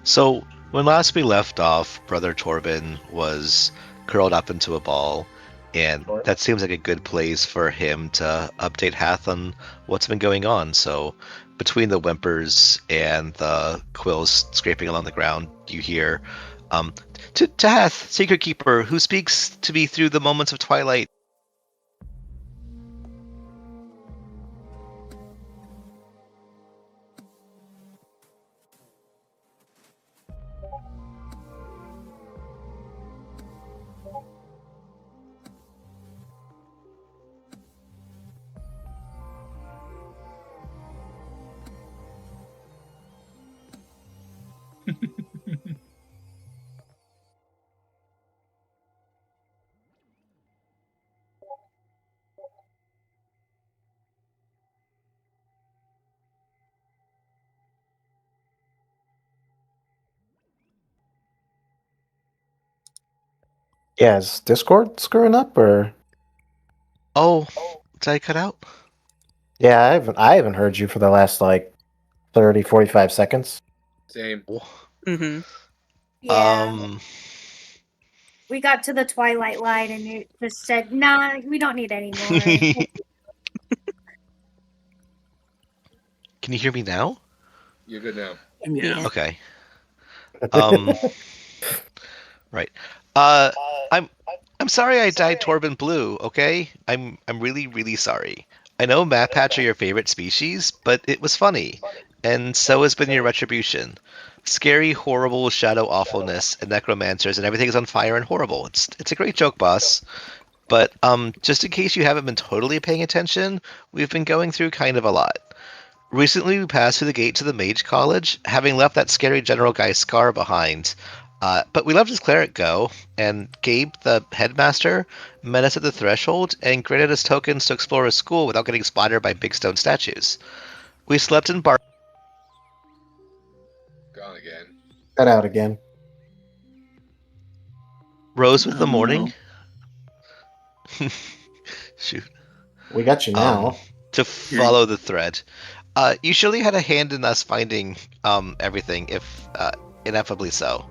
So, when last we left off, Brother Torben was curled up into a ball, and Sure. that seems like a good place for him to update Hath on what's been going on. So, between the whimpers and the quills scraping along the ground, you hear, um, to Hath, Secret Keeper, who speaks to me through the moments of twilight. Yeah, is Discord screwing up or? Oh, did I cut out? Yeah, I haven't heard you for the last like 30, 45 seconds. Same. Mm-hmm. Yeah. Um, We got to the Twilight line and it just said, nah, we don't need any more. can you hear me now? You're good now. Yeah. Okay. Um, right. Uh, I'm I'm sorry I dyed Torben blue, okay? I'm really, really sorry. I know Map Patch are your favorite species, but it was funny. And so has been your retribution. Scary, horrible shadow awfulness and necromancers and everything is on fire and horrible. It's a great joke, boss. But just in case you haven't been totally paying attention, we've been going through kind of a lot. Recently, we passed through the gate to the Mage College, having left that scary general guy Scar behind. But we let his cleric go, and Gabe, the headmaster, met us at the threshold and granted us tokens to explore his school without getting splattered by big stone statues. We slept in bar. Gone again. Cut out again. Rose with the Oh, morning. no. Shoot. We got you now. To follow the thread. You surely had a hand in us finding everything, if ineffably so.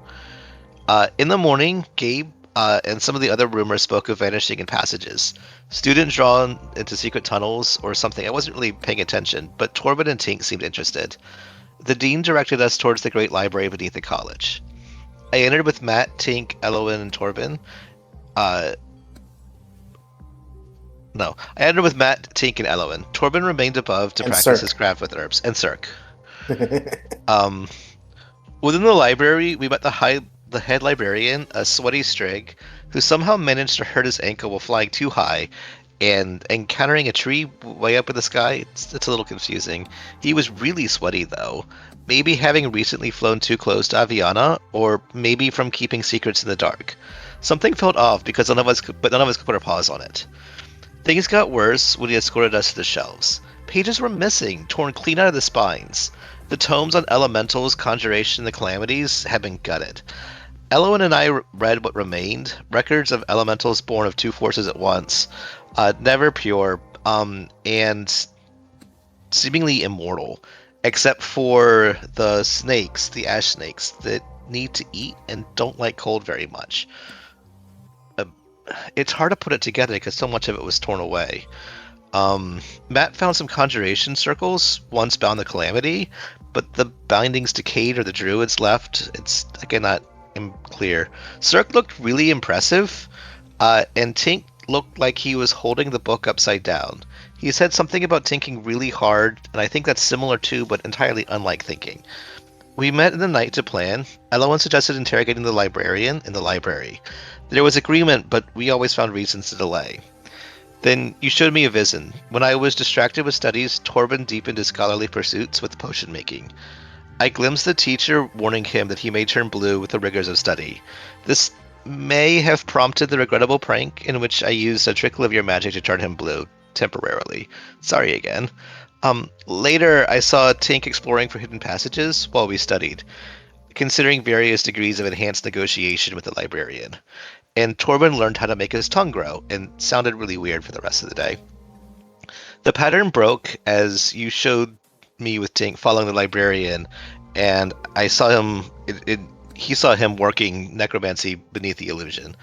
In the morning, Gabe and some of the other rumors spoke of vanishing in passages. Students drawn into secret tunnels or something. I wasn't really paying attention, but Torben and Tink seemed interested. The dean directed us towards the great library beneath the college. I entered with Matt, Tink, Elowen, and Torben. Uh, no, I entered with Matt, Tink, and Elowen. Torben remained above to And practice Cirque. his craft with herbs, and Cirque. Um, Within the library, we met the head librarian, a sweaty Strig, who somehow managed to hurt his ankle while flying too high and encountering a tree way up in the sky. It's a little confusing. He was really sweaty, though. Maybe having recently flown too close to Aviana, or maybe from keeping secrets in the dark. Something felt off because none of us could put our paws on it. Things got worse when he escorted us to the shelves. Pages were missing, torn clean out of the spines. The tomes on elementals, conjuration, and the calamities had been gutted. Elowen and I read what remained, records of elementals born of two forces at once, never pure, and seemingly immortal, except for the snakes, the ash snakes, that need to eat and don't like cold very much. Uh, it's hard to put it together because so much of it was torn away. Matt found some conjuration circles, once bound the calamity, but the bindings decayed or the druids left. It's again not clear. Cirque looked really impressive, and Tink looked like he was holding the book upside down. He said something about thinking really hard, and I think that's similar to, but entirely unlike thinking. We met in the night to plan. Elowen suggested interrogating the librarian in the library. There was agreement, but we always found reasons to delay. Then you showed me a vision. When I was distracted with studies, Torben deepened his scholarly pursuits with potion making. I glimpsed the teacher warning him that he may turn blue with the rigors of study. This may have prompted the regrettable prank in which I used a trickle of your magic to turn him blue, temporarily. Sorry again. Later, I saw Tink exploring for hidden passages while we studied, considering various degrees of enhanced negotiation with the librarian. And Torben learned how to make his tongue grow, and sounded really weird for the rest of the day. The pattern broke as you showed me with Tink following the librarian, and I saw him. He saw him working necromancy beneath the illusion.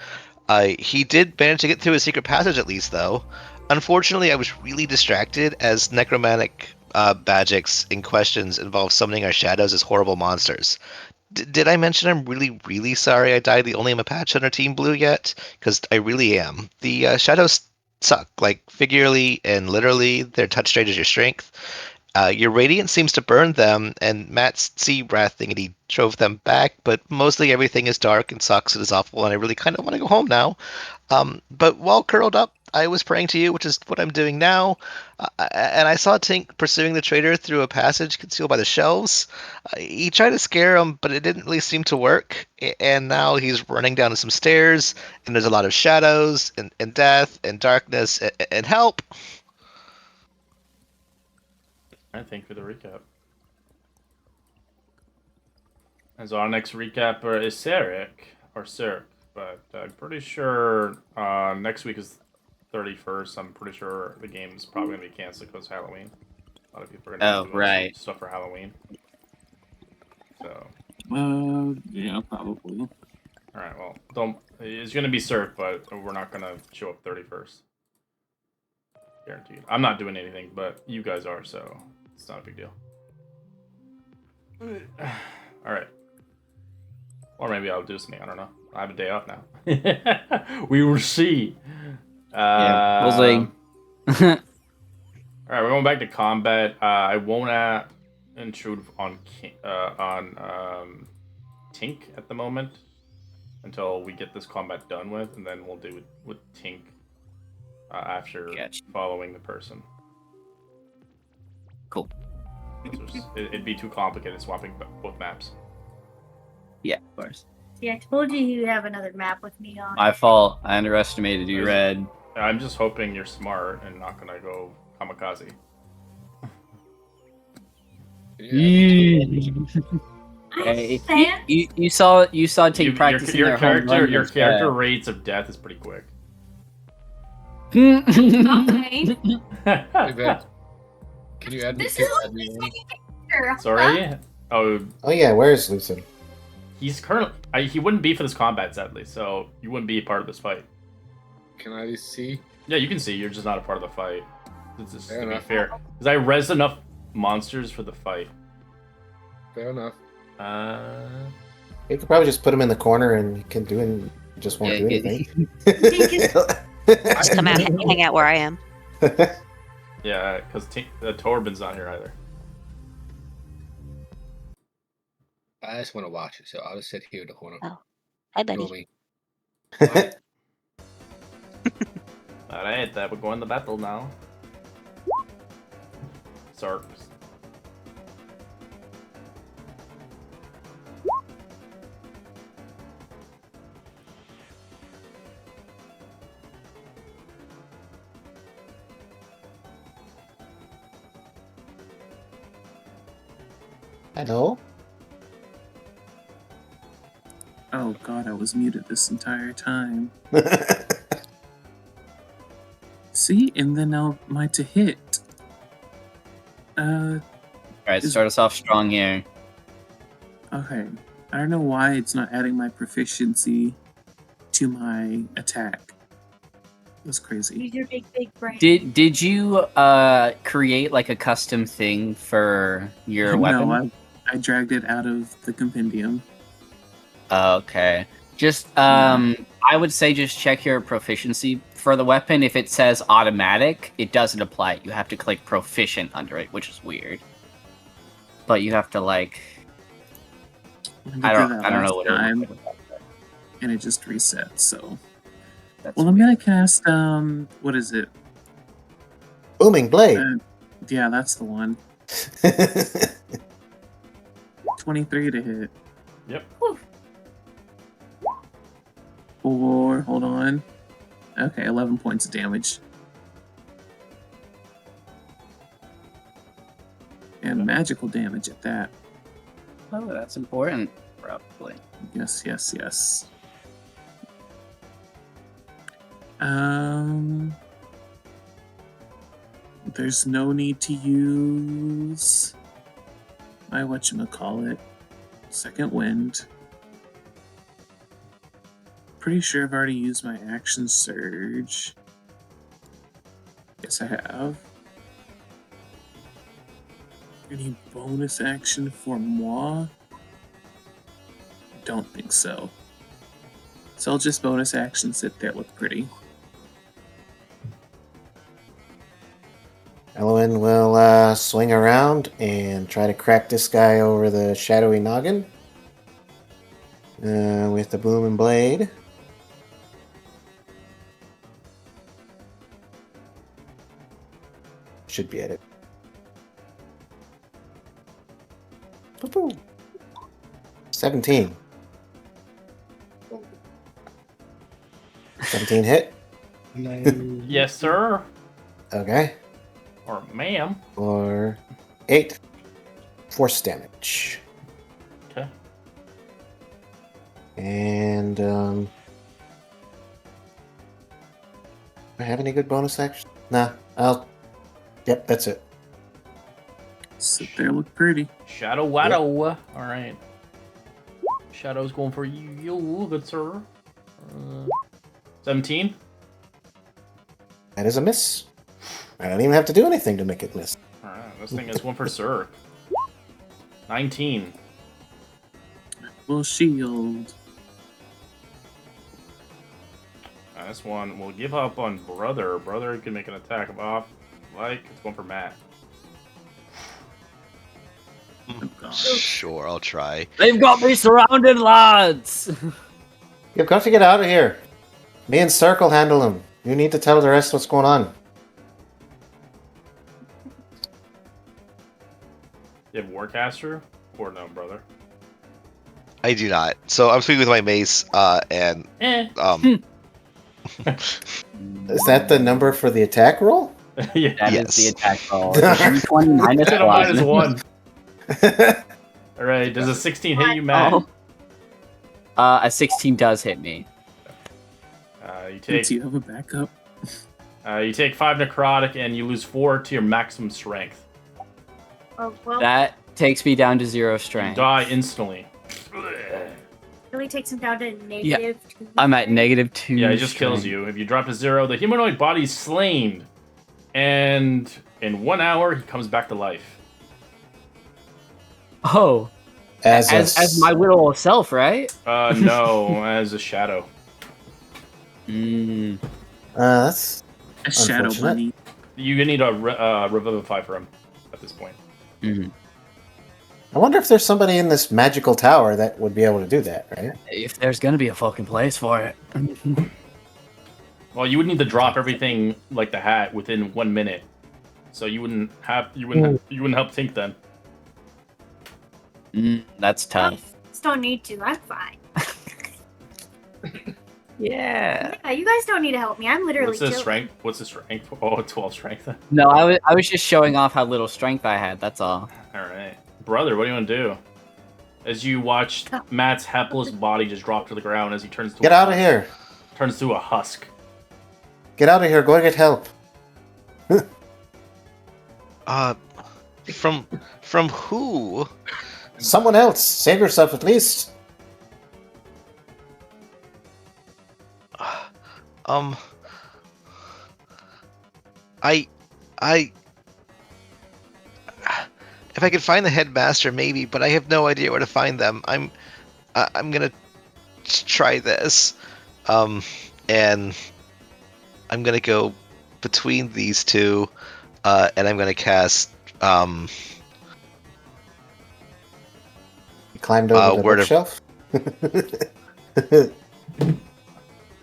He did manage to get through a secret passage at least, though. Unfortunately, I was really distracted as necromantic magics in questions involve summoning our shadows as horrible monsters. Did I mention I'm really, really sorry I died the only Mapache on our team blue yet? Because I really am. The shadows suck, like figuratively and literally. Their touch strangers your strength. Your radiance seems to burn them, and Matt's sea breath thingy drove them back, but mostly everything is dark and sucks and is awful, and I really kind of want to go home now. But while curled up, I was praying to you, which is what I'm doing now, and I saw Tink pursuing the traitor through a passage concealed by the shelves. He tried to scare him, but it didn't really seem to work, and now he's running down some stairs, and there's a lot of shadows, and death, and darkness, and help! I think for the recap. And so our next recapper is Cirque, but I'm pretty sure next week is 31st. I'm pretty sure the game's probably gonna be canceled because Halloween. A lot of people are gonna be doing stuff for Halloween. So. Yeah, probably. All right. Well, don't. It's gonna be Cirque, but we're not gonna show up 31st. Guaranteed. I'm not doing anything, but you guys are, so it's not a big deal. All right. Or maybe I'll do something. I don't know. I have a day off now. We will see. Yeah, we'll see. All right, we're going back to combat. I won't intrude on Tink at the moment until we get this combat done with, and then we'll do it with Tink after following the person. Cool. It'd be too complicated swapping both maps. Yeah, of course. Yeah, I told you you'd have another map with me on. My fault. I underestimated you, Red. I'm just hoping you're smart and not gonna go kamikaze. Hey, you saw Tink practicing your their character rates of death is pretty quick. Okay. Can you add This me? is what this picture. Sorry. Oh yeah, where's Lucid? He's currently. He wouldn't be for this combat, sadly. So you wouldn't be a part of this fight. Can I see? Yeah, you can see. You're just not a part of the fight. This is Fair to be enough. fair, because I res enough monsters for the fight. Fair enough. You could probably just put him in the corner and he can do just won't do anything. Just come out, hang out where I am. Yeah, because Torbin's not here either. I just want to watch it, so I'll just sit here in the corner. Oh, hi, buddy. Alright, we're going to battle now. Sarks. Hello? Oh god, I was muted this entire time. See, and then now my to hit. Alright, start us off strong here. Okay. I don't know why it's not adding my proficiency to my attack. That's crazy. Use your big brain. Did you create like a custom thing for your weapon? No, I dragged it out of the compendium. Okay. Just I would say just check your proficiency for the weapon. If it says automatic, it doesn't apply. You have to click proficient under it, which is weird. But you have to like I don't know what time, and it just resets, so well, I'm gonna cast what is it? Booming Blade. Yeah, that's the one. 23 to hit. Yep. Or hold on. Okay, 11 points of damage. And magical damage at that. Oh, that's important, probably. Yes. There's no need to use my whatchamacallit, second wind. Pretty sure I've already used my action surge. Yes, I have. Any bonus action for moi? Don't think so. So I'll just bonus action sit there, look pretty. Elowen will swing around and try to crack this guy over the shadowy noggin with the booming blade. Should be at it. Woo-hoo. 17. 17 hit. Yes, sir. Okay. Or ma'am. For 8 force damage. Okay. And do I have any good bonus action? Nah, yep, that's it. Sit there, look pretty. Shadow Watto. Alright. Shadow's going for you, good sir. 17? That is a miss. I don't even have to do anything to make it miss. Alright, this thing is one for Sir. 19. Well, shield. This one will give up on Brother. Brother can make an attack of off. Like, it's going for Matt. Sure, I'll try. They've got me surrounded, lads! You've got to get out of here. Me and Circle handle him. You need to tell the rest what's going on. You have Warcaster? Or no, Brother? I do not. So I'm swinging with my mace, and Is that the number for the attack roll? Yeah. That Yes. is the attack roll. 29 is Shadow minus one. 1. Alright, does a 16 hit you, Matt? Oh. A 16 does hit me. You Do you have a backup? take 5 necrotic and you lose 4 to your maximum strength. Oh, well, That takes me down to 0 You strength. die instantly. really takes him down to negative 2. I'm at -2. Yeah, it just kills you. If you drop to 0, the humanoid body is slain. And in 1 hour, he comes back to life. Oh, as my little self, right? No, as a shadow. That's A shadow unfortunate. bunny. You need a revivify for him at this point. I wonder if there's somebody in this magical tower that would be able to do that, right? If there's gonna be a fucking place for it. Well, you would need to drop everything like the hat within 1 minute, so you wouldn't help Tink then. That's tough. Just don't need to. I'm fine. Yeah. Yeah, you guys don't need to help me. I'm literally What's the chilling. strength? What's the strength? Oh, 12 strength. No, I was just showing off how little strength I had. That's all. All right, Brother, what do you want to do? As you watch Matt's hapless body just drop to the ground as he turns to Get out of here. turns to a husk. Get out of here. Go get help. From who? Someone else. Save yourself at least. If I could find the headmaster, maybe, but I have no idea where to find them. I'm gonna try this, and I'm gonna go between these two, and I'm gonna cast You climbed over the Word of- bookshelf.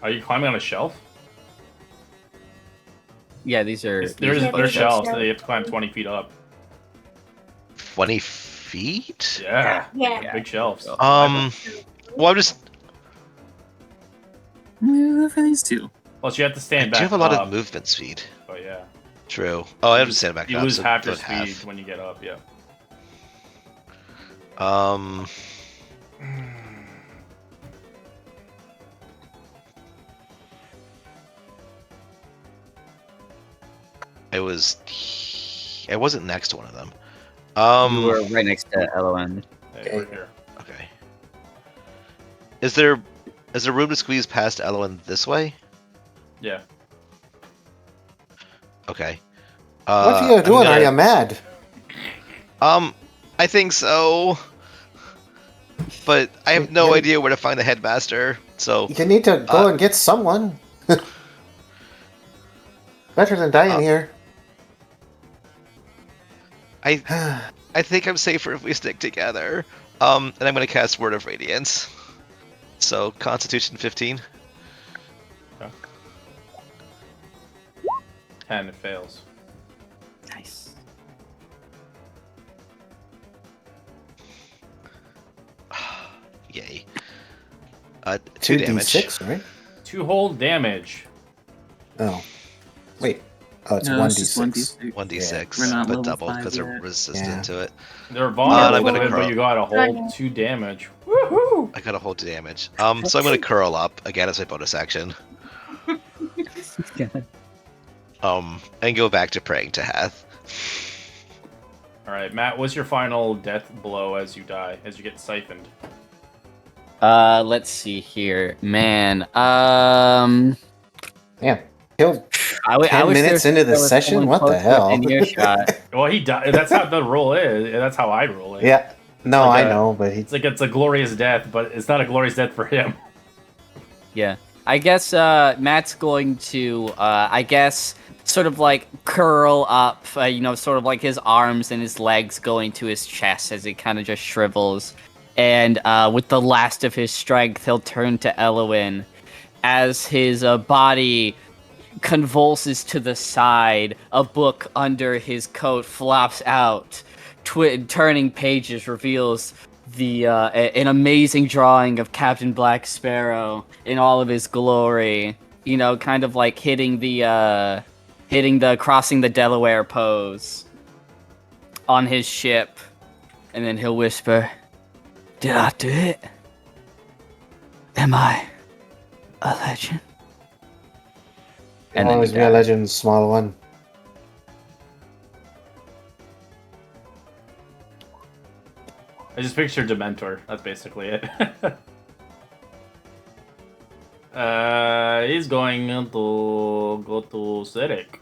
Are you climbing on a shelf? Yeah, these are. There's Yeah, other there's a shelves shelf. that you have to climb 20 feet up. 20 feet. Yeah, Yeah. big shelves. Well, I'm just. Yeah, for these two. Plus, you have to I stand do back have a lot up. of movement speed. Oh yeah. True. Oh, I have to stand back You up. lose so half your about speed half. when you get up. Yeah. I wasn't next to one of them. You were right next to LON. Hey, we're here. Okay. Is there room to squeeze past Elwyn this way? Yeah. Okay. What are you doing? Are you mad? I think so. But I have no idea where to find the headmaster, so... You need to go and get someone. Better than dying here. I think I'm safer if we stick together. And I'm going to cast Word of Radiance. So, Constitution 15. Okay. 10, it fails. Nice. Yay. 2 damage. 2d6, right? 2 whole damage. Oh. Wait. Oh, it's No, 1d6. it's just 1d6. 1d6, We're not but level double 5 because they're yet. resistant to it. They're vulnerable I'm gonna to it, curl. but you got a whole 2 damage. Woohoo! I got a whole 2 damage. So I'm going to curl up again as my bonus action. And go back to praying to Hath. Alright, Matt, what's your final death blow as you die, as you get siphoned? Let's see here. Man, Yeah. Killed I 10 wish minutes there into the was session? someone What the close to a hell? 10-year shot. Well, he died. That's how the rule is. That's how I roll it. Yeah. No, Like I know, but It's like it's a glorious death, but it's not a glorious death for him. Yeah. I guess Matt's going to, I guess, sort of like curl up, sort of like his arms and his legs going to his chest as it kind of just shrivels. And with the last of his strength, he'll turn to Elowin as his body convulses to the side. A book under his coat flops out. Turning pages reveals an amazing drawing of Captain Black Sparrow in all of his glory. Kind of like hitting the crossing the Delaware pose on his ship, and then he'll whisper, "Did I do it? Am I a legend?" You'll always be a legend, small one. I just pictured Dementor. That's basically it. He's going to go to Zedek.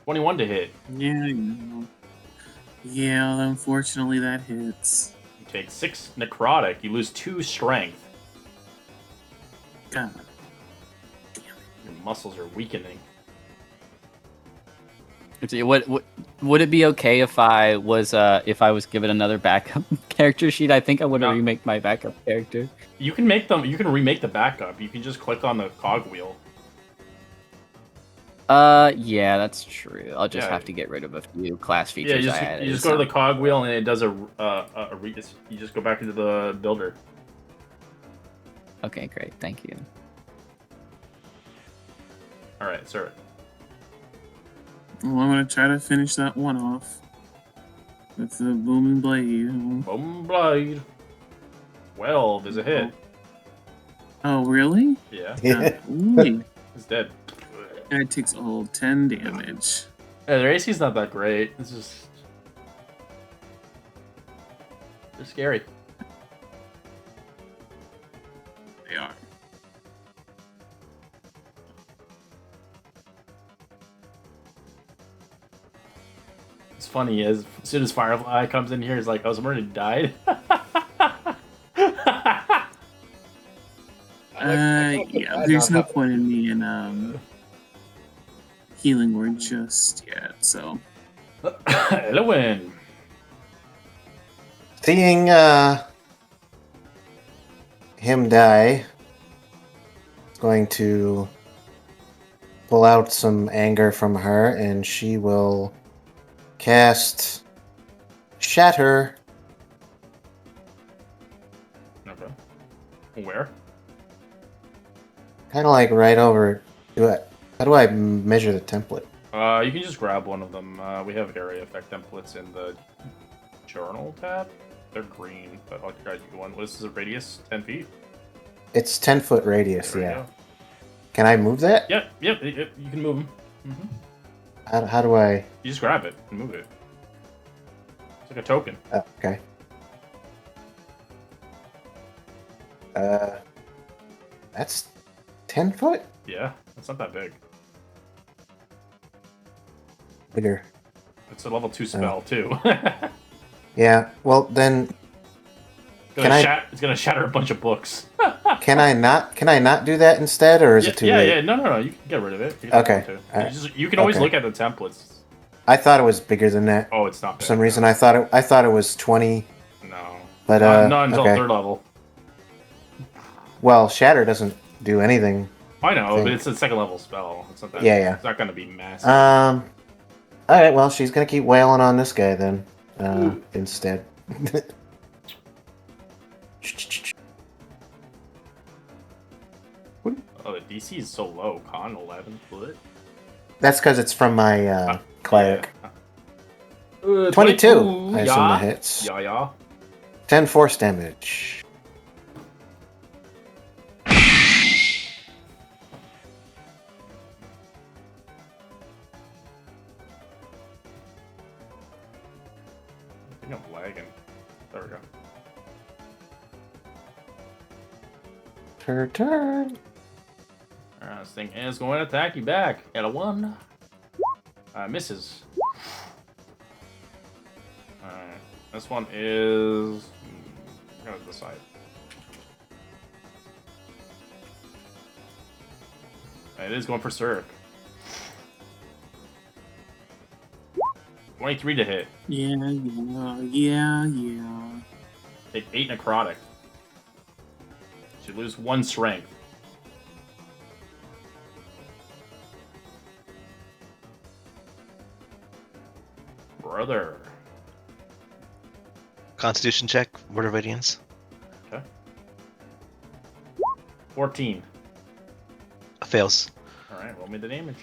21 to hit. Yeah, I know. Yeah, unfortunately that hits. You take 6 necrotic. You lose 2 strength. God. Your muscles are weakening. Would it be okay if I was given another backup character sheet? I think I would remake my backup character. You can make them. You can remake the backup. You can just click on the cogwheel. Yeah, that's true. I'll just have to get rid of a few class features. Yeah, you just go to the cogwheel and it does you just go back into the builder. Okay, great. Thank you. All right, sir. Well, I'm gonna try to finish that one off with the booming blade. Booming blade. 12 is a hit. Oh, really? Yeah. Ooh. He's dead. And it takes all 10 damage. Yeah, their AC's not that great. It's just they're scary. They are. It's funny as soon as Firefly comes in here, he's like, "Oh, someone already died." Yeah, there's no point in me in healing word just yet, so. Elowin. Seeing him die, it's going to pull out some anger from her, and she will cast Shatter. Okay. Where? Kind of like right over. How do I measure the template? You can just grab one of them. We have area effect templates in the journal tab. They're green, but I'll grab you one. What is the radius? 10 feet? It's 10-foot radius, There we yeah. go. Can I move that? Yep, you can move them. How do I? You just grab it and move it. It's like a token. Okay. That's 10 foot? Yeah, it's not that big. Bigger. It's a level 2 spell, too. Yeah, well then It's gonna shatter a bunch of books. can I not do that instead, or is it too late? Yeah, no, you can get rid of it. Okay. You can always Okay. look at the templates. I thought it was bigger than that. Oh, it's not For big. some reason I thought it was 20. No. But not until okay. 3rd level. Well, Shatter doesn't do anything. I know, Thing. but it's a 2nd level spell. It's not that. Yeah. It's not gonna be massive. All right, well, she's going to keep wailing on this guy then instead. Oh, the DC is so low. Con 11 foot. That's because it's from my cleric. Yeah. 22. I assume yeah. that hits. Yeah. 10 force damage. I think I'm lagging. There we go. Her turn. Alright, this thing is going to attack you back at a 1. Misses. Alright, this one is... I'm gonna decide. It is going for Cirque. 23 to hit. Yeah. Take 8 necrotic. So you lose 1 strength. Brother. Constitution check, Word of Radiance. Okay. 14. Fails. Alright, roll me the damage.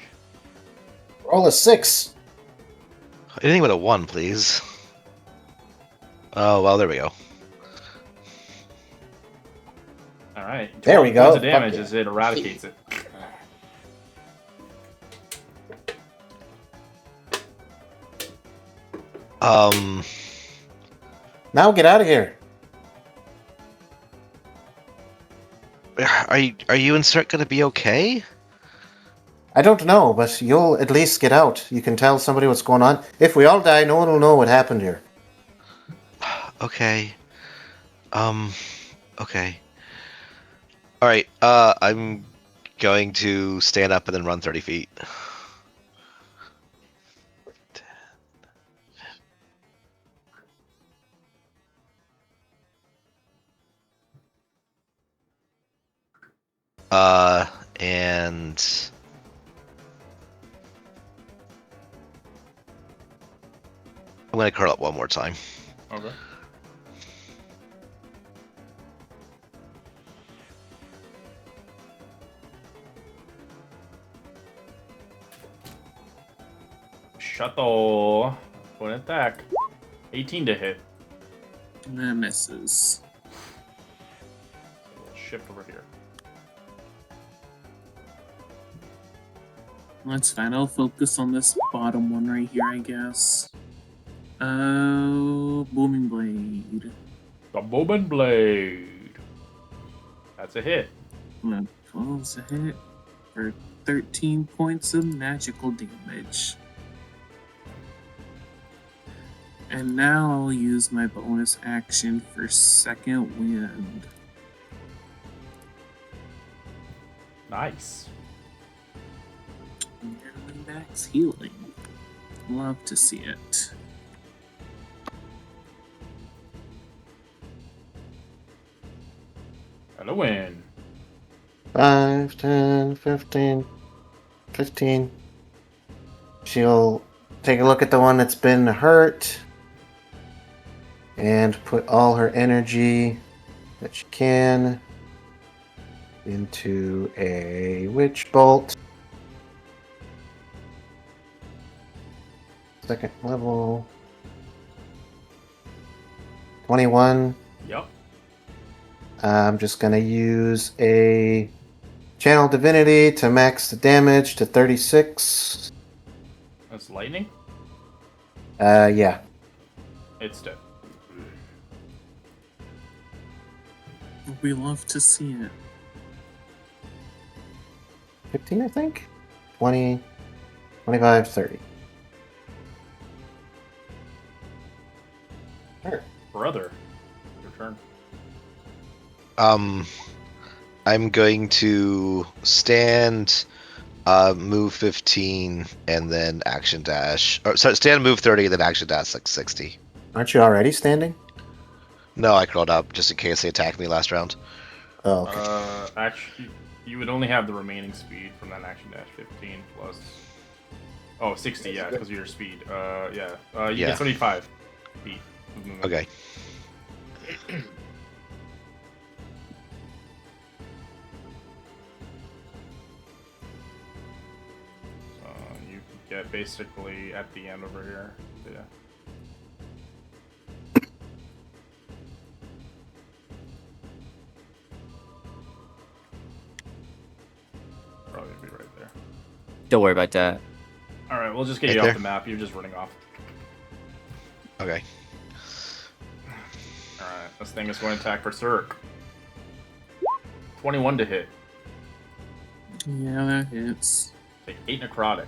Roll a 6. Anything with a 1, please. Oh, well, there we go. Alright. There we go. Points of damage Fuck yeah. as it eradicates it. Now get out of here. Are you and Cirque gonna be okay? I don't know, but you'll at least get out. You can tell somebody what's going on. If we all die, no one will know what happened here. Okay. Okay. Alright, I'm going to stand up and then run 30 feet. And I'm gonna curl up one more time. Okay. Shuttle. One attack. 18 to hit. That misses. So we'll shift over here. That's fine. I'll focus on this bottom one right here, I guess. Oh, Booming Blade. The Booming Blade. That's a hit. 12's a hit for 13 points of magical damage. And now I'll use my bonus action for Second Wind. Nice. And max healing. Love to see it. And a win. 5, 10, 15, 15. She'll take a look at the one that's been hurt and put all her energy that she can into a witch bolt. Second level. 21. Yep. I'm just going to use a Channel Divinity to max the damage to 36. That's It's lightning? Yeah. It's dead. We love to see it. 15, I think? 20, 25, 30. Sure. Brother, your turn. I'm going to stand, move 15, and then action dash. Or sorry, stand, move 30, and then action dash like 60. Aren't you already standing? No, I crawled up just in case they attacked me last round. Oh, okay. Actually, you would only have the remaining speed from that action dash 15 plus. Oh, 60, yeah, because of your speed. Yeah. You Yeah. get 75 feet of movement. Okay. You get basically at the end over here. Yeah. Probably be right there. Don't worry about that. Alright, we'll just get Right you there? off the map. You're just running off. Okay. Alright, this thing is going to attack Berserk. 21 to hit. Yeah, that hits. Take 8 necrotic.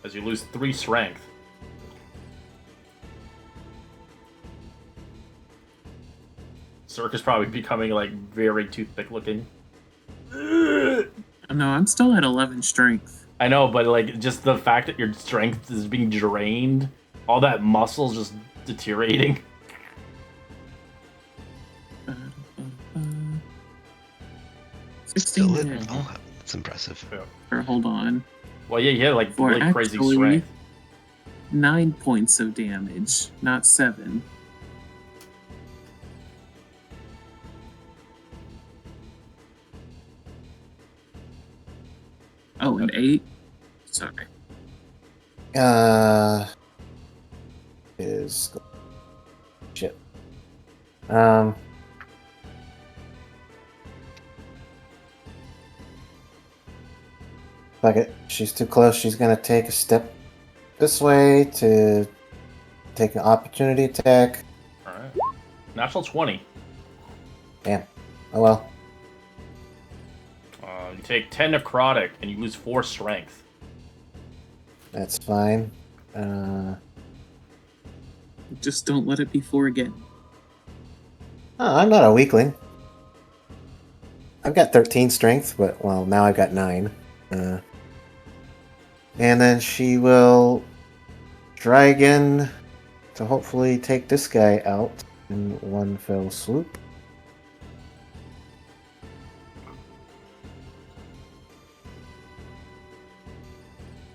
As you lose 3 strength. Berserk is probably becoming like very toothpick looking. No, I'm still at 11 strength. I know, but like just the fact that your strength is being drained, all that muscle's just deteriorating. Still 16 living. hit. Oh, that's impressive. Or hold on. Well, yeah, you had like Or really crazy actually- strength. 9 points of damage, not 7. Oh, and 8? Sorry. Is shit. Fuck it. She's too close. She's gonna take a step this way to take an opportunity attack. Alright. Natural 20. Damn. Oh well. You take 10 necrotic and you lose 4 strength. That's fine. Just don't let it be 4 again. Oh, I'm not a weakling. I've got 13 strength, but well, now I've got 9. And then she will try again to hopefully take this guy out in one fell swoop.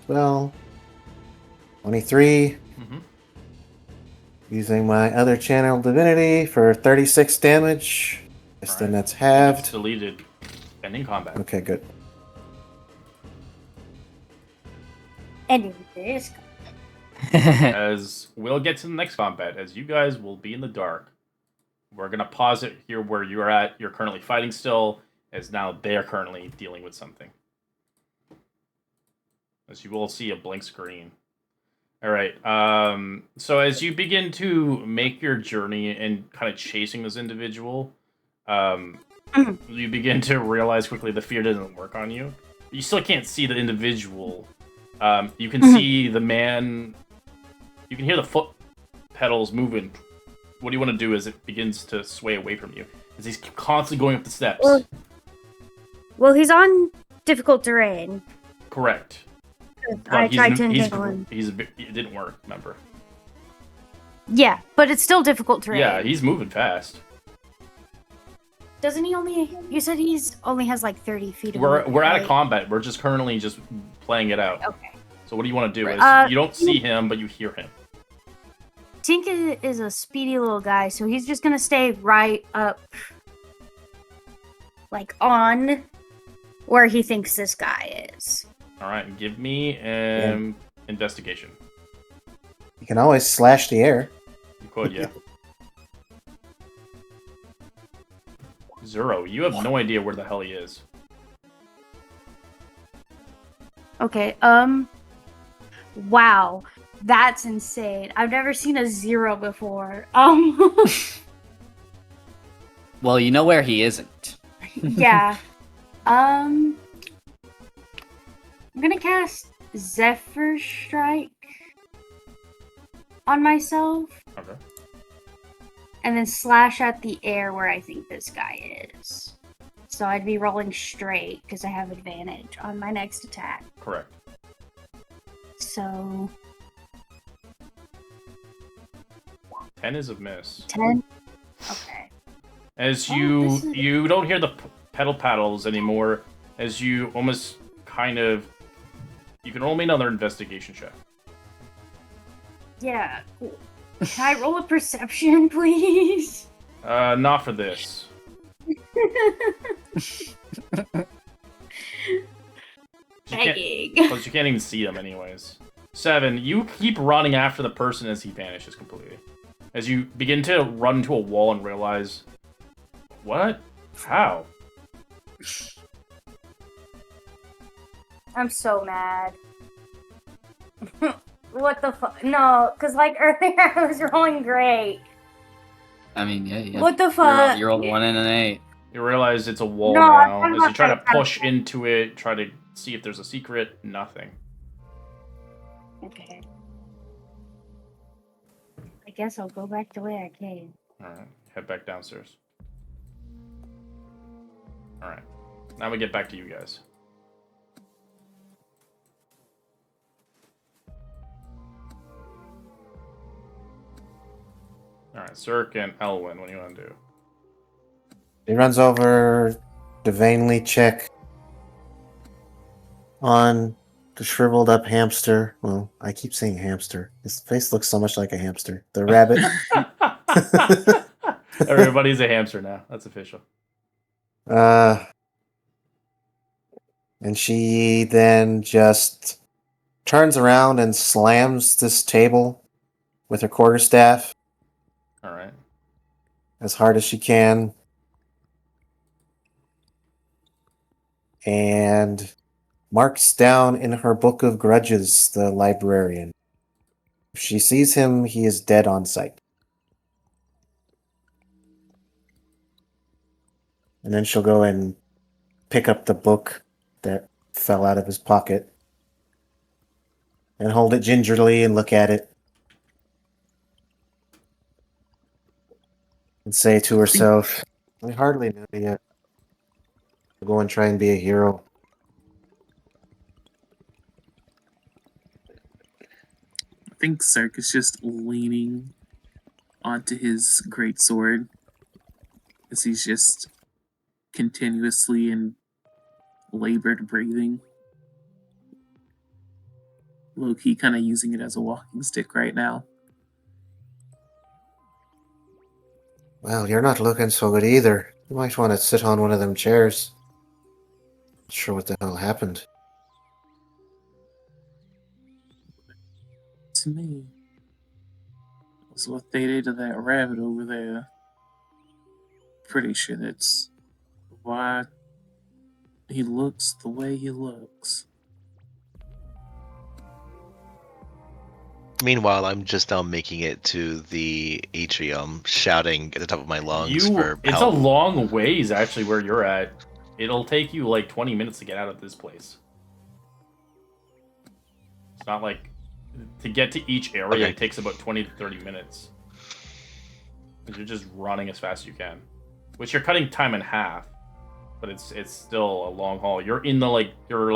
Well, 23. Mhm. Using my other channel divinity for 36 damage. Yes, then Alright. that's halved. It's deleted. Ending combat. Okay, good. Ending this. As we'll get to the next combat, as you guys will be in the dark. We're gonna pause it here where you're at. You're currently fighting still, as now they're currently dealing with something. As you will see a blank screen. Alright, so as you begin to make your journey and kind of chasing this individual, you begin to realize quickly the fear doesn't work on you. You still can't see the individual. You can see the man. You can hear the foot pedals moving. What do you want to do as it begins to sway away from you? As he's constantly going up the steps. Well, he's on difficult terrain. Correct. I But tried to entangle him. It didn't work, remember? Yeah, but it's still difficult terrain. Yeah, he's moving fast. Doesn't he only? You said he's only has like 30 feet. Of We're movement, out right? of combat. We're just currently just playing it out. Okay. So what do you want to do? Right. You don't see him, but you hear him. Tink is a speedy little guy, so he's just gonna stay right up, like on where he thinks this guy is. All right, give me an investigation. You can always slash the air. You could, yeah. Zero, you have no idea where the hell he is. Okay. Wow, that's insane. I've never seen a 0 before. Well, you know where he isn't. Yeah. I'm gonna cast Zephyr Strike on myself. Okay. And then slash at the air where I think this guy is. So I'd be rolling straight because I have advantage on my next attack. Correct. So 10 is a miss. 10. Okay. As Oh, you this is- you don't hear the pedal paddles anymore, as you almost kind of you can roll me another investigation check. Yeah. Cool. Can I roll a perception, please? Not for this. Begging. Because you can't even see them anyways. 7, you keep running after the person as he vanishes completely. As you begin to run into a wall and realize, what? How? I'm so mad. What the fuck? No, because like earlier I was rolling great. I mean, yeah. What the fuck? You rolled 1 and an 8. You realize it's a wall No, I'm now. talking As you about try to that push attack. into it, try to see if there's a secret, nothing. Okay. I guess I'll go back the way I came. Alright, head back downstairs. Alright, now we get back to you guys. Alright, Cirque and Elwyn, what do you want to do? He runs over to vainly check on the shriveled up hamster. Well, I keep saying hamster. His face looks so much like a hamster. The rabbit. Everybody's a hamster now. That's official. And she then just turns around and slams this table with her quarterstaff Alright. as hard as she can. And marks down in her book of grudges the librarian. If she sees him, he is dead on sight. And then she'll go and pick up the book that fell out of his pocket and hold it gingerly and look at it and say to herself, I hardly know you yet. I'll go and try and be a hero. I think Cirque is just leaning onto his great sword as he's just continuously in labored breathing. Low-key kind of using it as a walking stick right now. Well, you're not looking so good either. You might want to sit on one of them chairs. Not sure what the hell happened. To me, was what they did to that rabbit over there. Pretty sure that's why he looks the way he looks. Meanwhile, I'm just now making it to the atrium, shouting at the top of my lungs for It's help. a long ways actually where you're at. It'll take you like 20 minutes to get out of this place. It's not like to get to each area Okay. it takes about 20 to 30 minutes. 'Cause you're just running as fast as you can. Which you're cutting time in half. But it's still a long haul. You're in the you're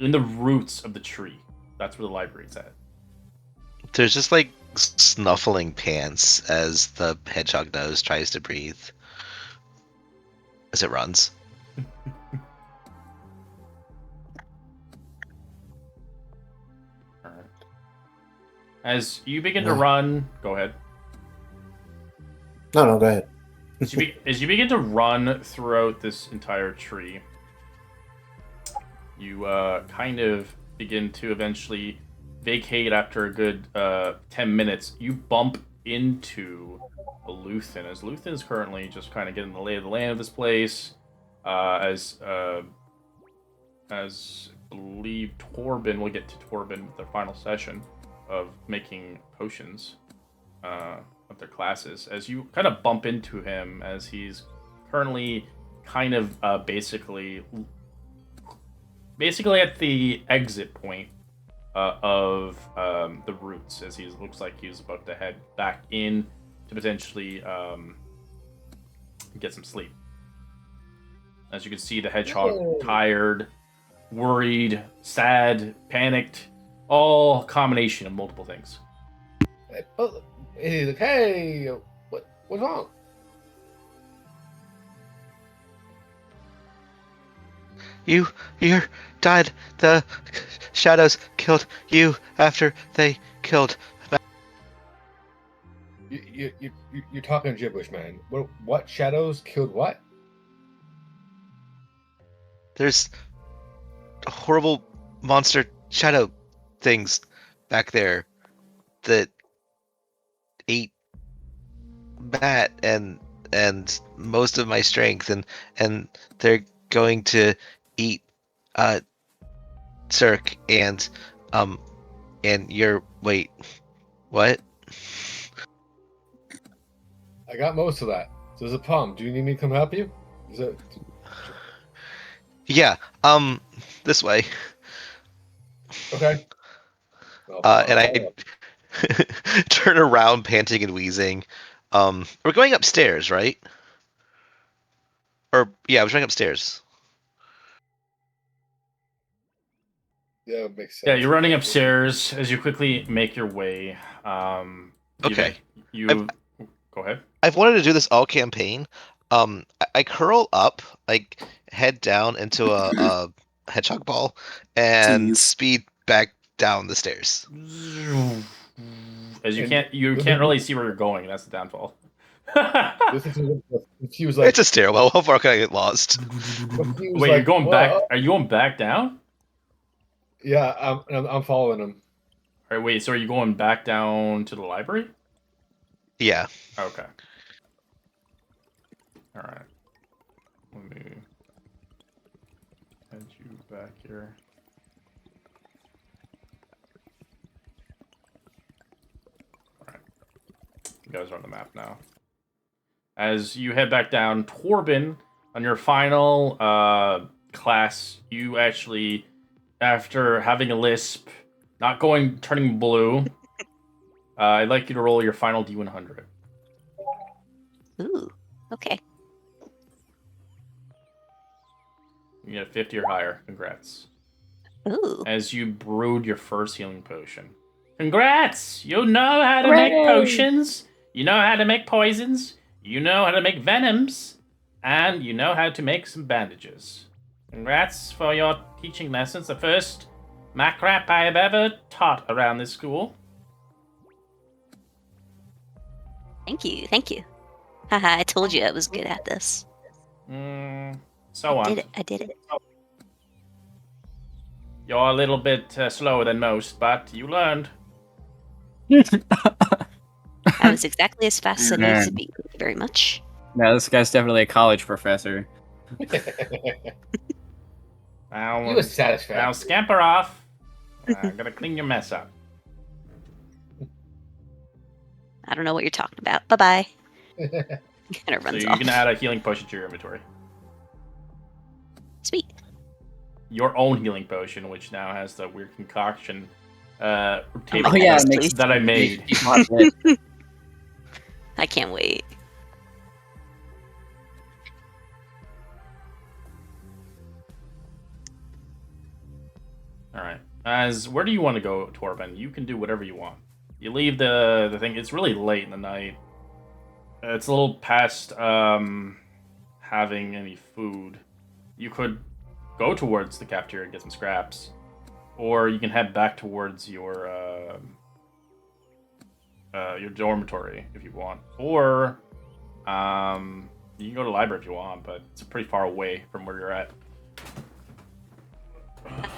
in the roots of the tree. That's where the library's at. There's just like snuffling pants as the hedgehog nose tries to breathe as it runs. Alright. As you begin to run, go ahead. No, go ahead. As you begin to run throughout this entire tree, you kind of begin to eventually vacate after a good 10 minutes. You bump into a Luthen, as Luthen is currently just kind of getting the lay of the land of this place, as believe Torben will get to Torben with their final session of making potions of their classes. As you kind of bump into him, as he's currently kind of basically at the exit point of the roots, as he looks like he's about to head back in to potentially get some sleep. As you can see, the hedgehog, tired, worried, sad, panicked, all combination of multiple things. He's like, hey, what's wrong? Your died. The shadows killed you after they killed. You're talking gibberish, man. What shadows killed what? There's horrible monster shadow things back there that ate Matt and most of my strength, and they're going to eat Cirque and your wait, what? I got most of that. So there's a problem. Do you need me to come help you? Is it? Yeah, this way. Okay. And I turn around, panting and wheezing. We're going upstairs, right? Or yeah, we're going upstairs. Yeah, it makes sense. Yeah, you're running upstairs as you quickly make your way. Okay. Go ahead. I've wanted to do this all campaign. I curl up, like head down into a hedgehog ball, and Jeez. speed back down the stairs. As you can't really see where you're going. That's the downfall. He was like, It's a stairwell. How far can I get lost? Wait, you're going back? Are you going back down? Yeah, I'm following him. All right, wait. So are you going back down to the library? Yeah. Okay. All right. Let me head you back here. All right. You guys are on the map now. As you head back down, Torben, on your final class, you actually, after having a lisp, turning blue, I'd like you to roll your final D100. Ooh, okay. You get a 50 or higher. Congrats. Ooh. As you brewed your first healing potion. Congrats! You know how to make potions. You know how to make poisons. You know how to make venoms. And you know how to make some bandages. Congrats for your teaching lessons. The first macrap I have ever taught around this school. Thank you. Haha, I told you I was good at this. So on. I did it. You're a little bit slower than most, but you learned. I was exactly as fast as I needed to be. Thank you very much. No, this guy's definitely a college professor. Now, He was satisfied. Now scamper off. I'm gonna clean your mess up. I don't know what you're talking about. Bye-bye. And it So runs you off. can add a healing potion to your inventory. Sweet. Your own healing potion, which now has the weird concoction table Oh, yeah, that it makes- that I made. I can't wait. All right. Where do you want to go, Torben? You can do whatever you want. You leave the thing. It's really late in the night. It's a little past having any food. You could go towards the cafeteria and get some scraps, or you can head back towards your dormitory if you want, or you can go to the library if you want, but it's pretty far away from where you're at.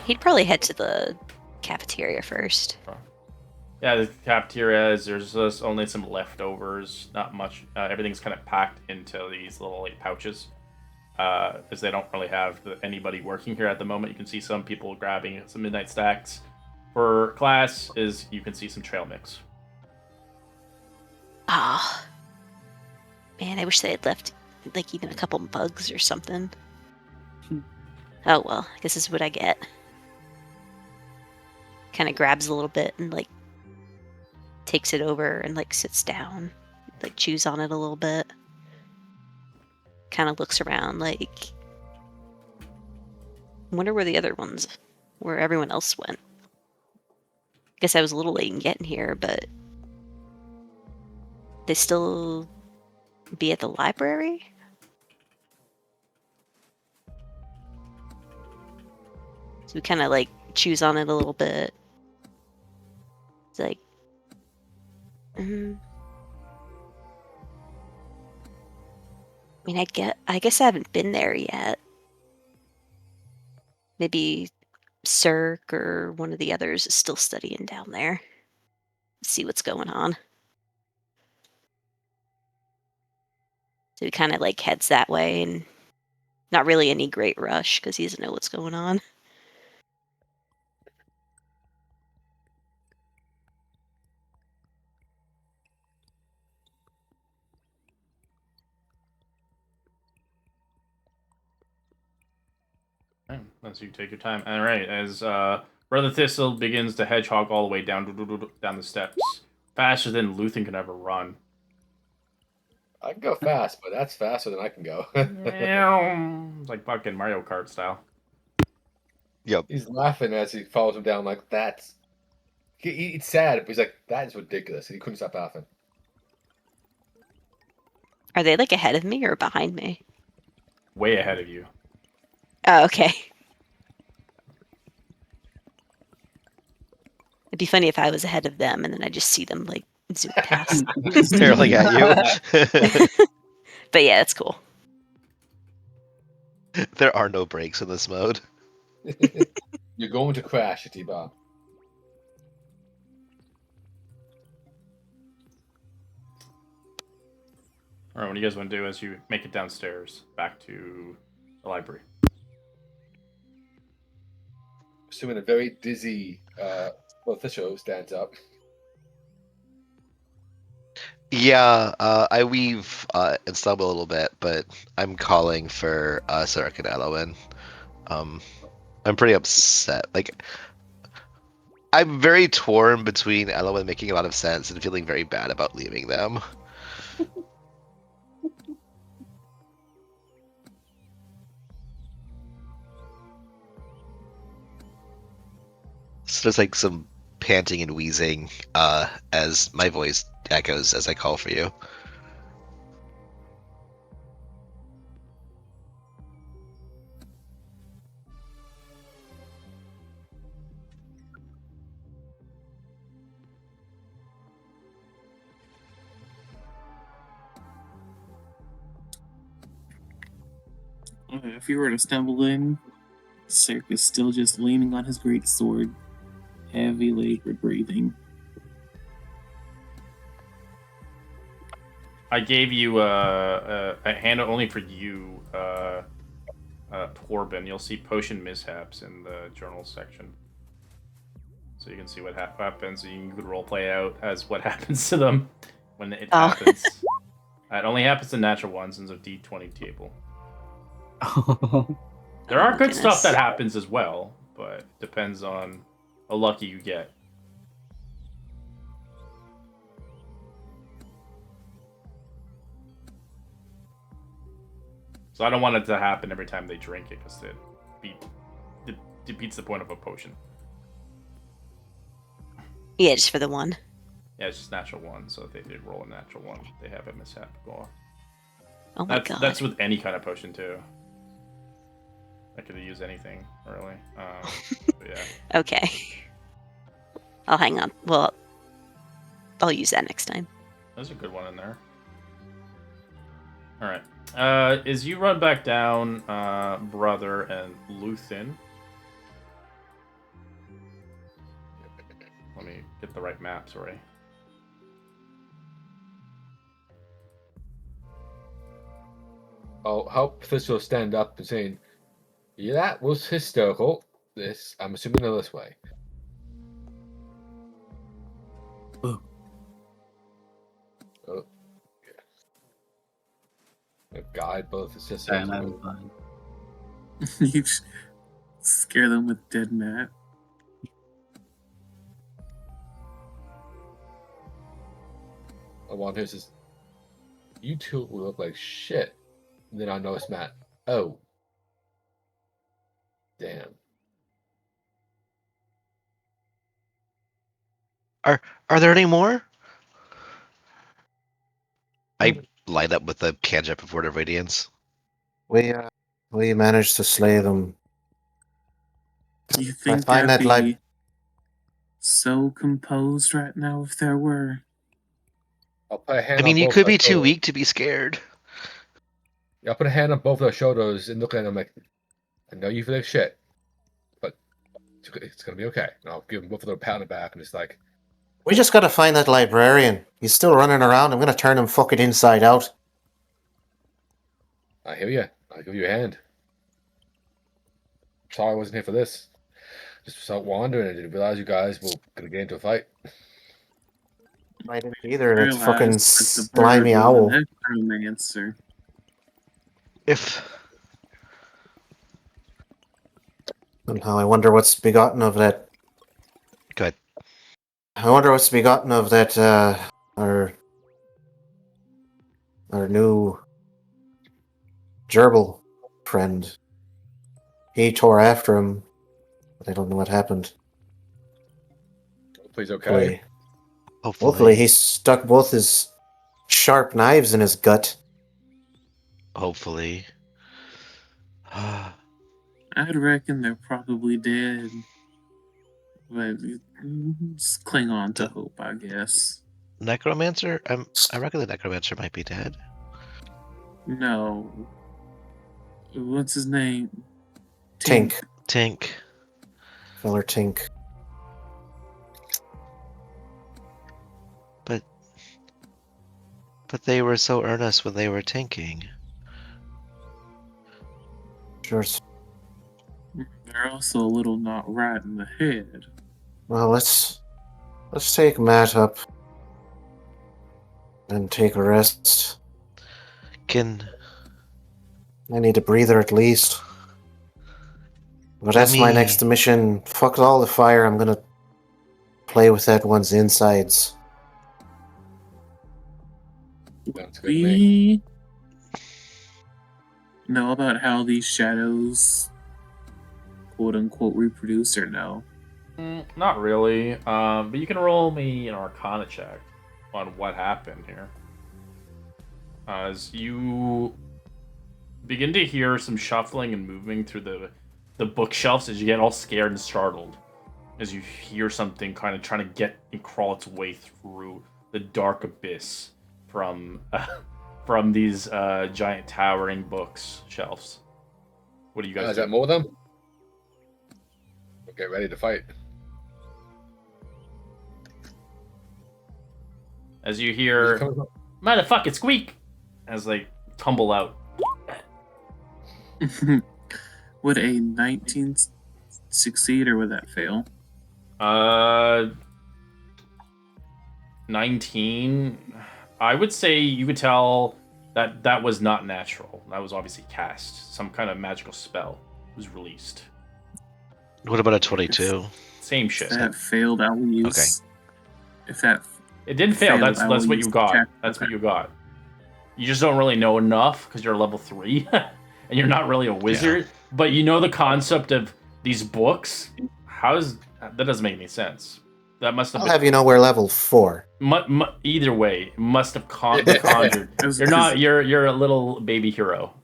He'd probably head to the cafeteria first. Yeah, the cafeteria there's just only some leftovers, not much. Everything's kind of packed into these little pouches. as they don't really have anybody working here at the moment. You can see some people grabbing some midnight stacks. For class, you can see some trail mix. Ah, man, I wish they had left like even a couple bugs or something. Oh well, I guess this is what I get. Kind of grabs a little bit and like takes it over and like sits down, like chews on it a little bit. Kind of looks around like, I wonder where the other ones, where everyone else went. Guess I was a little late in getting here, but they still be at the library? So we kind of like chews on it a little bit. It's like, I mean, I guess I haven't been there yet. Maybe Cirque or one of the others is still studying down there. See what's going on. So he kind of like heads that way, and not really any great rush because he doesn't know what's going on. Okay, as you take your time. All right, as Brother Thistle begins to hedgehog all the way down the steps, faster than Luthen can ever run. I can go fast, but that's faster than I can go. It's like fucking Mario Kart style. Yep. He's laughing as he follows him down, like, that's. He's sad, but he's like, that is ridiculous. And he couldn't stop laughing. Are they like ahead of me or behind me? Way ahead of you. Oh, okay. It'd be funny if I was ahead of them and then I just see them like zoom past. Staring at you. But yeah, that's cool. There are no brakes in this mode. You're going to crash, T-Bob. All right, what do you guys want to do as you make it downstairs back to the library? Assuming a very dizzy official stands up. Yeah, I weave and stumble a little bit, but I'm calling for Sarek and Elowen. I'm pretty upset. Like, I'm very torn between Elowen making a lot of sense and feeling very bad about leaving them. So there's like some panting and wheezing as my voice echoes as I call for you. If you were to stumble in, Cirque is still just leaning on his great sword, heavy labored breathing. I gave you a handout only for you, Torben. You'll see potion mishaps in the journal section. So you can see what happens. You can roleplay out as what happens to them when it happens. It only happens to natural ones in the D20 table. There are good stuff that happens as well, but depends on how lucky you get. So I don't want it to happen every time they drink it, because it defeats the point of a potion. Yeah, just for the one. Yeah, it's just natural one, so if they did roll a natural one, they have a mishap go off. Oh my god. That's with any kind of potion, too. I could use anything, really. Yeah. Okay. I'll hang on. Well, I'll use that next time. There's a good one in there. Alright. As you run back down, Brother and Luthen. Let me get the right map, sorry. I'll help Thistle stand up and saying, "Yeah, that was hysterical. This, I'm assuming, this way." Oh. Oh, yeah. Guide both the sisters. Sorry, I'm having fun. You scare them with dead Matt. I want her says, "You two look like shit." And then I notice Matt. Oh, damn. Are there any more? I light up with the cantrip of Word of Radiance. We managed to slay them. You I think find I'd that be so composed right now if there were? I'll put a hand I mean, on you both could their be too shoulders. weak to be scared. I'll put a hand on both their shoulders and look at them like, "I know you feel like shit, but it's gonna be okay." And I'll give them both of them a pat on the back and it's like, We just gotta find that librarian. He's still running around. I'm gonna turn him fucking inside out. "I hear you. I'll give you a hand. Sorry I wasn't here for this. Just was out wandering and didn't realize you guys were gonna get into a fight." I didn't either. That Realized fucking that the bird slimy was owl. an necromancer. If Somehow I wonder what's begotten of that. Good. I wonder what's begotten of that, our new gerbil friend. He tore after him, but I don't know what happened. Hopefully he's okay. Hopefully he stuck both his sharp knives in his gut. Hopefully. I'd reckon they're probably dead. But just cling on to hope, I guess. Necromancer? I reckon the Necromancer might be dead. No. What's his name? Tink. Tink. Feller Tink. But they were so earnest when they were tinking. Sure. They're also a little not right in the head. Well, let's take Matt up and take a rest. I need a breather at least. But that's my next mission. Fuck all the fire. I'm gonna play with that one's insides. Sounds good to me. We know about how these shadows quote unquote reproduce or no? Not really. But you can roll me an Arcana check on what happened here. As you begin to hear some shuffling and moving through the bookshelves, as you get all scared and startled, as you hear something kind of trying to get and crawl its way through the dark abyss from these giant towering books shelves. What do you guys Is do? that more of them? Okay, ready to fight. As you hear, "Motherfucking squeak!" as they tumble out. Would a 19 succeed or would that fail? 19. I would say you could tell that that was not natural. That was obviously cast. Some kind of magical spell was released. What about a 22? Same shit. If that failed, I will use. Okay. If that It didn't fail. failed, That's I will what use you got. check. That's Okay. what you got. You just don't really know enough because you're level 3 and you're not really a wizard. But you know the concept of these books. That doesn't make any sense. That must have I'll been. have you know we're level 4. Either way, it must have conjured. You're not. You're a little baby hero.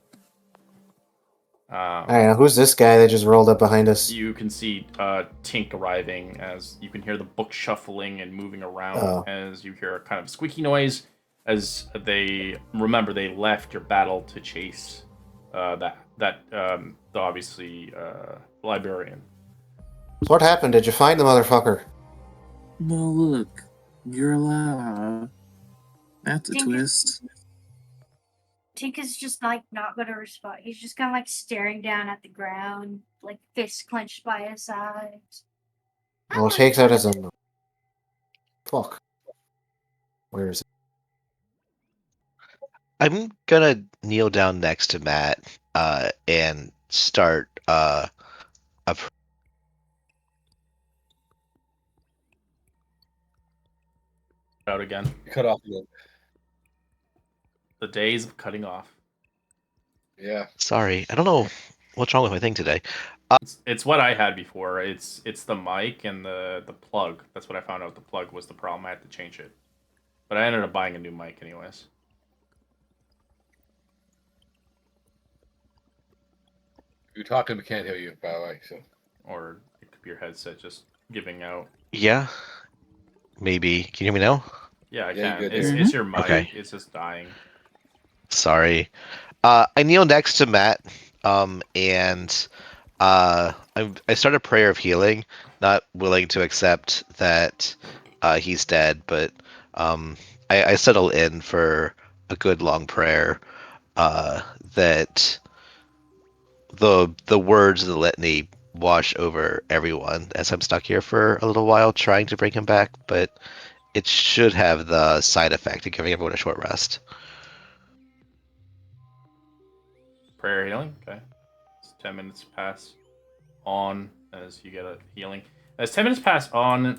Alright, who's this guy that just rolled up behind us? You can see Tink arriving as you can hear the book shuffling and moving around Oh. as you hear a kind of squeaky noise as they left your battle to chase the obviously librarian. So what happened? Did you find the motherfucker? Well, look, you're alive. That's a Tink. twist. Tink just like not gonna respond. He's just kind of like staring down at the ground, like fists clenched by his sides. I'll take that as a no. Fuck. Where is it? I'm gonna kneel down next to Matt, and start a Out again. You cut off again. The days of cutting off. Yeah. Sorry, I don't know what's wrong with my thing today. It's what I had before. It's the mic and the plug. That's what I found out. The plug was the problem. I had to change it, but I ended up buying a new mic anyways. You're talking, we can't hear you, by the way. So. Or it could be your headset just giving out. Yeah, maybe. Can you hear me now? Yeah, I Yeah, can. you good It's, there. it's your mic. Okay. It's just dying. Sorry. I kneel next to Matt, and I start a prayer of healing, not willing to accept that he's dead, but I settle in for a good long prayer that the words of the litany wash over everyone as I'm stuck here for a little while trying to bring him back, but it should have the side effect of giving everyone a short rest. Prayer healing. Okay. It's 10 minutes pass on as you get a healing. As 10 minutes pass on,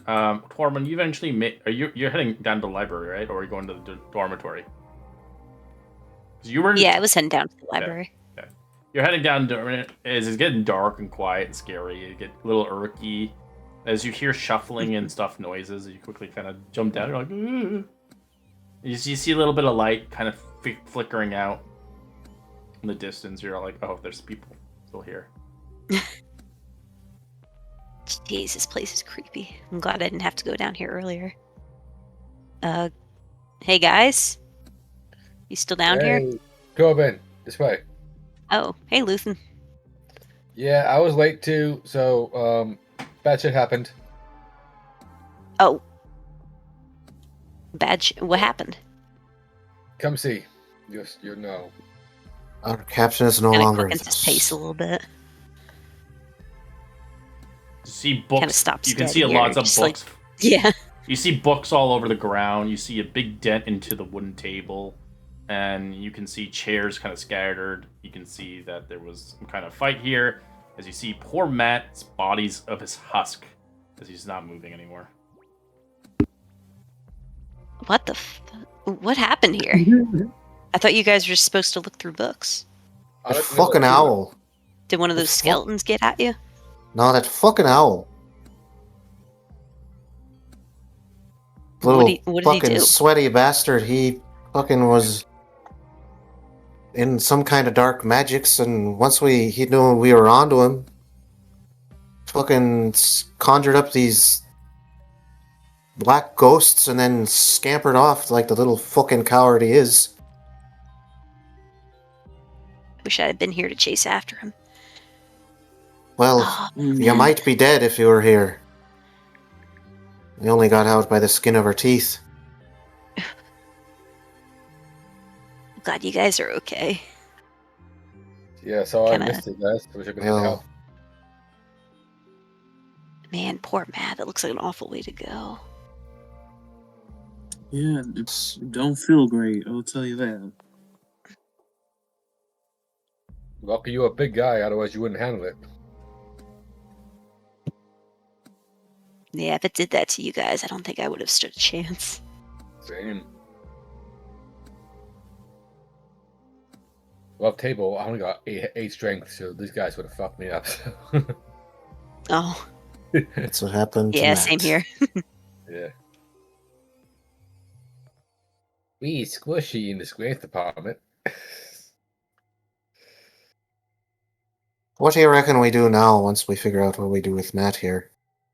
Tormund, you eventually you're heading down to the library, right? Or are you going to the dormitory? 'Cause you were. Yeah, I was heading down to the library. Okay. You're heading down as it's getting dark and quiet and scary. You get a little irky as you hear shuffling and stuff noises. You quickly kind of jump down. You're like, "Ugh." You see a little bit of light kind of flickering out in the distance. You're like, oh, there's people still here. Jeez, this place is creepy. I'm glad I didn't have to go down here earlier. Hey guys? You still down here? Hey, Corbin, this way. Oh, hey Luthen. Yeah, I was late too, so bad shit happened. Oh. What happened? Come see. You know. Our captain is no Kinda longer quickens with his us. pace a little bit. You see books. Kinda stops You can dead see here, lots of just like- books. Yeah. You see books all over the ground. You see a big dent into the wooden table. And you can see chairs kind of scattered. You can see that there was some kind of fight here. As you see poor Matt's bodies of his husk. As he's not moving anymore. What the what happened here? I thought you guys were supposed to look through books. That fucking owl. Did one of The those fuck? skeletons get at you? No, that fucking owl. What Little did he fucking do? sweaty bastard. He fucking was in some kind of dark magics, and once he knew we were onto him, fucking conjured up these black ghosts and then scampered off like the little fucking coward he is. Wish I had been here to chase after him. Well, Oh, you might be dead if you were here. We only got out by the skin of our teeth. I'm glad you guys are okay. Yeah, so Kinda- I missed it, guys. Wish I could Well, help. Man, poor Matt. That looks like an awful way to go. Yeah, it don't feel great, I'll tell you that. Lucky you're a big guy, otherwise you wouldn't handle it. Yeah, if it did that to you guys, I don't think I would have stood a chance. Same. Well, table, I only got eight strength, so these guys would have fucked me up. Oh, that's what happened to yeah, Matt. same here. Yeah. We squishy in the strength department. What do you reckon we do now once we figure out what we do with Matt here?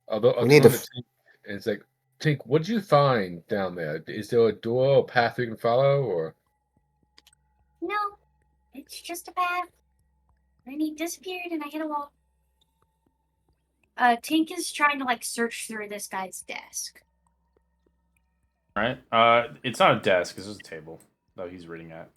Although We need to Tink, it's like, Tink, what did you find down there? Is there a door or path we can follow, or? No, it's just a path. And he disappeared and I hit a wall. Tink is trying to like search through this guy's desk. Right? It's not a desk. It's just a table that he's reading at.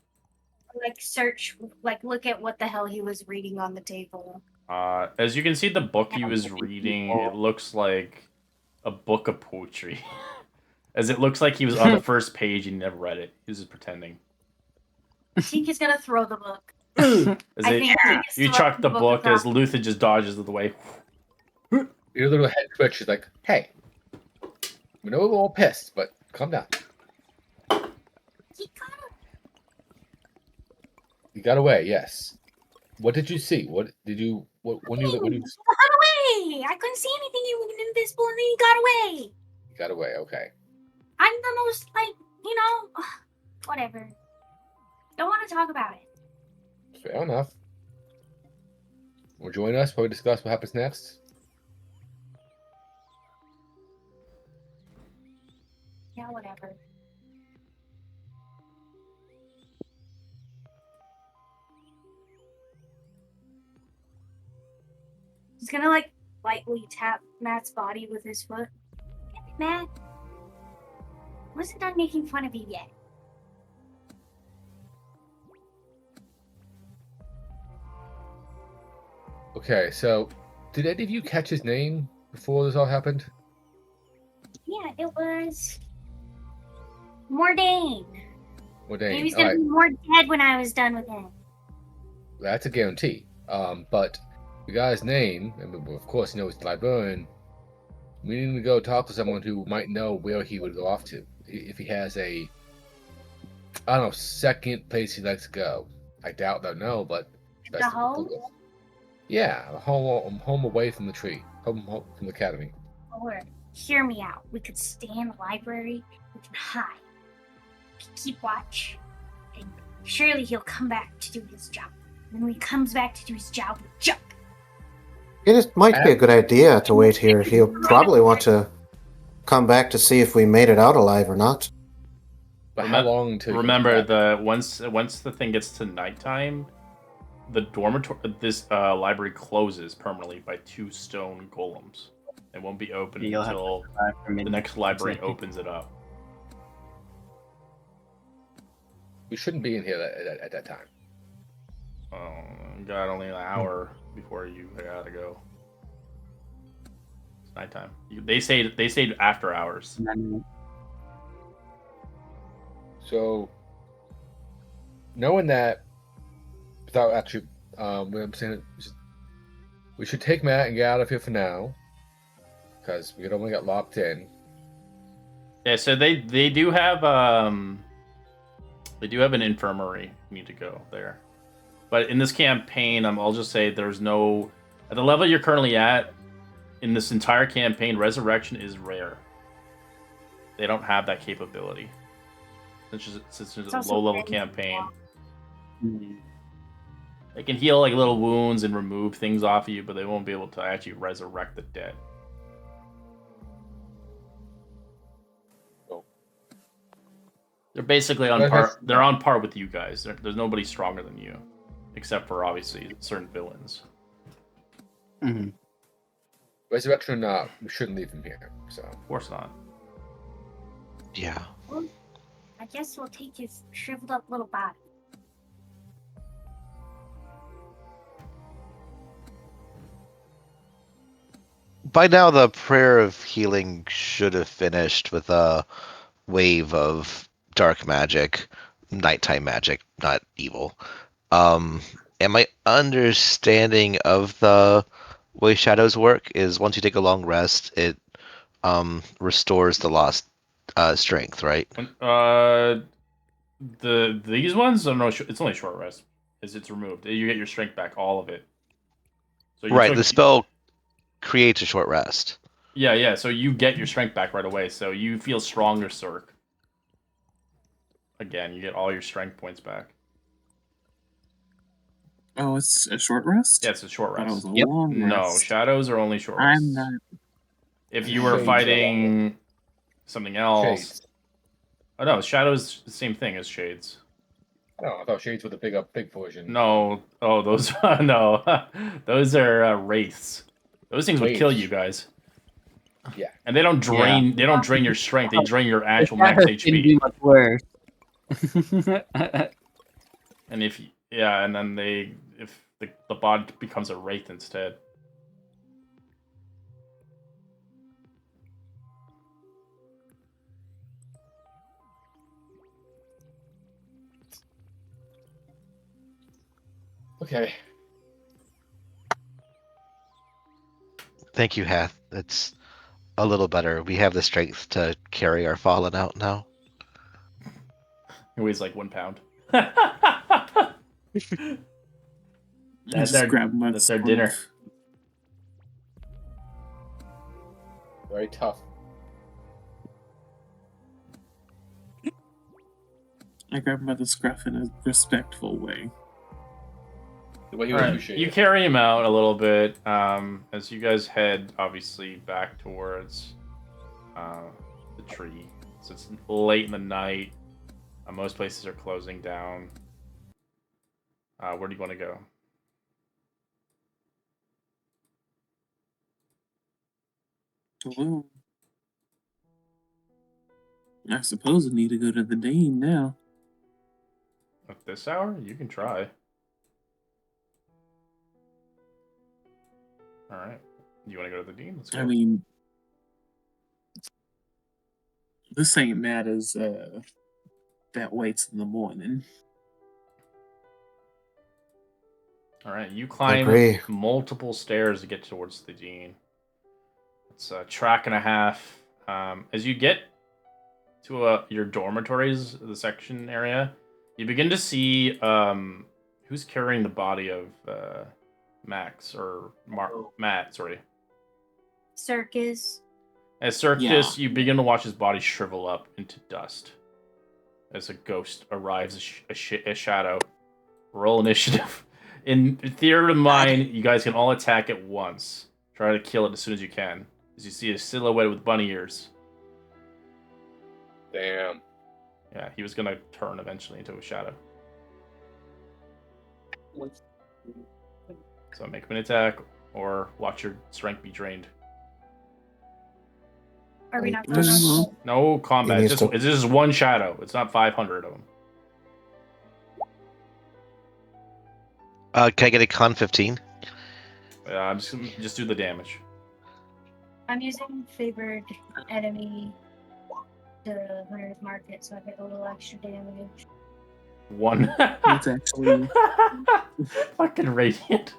like search, like look at what the hell he was reading on the table. As you can see, the book he was reading, it looks like a book of poetry. As it looks like he was on the first page and he never read it. He was just pretending. Tink is gonna throw the book. You chuck the book as Luther just dodges of the way. Your little head twitches like, hey, we know we're all pissed, but calm down. You got away, yes. What did you see? What did you? When you? He got away! I couldn't see anything. He was invisible, and then he got away. You got away. Okay. I'm the most whatever. Don't want to talk about it. Fair enough. Well, join us while we discuss what happens next. Yeah, whatever. He's gonna lightly tap Matt's body with his foot. Matt, I wasn't done making fun of you yet. Okay, so did any of you catch his name before this all happened? Yeah, it was Mordain. Mordain. He was gonna be more dead when I was done with him. That's a guarantee. But the guy's name, and of course he knows the librarian. We need to go talk to someone who might know where he would go off to. If he has a, I don't know, second place he likes to go. I doubt they'll know, but The home? Yeah, a home away from the tree, home from the academy. Or hear me out. We could stay in the library. We can hide. Keep watch. And surely he'll come back to do his job. And when he comes back to do his job, we'll jump. It might be a good idea to wait here. He'll probably want to come back to see if we made it out alive or not. But how long to remember once the thing gets to nighttime, the dormitory, this library closes permanently by 2 stone golems. It won't be open until the next library opens it up. We shouldn't be in here at that time. Oh, got only an hour before you gotta go. It's nighttime. They stayed after hours. So, knowing that, without actually, I'm saying we should take Matt and get out of here for now, because we don't want to get locked in. Yeah, so they do have an infirmary. You need to go there, but in this campaign, I'll just say there's no at the level you're currently at in this entire campaign. Resurrection is rare. They don't have that capability. Since it's a low-level campaign. They can heal like little wounds and remove things off of you, but they won't be able to actually resurrect the dead. Oh. They're basically on par. They're on par with you guys. There's nobody stronger than you, except for obviously certain villains. Mm-hmm. Resurrection or not, we shouldn't leave him here. So of course not. Yeah. Well, I guess we'll take his shriveled up little body. By now, the prayer of healing should have finished with a wave of dark magic, nighttime magic, not evil. And my understanding of the way shadows work is once you take a long rest, it restores the lost strength, right? These ones, no, it's only a short rest. It's removed. You get your strength back, all of it. So right, the spell creates a short rest. Yeah. So you get your strength back right away. So you feel stronger, Cirque. Again, you get all your strength points back. Oh, it's a short rest? Yeah, it's a short rest. A long rest. No, shadows are only short rests. I'm not. If you were fighting something else. Shades. Oh no, shadows the same thing as shades. Oh, I thought shades were the big version. No, those no, those are wraiths. Those things would kill you guys. Yeah, and they don't drain. They don't drain your strength. They drain your actual max HP. Be much worse. And if and then if the body becomes a wraith instead. Okay. Thank you, Hath. It's a little better. We have the strength to carry our fallen out now. He weighs like 1 pound. I That's just grab my that's their dinner. scarf. Very tough. I grab him by the scruff in a respectful way. The way you All right, appreciate you it. carry him out a little bit as you guys head, obviously, back towards the tree. So it's late in the night. Most places are closing down. Where do you want to go? Well, I suppose I need to go to the Dane now. At this hour? You can try. Alright. You want to go to the Dean? Let's go. I mean, this ain't mad as that waits in the morning. Alright, you I climb agree. multiple stairs to get towards the Dean. It's a track and a half. As you get to your dormitories, the section area, you begin to see who's carrying the body of Max or Matt, sorry. Circus. As Circus, Yeah. you begin to watch his body shrivel up into dust as a ghost arrives, a shadow. Roll initiative. In theory of mine, you guys can all attack at once. Try to kill it as soon as you can. As you see a silhouette with bunny ears. Damn. Yeah, he was gonna turn eventually into a shadow. So make an attack or watch your strength be drained. Are we not Like going this. on? No combat. needs to- It's just one shadow. It's not 500 of them. Can I get a con 15? Just do the damage. I'm using favored enemy to hunter's market, so I get a little extra damage. One. It's actually Fucking radiant.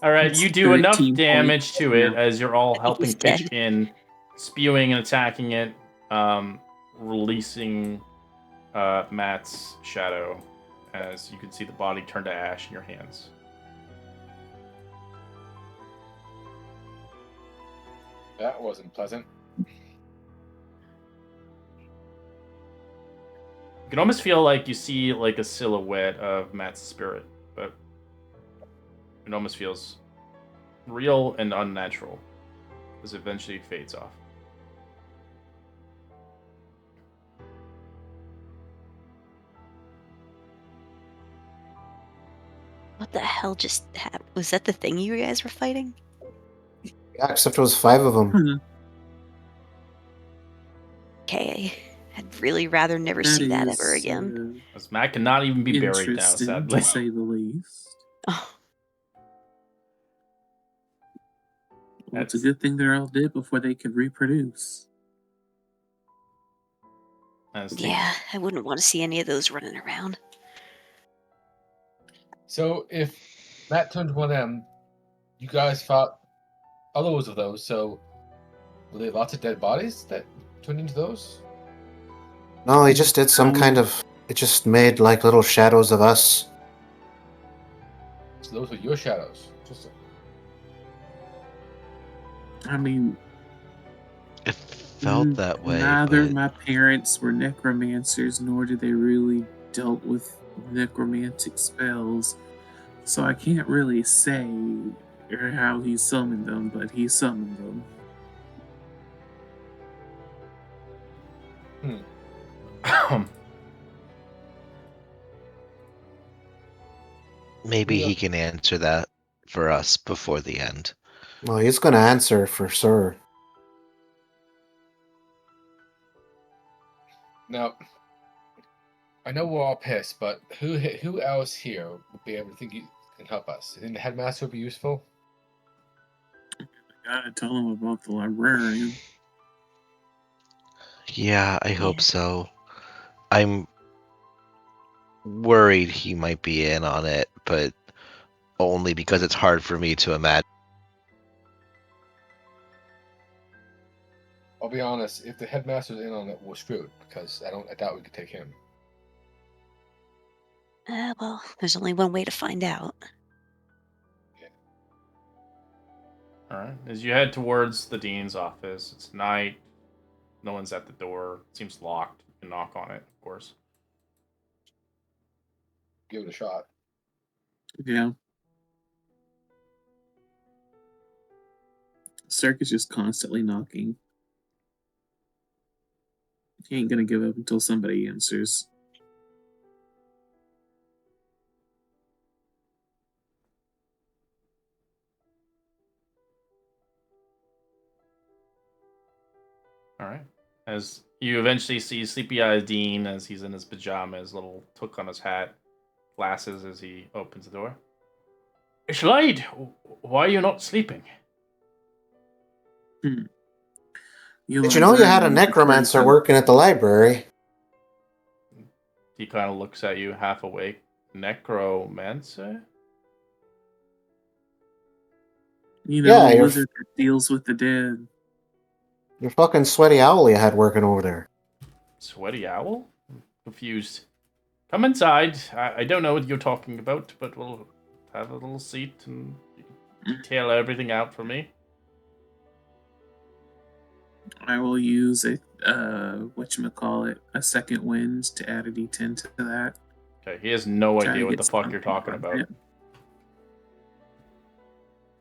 All right, It's you do enough 13 damage to it yeah. as you're all helping He's pitch dead. in, spewing and attacking it, releasing Matt's shadow as you can see the body turn to ash in your hands. That wasn't pleasant. You can almost feel like you see like a silhouette of Matt's spirit, but it almost feels real and unnatural as it eventually fades off. What the hell just happened? Was that the thing you guys were fighting? Yeah, except it was 5 of them. Okay, I'd really rather never see that ever again. As Matt cannot even be buried now, Interesting, sadly. to say the least. Oh, Well, it's a good thing they're all dead before they could reproduce. yeah, I wouldn't want to see any of those running around. So if Matt turned one of them, you guys fought others of those, so were there lots of dead bodies that turned into those? No, he just did some kind of. It just made like little shadows of us. So those were your shadows. Interesting. I mean, It felt that way. neither but my parents were necromancers, nor did they really dealt with necromantic spells. So I can't really say how he summoned them, but he summoned them. maybe Yeah. he can answer that for us before the end. Well, he's going to answer for sure. Now, I know we're all pissed, but who else here would be able to think you can help us? You think the headmaster would be useful? Gotta tell him about the librarian. Yeah, I hope Yeah. so. I'm worried he might be in on it, but only because it's hard for me to imagine. I'll be honest. If the headmaster's in on it, we're screwed because I doubt we could take him. Well, there's only one way to find out. All right. As you head towards the dean's office, it's night. No one's at the door. It seems locked. You can knock on it, of course. Give it a shot. Yeah. Cirque is just constantly knocking. He ain't gonna give up until somebody answers. All right. As you eventually see Sleepy Eyes Dean as he's in his pajamas, little took on his hat, glasses as he opens the door. Schlide, why are you not sleeping? Did you know you had a necromancer working at the library? He kind of looks at you, half awake. Necromancer? You know, Yeah, a you're- wizard that deals with the dead. Your fucking sweaty owl you had working over there. Sweaty owl? I'm confused. Come inside. I don't know what you're talking about, but we'll have a little seat and you can detail everything out for me. I will use a whatchamacallit, a second wind to add a d10 to that. Okay, he has no Try idea to what get the fuck you're something talking from about. it.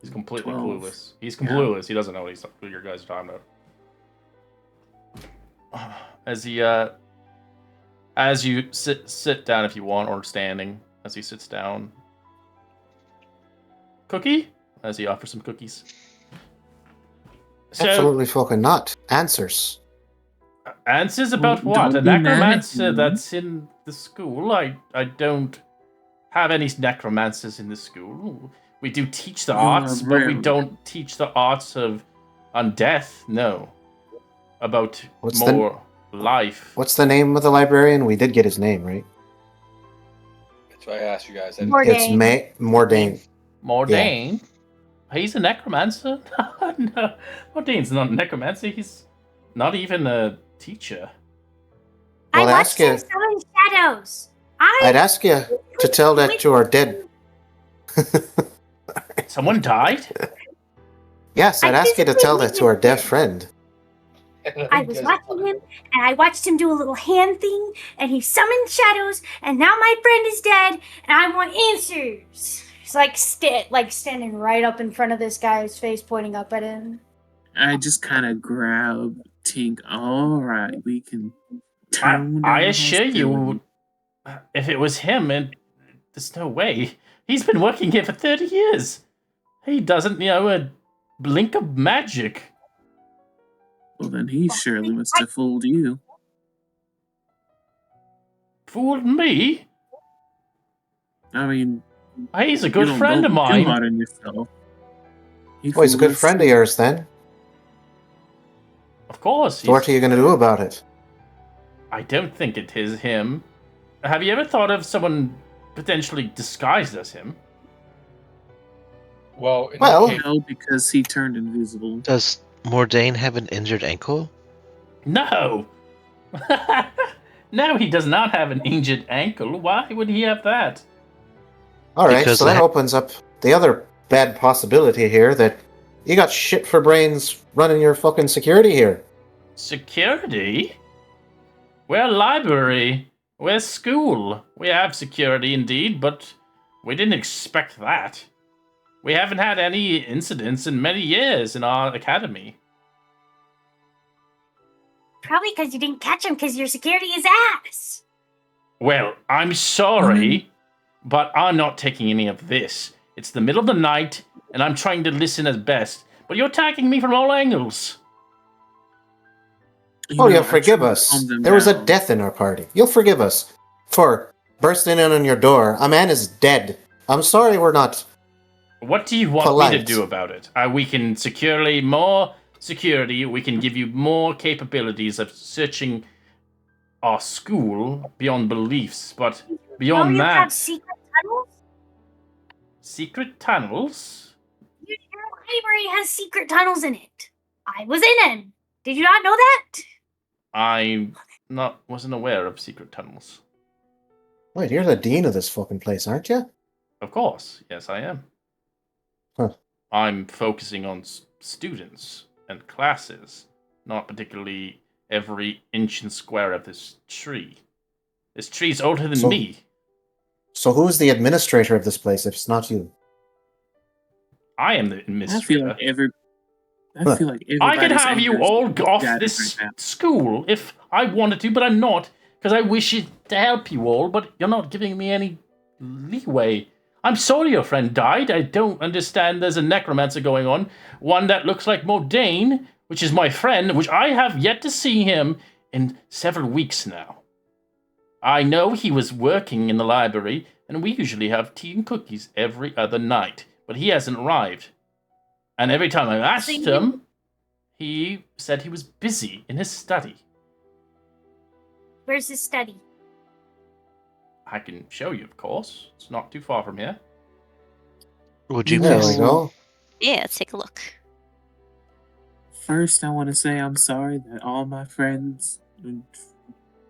He's completely 12. clueless. He's Yeah. clueless. He doesn't know what you guys are talking about. As you sit down if you want, or standing as he sits down. Cookie? As he offers some cookies. So, Absolutely fucking not. Answers. answers about Well, what? don't A be mad at necromancer me. that's in the school? I don't have any necromancers in the school. We do teach the You arts, are but we rude. don't teach the arts of undeath. No. About What's the- more life. What's the name of the librarian? We did get his name, right? That's why I asked you guys. Mordain. It's Mordain. Mordain? He's a necromancer? No, Mordain's not a necromancer. He's not even a teacher. I Well, watched ask you- him summon shadows. I'd ask you to tell that to our dead. Someone died? Yes, I'd ask you to tell that to our deaf friend. I was watching him, and I watched him do a little hand thing, and he summoned shadows, and now my friend is dead, and I want answers. It's like standing right up in front of this guy's face, pointing up at him. I just kind of grab Tink. All right, we can turn I down assure you, hostility. if it was him, and there's no way. He's been working here for 30 years. He doesn't know a blink of magic. Well, then he surely must have fooled you. Fooled me? I mean, He's a you good don't friend of go too mine. hard on yourself. Oh, he's a good fooled us. friend of yours then. Of course. So what are you going to do about it? I don't think it is him. Have you ever thought of someone potentially disguised as him? Well, in Well- that case, No, because he turned invisible. Does Mordain have an injured ankle? No! No, he does not have an injured ankle. Why would he have that? All right, Because so that the- opens up the other bad possibility here that you got shit for brains running your fucking security here. Security? We're a library. We're a school. We have security indeed, but we didn't expect that. We haven't had any incidents in many years in our academy. Probably because you didn't catch him because your security is ass. Well, I'm sorry, but I'm not taking any of this. It's the middle of the night, and I'm trying to listen as best, but you're attacking me from all angles. Oh, know, you'll I forgive tried to us. calm them There was a down. death in our party. You'll forgive us. for bursting in on your door. A man is dead. I'm sorry we're not. What do you want me Polite. to do about it? We can more security. We can give you more capabilities of searching our school beyond beliefs, but beyond you that, have secret tunnels? secret tunnels. Your library has secret tunnels in it. I was in them. Did you not know that? I wasn't aware of secret tunnels. Wait, you're the dean of this fucking place, aren't you? Of course, yes, I am. Huh. I'm focusing on students and classes, not particularly every inch and square of this tree. This tree's older than me. So who's the administrator of this place if it's not you? I am the I administrator. feel like I could everybody's have you anger is all off gathered this right now. school if I wanted to, but I'm not, because I wish to help you all, but you're not giving me any leeway. I'm sorry your friend died. I don't understand there's a necromancer going on. One that looks like Modane, which is my friend, which I have yet to see him in several weeks now. I know he was working in the library, and we usually have tea and cookies every other night, but he hasn't arrived. And every time I asked him, he said he was busy in his study. Where's his study? I can show you, of course. It's not too far from here. Would you There please? we go. Yeah, let's take a look. First, I want to say I'm sorry that all my friends and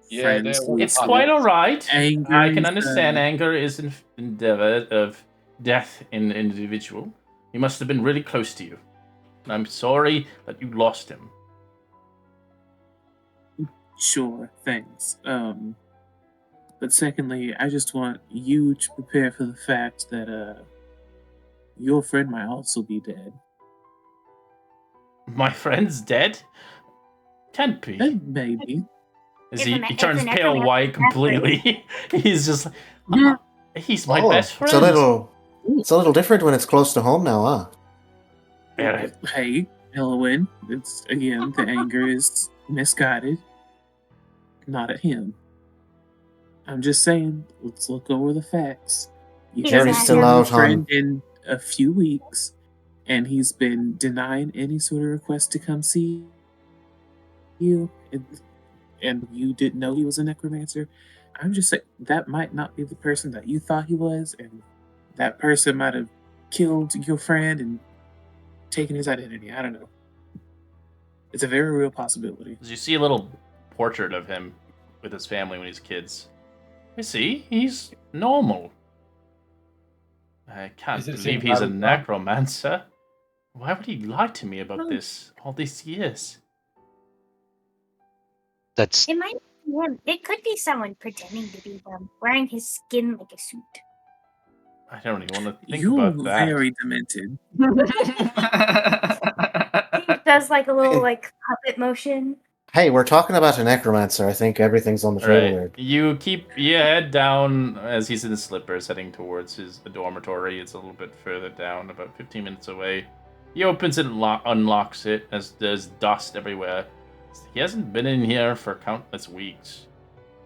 Yeah, friends they're- It's quite alright. Anger I can is, understand anger is an endeavor of death in an individual. He must have been really close to you. And I'm sorry that you lost him. Sure, thanks. But secondly, I just want you to prepare for the fact that your friend might also be dead. My friend's dead? Can't be. Maybe. Is If he, a he if turns an pale necromancer white is that completely. He's just he's my Oh, best friend. It's a little different when it's close to home now, huh? Yeah, Hey, Elowen, it's again the anger is misguided. Not at him. I'm just saying, let's look over the facts. You He haven't doesn't seen have your to- friend in a few weeks, and he's been denying any sort of request to come see you, and you didn't know he was a necromancer. I'm just saying that might not be the person that you thought he was, and that person might have killed your friend and taken his identity. I don't know. It's a very real possibility. you see a little portrait of him with his family when he's kids. You see, he's normal. I can't Is it the believe same he's a guy? necromancer. Why would he lie to me about this all these years? That's It might be him. It could be someone pretending to be him, wearing his skin like a suit. I don't even want to think You're about that. very demented. He does like a little like puppet motion. Hey, we're talking about a necromancer. I think everything's on the All table right, there. you keep your head down as he's in his slippers, heading towards his dormitory. It's a little bit further down, about 15 minutes away. He opens it and unlocks it as there's dust everywhere. He hasn't been in here for countless weeks,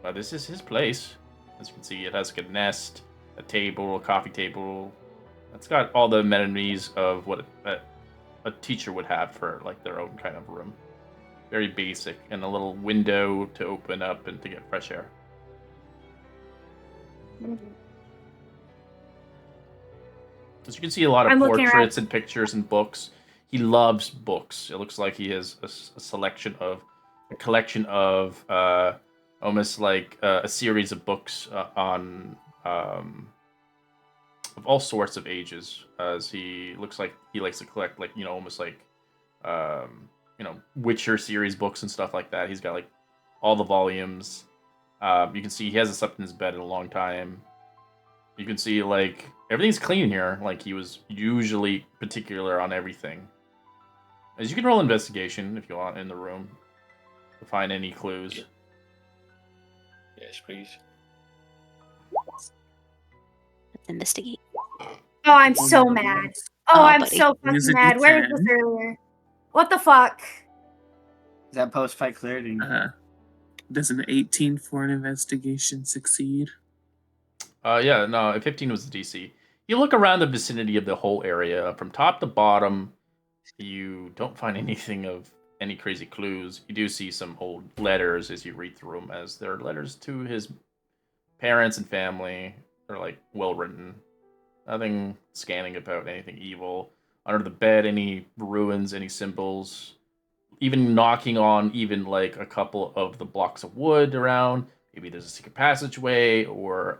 but this is his place. As you can see, it has like a nest, a table, a coffee table. It's got all the amenities of what a teacher would have for like their own kind of room. Very basic, and a little window to open up and to get fresh air. As you can see, a lot of I'm looking portraits and pictures and books. He loves books. It looks like he has a collection of almost like a series of books on of all sorts of ages. As he looks like he likes to collect like almost like Witcher series books and stuff like that. He's got like all the volumes. You can see he hasn't slept in his bed in a long time. You can see like everything's clean here. Like he was usually particular on everything. As you can roll investigation if you want in the room to find any clues. Yes, please. Let's investigate. Oh, I'm so mad. Oh, I'm buddy. so fucking Use a mad. Where was D10. this earlier? What the fuck? Is that post fight clarity? Does an 18 for an investigation succeed? Yeah, no, 15 was the DC. You look around the vicinity of the whole area, from top to bottom. You don't find anything of any crazy clues. You do see some old letters as you read through them, as they're letters to his parents and family. They're like well written. Nothing scanning about anything evil. Under the bed, any ruins, any symbols. Even knocking on even like a couple of the blocks of wood around. Maybe there's a secret passageway or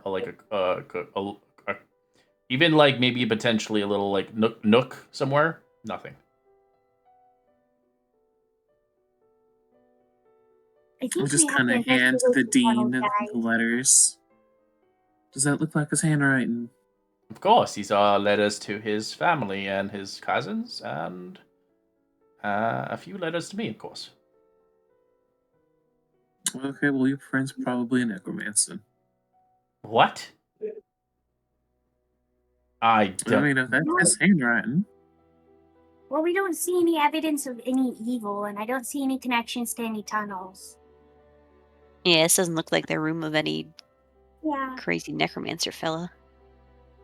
even like maybe potentially a little like nook somewhere. Nothing. I think I'll just we have kind to of hand investigate the the tunnel, dean the guys. letters. Does that look like his handwriting? Of course, these are letters to his family and his cousins, and a few letters to me, of course. Okay, well, your friend's probably a necromancer. What? I I don't. mean, if that's his handwriting. Well, we don't see any evidence of any evil, and I don't see any connections to any tunnels. Yeah, this doesn't look like the room of any Yeah. crazy necromancer fella.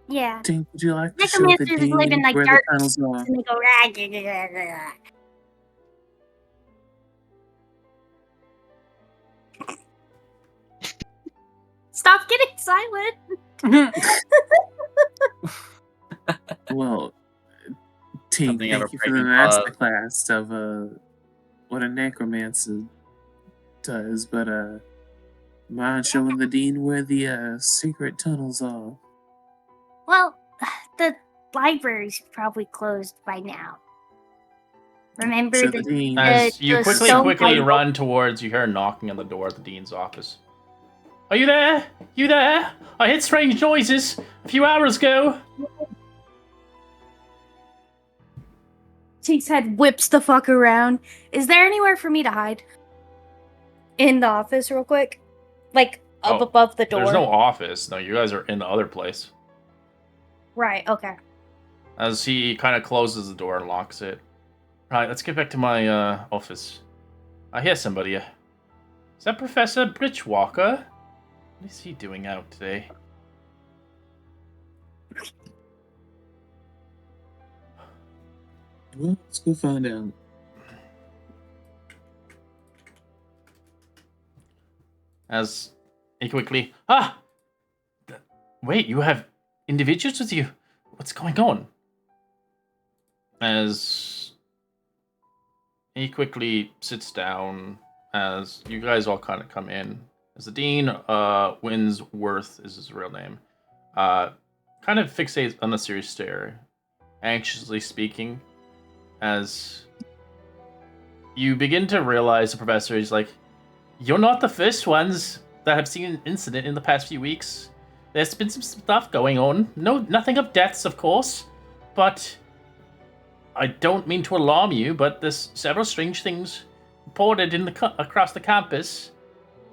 Yeah. Dink, would you like to show the Necromancers dean live in like where the dark tunnels are? and they go rah, rah, rah, rah, rah. Stop getting silent. Well, Tink, Something of a thank you for the breaking pause. masterclass of what a necromancer does, but mind showing the dean where the secret tunnels are? Well, the library's probably closed by now. Remember Show the dean. As you the quickly stone Bible? run towards, you hear a knocking on the door at the dean's office. Are you there? You there? I heard strange noises a few hours ago. Tink's head whips the fuck around. Is there anywhere for me to hide? In the office, real quick? Like, up Oh, above the door? There's no office. No, you guys are in the other place. Right, okay. As he kind of closes the door and locks it. Right, let's get back to my office. I hear somebody. Is that Professor Bridgewalker? What is he doing out today? Well, let's go find out. As he quickly... Wait, you have individuals with you? What's going on? As he quickly sits down, as you guys all kind of come in. As the Dean, Winsworth is his real name, kind of fixates on the serious stare, anxiously speaking, as you begin to realize the professor is like, you're not the first ones that have seen an incident in the past few weeks. There's been some stuff going on. No, nothing of deaths, of course, but I don't mean to alarm you, but there's several strange things reported in across the campus,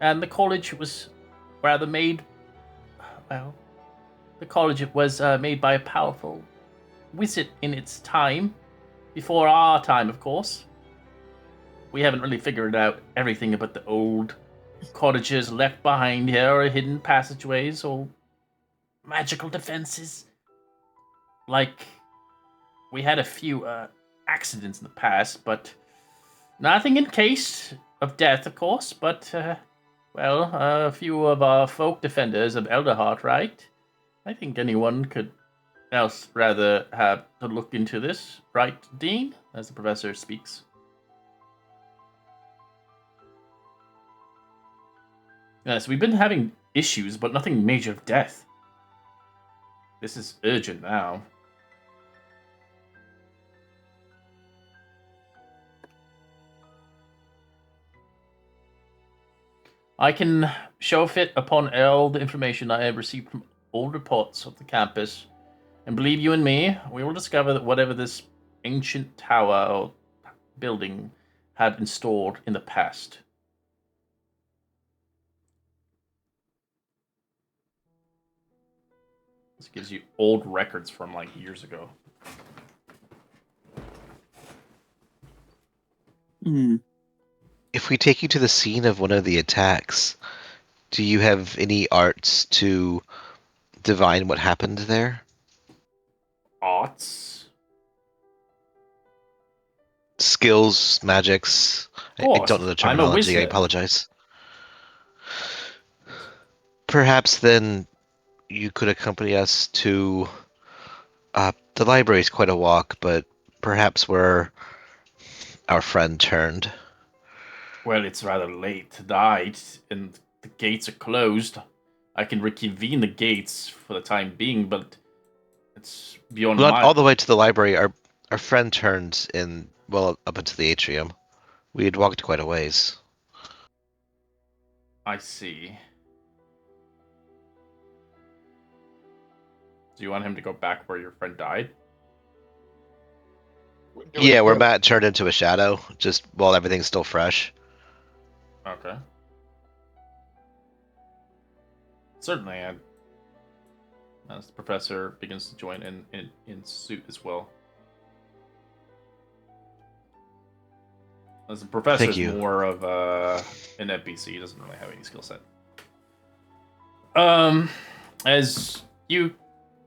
and the college was rather made. Well, the college was made by a powerful wizard in its time, before our time, of course. We haven't really figured out everything about the old cottages left behind here, or hidden passageways, or magical defenses. Like, we had a few accidents in the past, but nothing in case of death, of course. But, well, a few of our folk defenders of Alderheart, right? I think anyone could else rather have to look into this, right, Dean? As the professor speaks. Yes, we've been having issues, but nothing major of death. This is urgent now. I can show fit upon all the information I have received from old reports of the campus, and believe you and me, we will discover that whatever this ancient tower or building had installed in the past. This gives you old records from like years ago. If if we take you to the scene of one of the attacks, do you have any arts to divine what happened there? Arts? Skills, magics. Of I course, don't know the I'm a terminology. I wizard. apologize. Perhaps then you could accompany us to. The library is quite a walk, but perhaps where our friend turned. Well, it's rather late tonight, and the gates are closed. I can reconvene the gates for the time being, but it's beyond Not my. all the way to the library. Our friend turned in, well, up into the atrium. We had walked quite a ways. I see. Do you want him to go back where your friend died? Yeah, where Matt turned into a shadow, just while everything's still fresh. Okay. Certainly, and as the professor begins to join in suit as well. As the professor Thank is you. more of an NPC, he doesn't really have any skill set. As you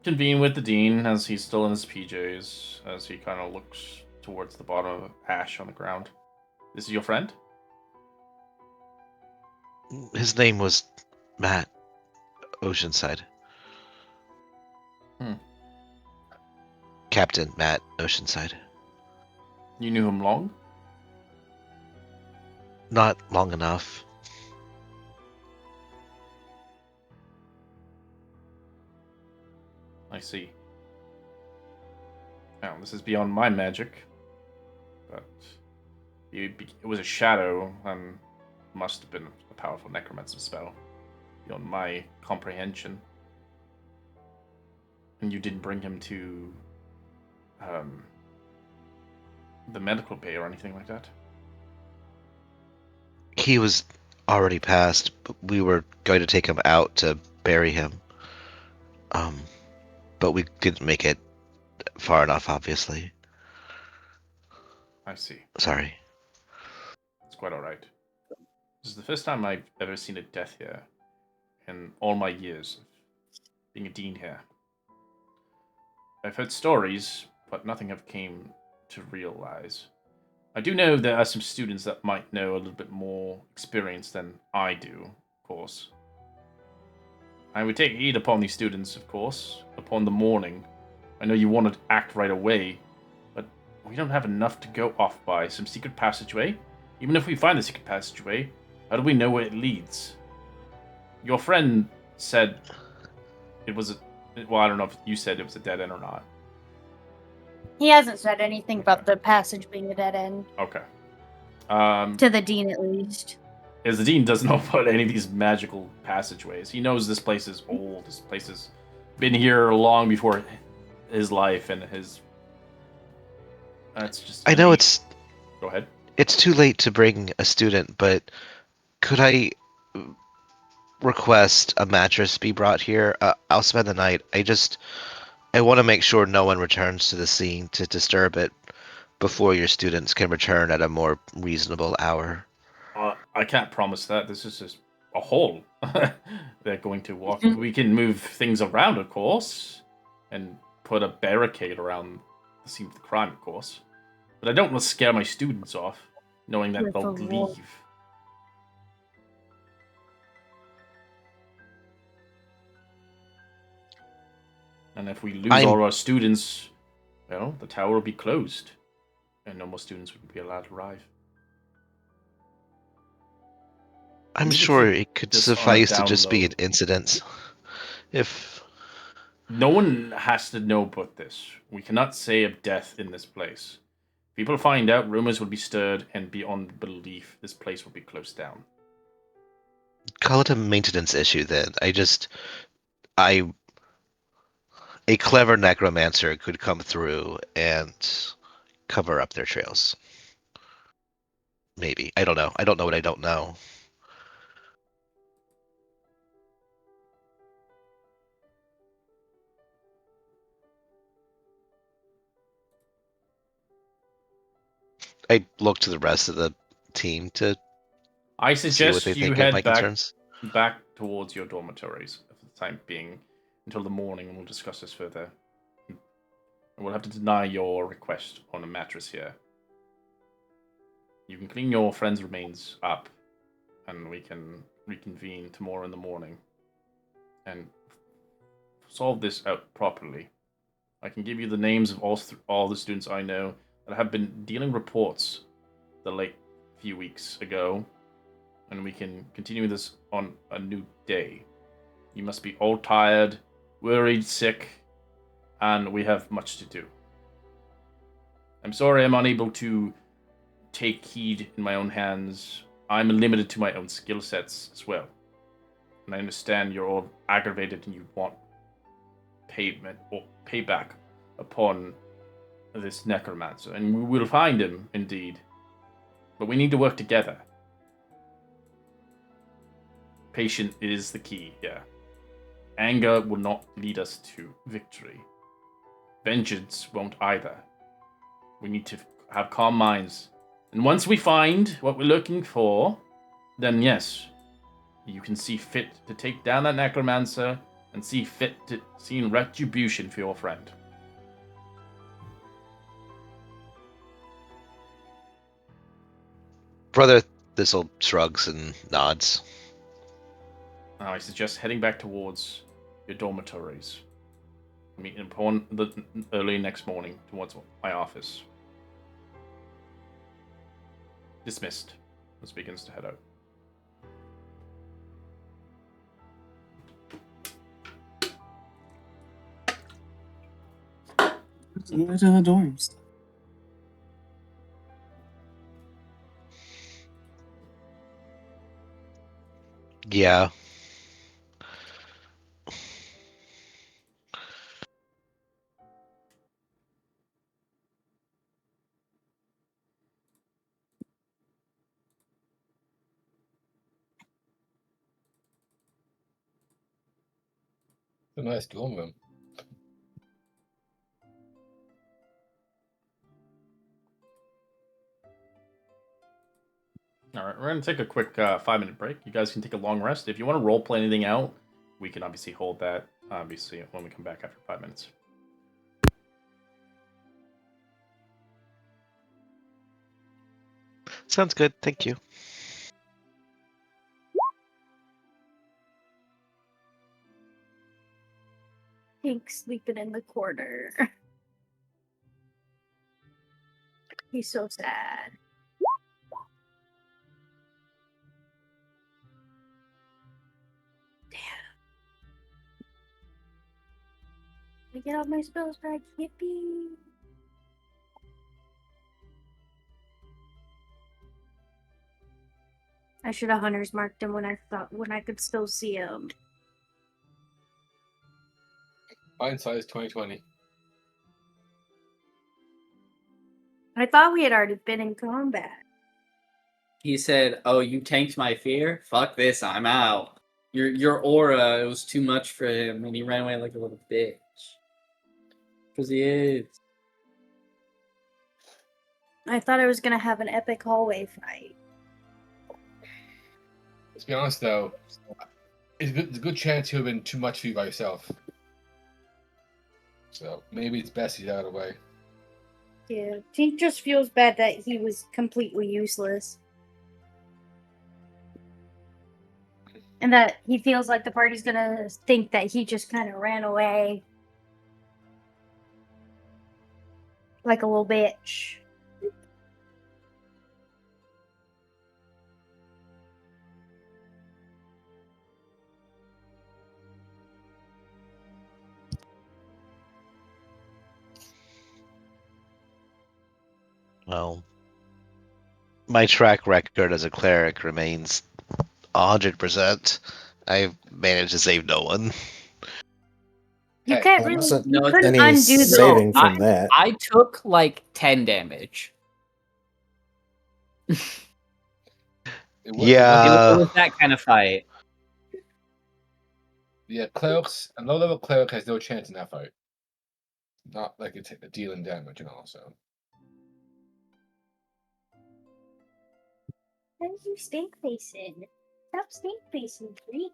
convene with the dean, as he's still in his PJs, as he kind of looks towards the bottom of ash on the ground. This is your friend? His name was Matt Oceanside. Captain Matt Oceanside. You knew him long? Not long enough. I see. Now, this is beyond my magic, but it was a shadow and must have been a powerful necromancer spell beyond my comprehension. And you didn't bring him to the medical bay or anything like that? He was already passed, but we were going to take him out to bury him. But we didn't make it far enough, obviously. I see. Sorry. It's quite alright. This is the first time I've ever seen a death here in all my years of being a dean here. I've heard stories, but nothing have came to realize. I do know there are some students that might know a little bit more experience than I do, of course. I would take heed upon these students, of course, upon the morning. I know you want to act right away, but we don't have enough to go off by. Some secret passageway? Even if we find the secret passageway, how do we know where it leads? Your friend said it was a... Well, I don't know if you said it was a dead end or not. He hasn't said anything about the passage being a dead end. Okay. To the dean, at least. As the dean doesn't know about any of these magical passageways. He knows this place is old. This place has been here long before his life and his... That's just... I know it's... Go ahead. It's too late to bring a student, but could I request a mattress be brought here? I'll spend the night. I want to make sure no one returns to the scene to disturb it before your students can return at a more reasonable hour. I can't promise that. This is just a hole they're going to walk. We can move things around, of course, and put a barricade around the scene of the crime, of course. But I don't want to scare my students off, knowing that they'll leave. And if we lose all our students, well, the tower will be closed, and no more students would be allowed to arrive. I'm sure it could suffice to just be an incident. If no one has to know about this, we cannot say of death in this place. People find out, rumors will be stirred, and beyond belief, this place will be closed down. Call it a maintenance issue, then. A clever necromancer could come through and cover up their trails. Maybe. I don't know. I don't know what I don't know. I look to the rest of the team to I See what suggest they you think of my head back concerns. towards your dormitories for the time being until the morning, and we'll discuss this further. And we'll have to deny your request on a mattress here. You can clean your friend's remains up, and we can reconvene tomorrow in the morning and solve this out properly. I can give you the names of all the students I know that have been dealing reports the late few weeks ago, and we can continue this on a new day. You must be all tired, worried, sick, and we have much to do. I'm sorry I'm unable to take heed in my own hands. I'm limited to my own skill sets as well. And I understand you're all aggravated and you want payment or payback upon this necromancer. And we will find him, indeed. But we need to work together. Patience is the key here. Anger will not lead us to victory. Vengeance won't either. We need to have calm minds. And once we find what we're looking for, then yes, you can see fit to take down that necromancer and see fit to see retribution for your friend. Brother Thistle shrugs and nods. Now I suggest heading back towards your dormitories. Meeting upon the early next morning towards my office. Dismissed. This begins to head out. Go to the dorms. Yeah. A nice dorm room. Alright, we're going to take a quick 5-minute break. You guys can take a long rest. If you want to roleplay anything out, we can obviously hold that obviously when we come back after 5 minutes. Sounds good. Thank you. Pink sleeping in the corner. He's so sad. Damn. I get all my spells back. Yippee. I should have hunters marked him when I could still see him. Hindsight is 2020. I thought we had already been in combat. He said, "Oh, you tanked my fear? Fuck this, I'm out." Your aura, it was too much for him, and he ran away like a little bitch. Because he is. I thought I was gonna have an epic hallway fight. Let's be honest though, it's a good chance he'll have been too much for you by yourself. So maybe it's best he's out of the way. Yeah, Tink just feels bad that he was completely useless. And that he feels like the party's gonna think that he just kind of ran away. Like a little bitch. Well, my track record as a cleric remains 100%. I've managed to save no one. You Hey, can't there really. wasn't You No, couldn't any undo the. saving from that. I took like 10 damage. It Yeah. It was that kind of fight. Yeah, clerics, a low-level cleric has no chance in that fight. Not like it's dealing damage and all, so. Why are you stink facing? Stop stink facing, freak.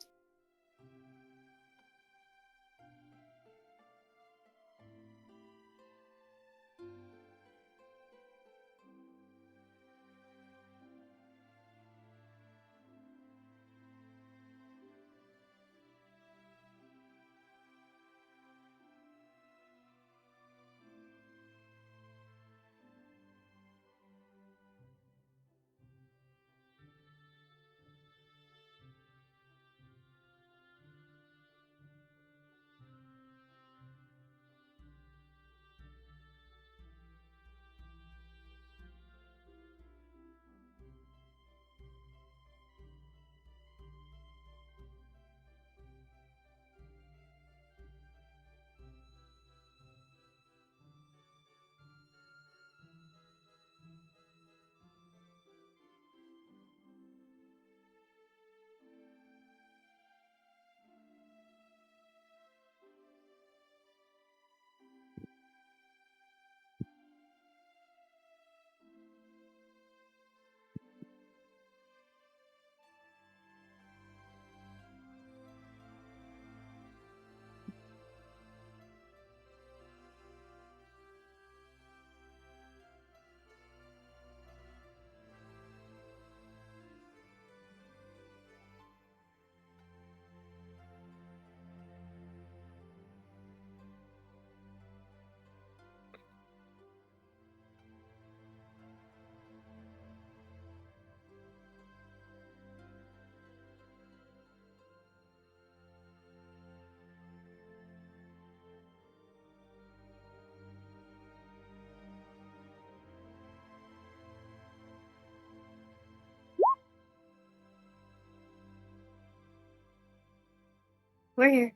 We're here.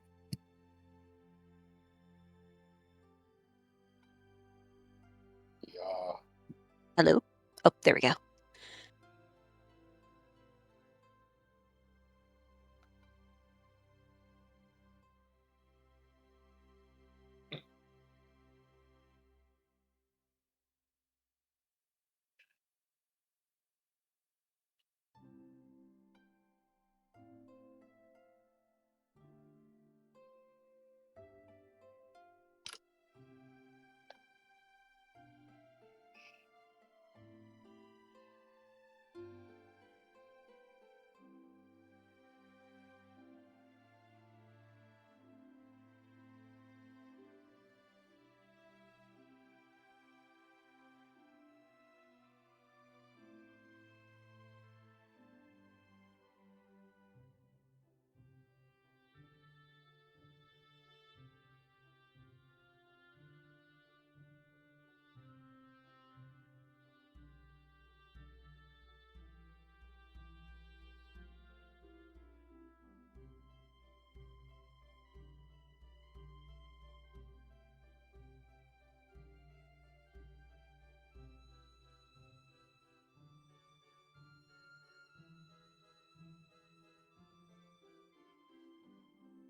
Yeah. Hello? Oh, there we go.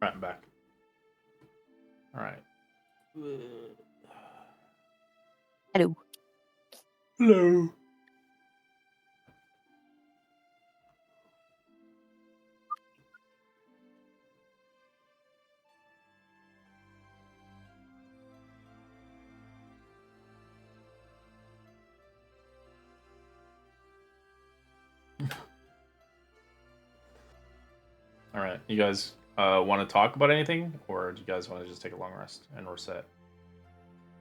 Right, I'm back. All right. Hello. Hello. All right, you guys want to talk about anything, or do you guys want to just take a long rest and reset?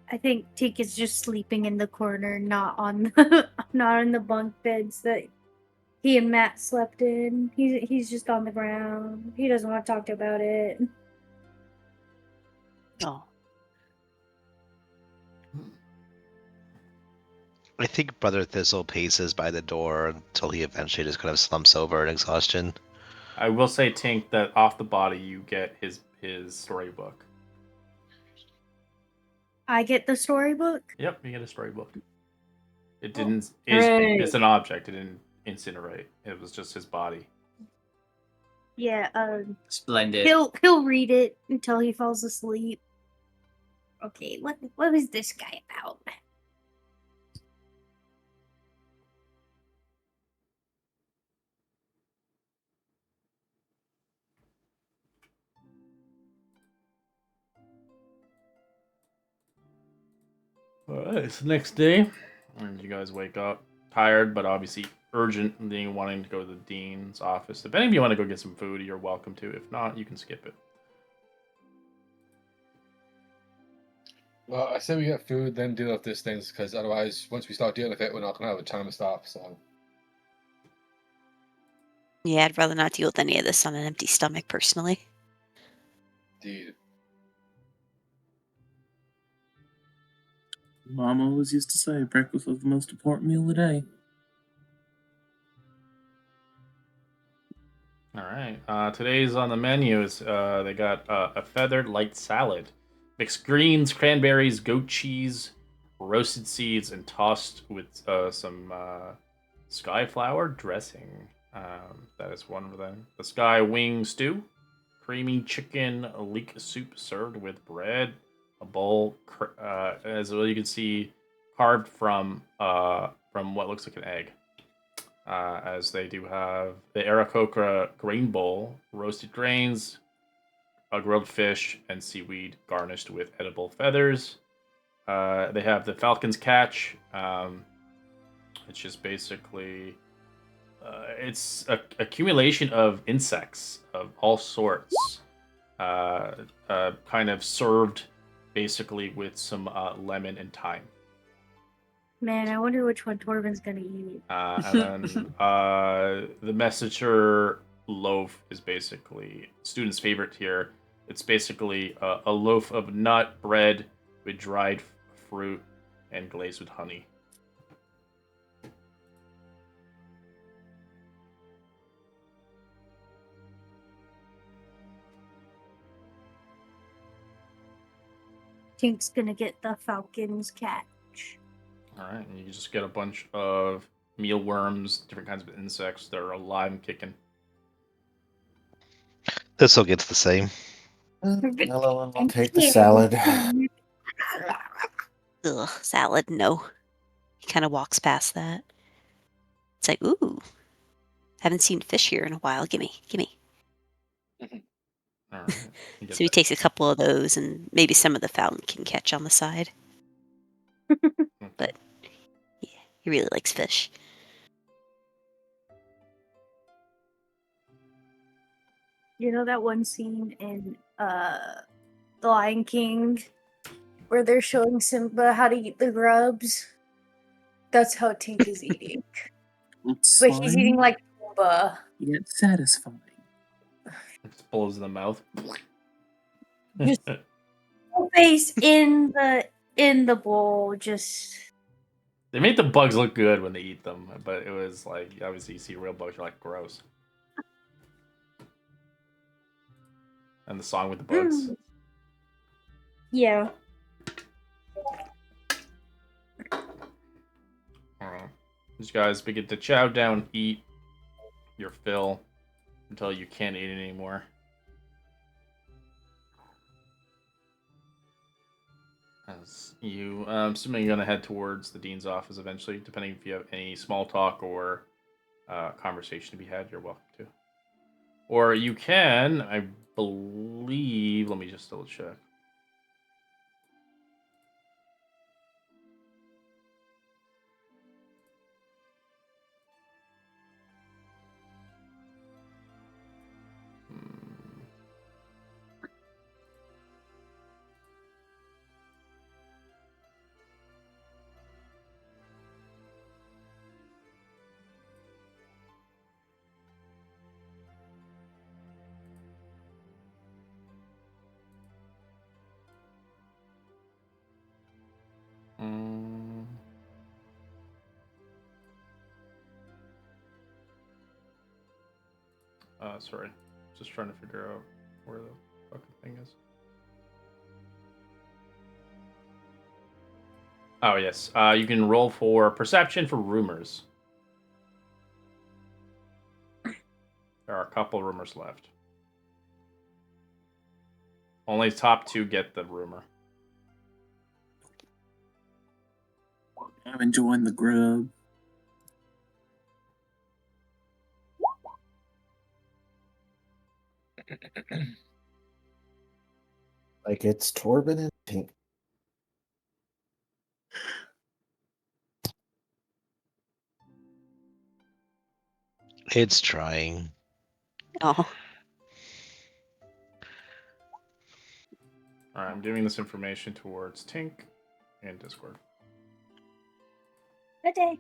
I think Tink is just sleeping in the corner, not on the not on the bunk beds that he and Matt slept in. He's just on the ground. He doesn't want to talk about it. Oh. I think Brother Thistle paces by the door until he eventually just kind of slumps over in exhaustion. I will say, Tink, that off the body you get his storybook. I get the storybook. Yep, you get a storybook. It Oh. didn't. Hooray. It's an object. It didn't incinerate. It was just his body. Yeah, Splendid. he'll read it until he falls asleep. Okay, what is this guy about? Alright, it's the next day, and you guys wake up tired, but obviously urgent, being wanting to go to the dean's office. If any of you want to go get some food, you're welcome to. If not, you can skip it. Well, I say we get food, then deal with these things, because otherwise, once we start dealing with it, we're not going to have a time to stop. So, Yeah, I'd rather not deal with any of this on an empty stomach, personally. indeed. Mom always used to say breakfast was the most important meal of the day. All right. Today's on the menu is they got a feathered light salad, mixed greens, cranberries, goat cheese, roasted seeds, and tossed with some skyflower dressing. That is one of them. The sky wing stew, creamy chicken leek soup served with bread, a bowl, as well you can see, carved from what looks like an egg. As they do have the Aarakocra grain bowl, roasted grains, a grilled fish, and seaweed garnished with edible feathers. They have the Falcon's Catch. It's just basically it's a accumulation of insects of all sorts, kind of served basically with some lemon and thyme. Man, I wonder which one Torben's gonna eat. And then the messenger loaf is basically student's favorite here. It's basically a loaf of nut bread with dried fruit and glazed with honey. Tink's gonna get the Falcon's Catch. All right, and you just get a bunch of mealworms, different kinds of insects that are alive and kicking. This all gets the same. I'll take the salad. Ugh, salad, no. He kind of walks past that. It's like, ooh, haven't seen fish here in a while. Gimme, gimme. All right. You get So he that. takes a couple of those and maybe some of the Falcon can catch on the side. But yeah, he really likes fish. You know that one scene in The Lion King where they're showing Simba how to eat the grubs? That's how Tink is eating. It's But he's eating slimy, like Simba. yet satisfying. It just blows in the mouth. Just whole face in the bowl, just They made the bugs look good when they eat them, but it was like obviously you see real bugs, you're like gross. And the song with the bugs. yeah. These guys begin to chow down, eat your fill until you can't eat it anymore. As you, assuming you're gonna head towards the dean's office eventually, depending if you have any small talk or conversation to be had, you're welcome to. Or you can, I believe. Let me just double check. Sorry. Just trying to figure out where the fucking thing is. Oh, yes. You can roll for perception for rumors. There are a couple rumors left. Only top two get the rumor. I'm enjoying the grub. Like it's Torben and Tink. It's trying. Oh, Alright, I'm giving this information towards Tink and Discord. Good day.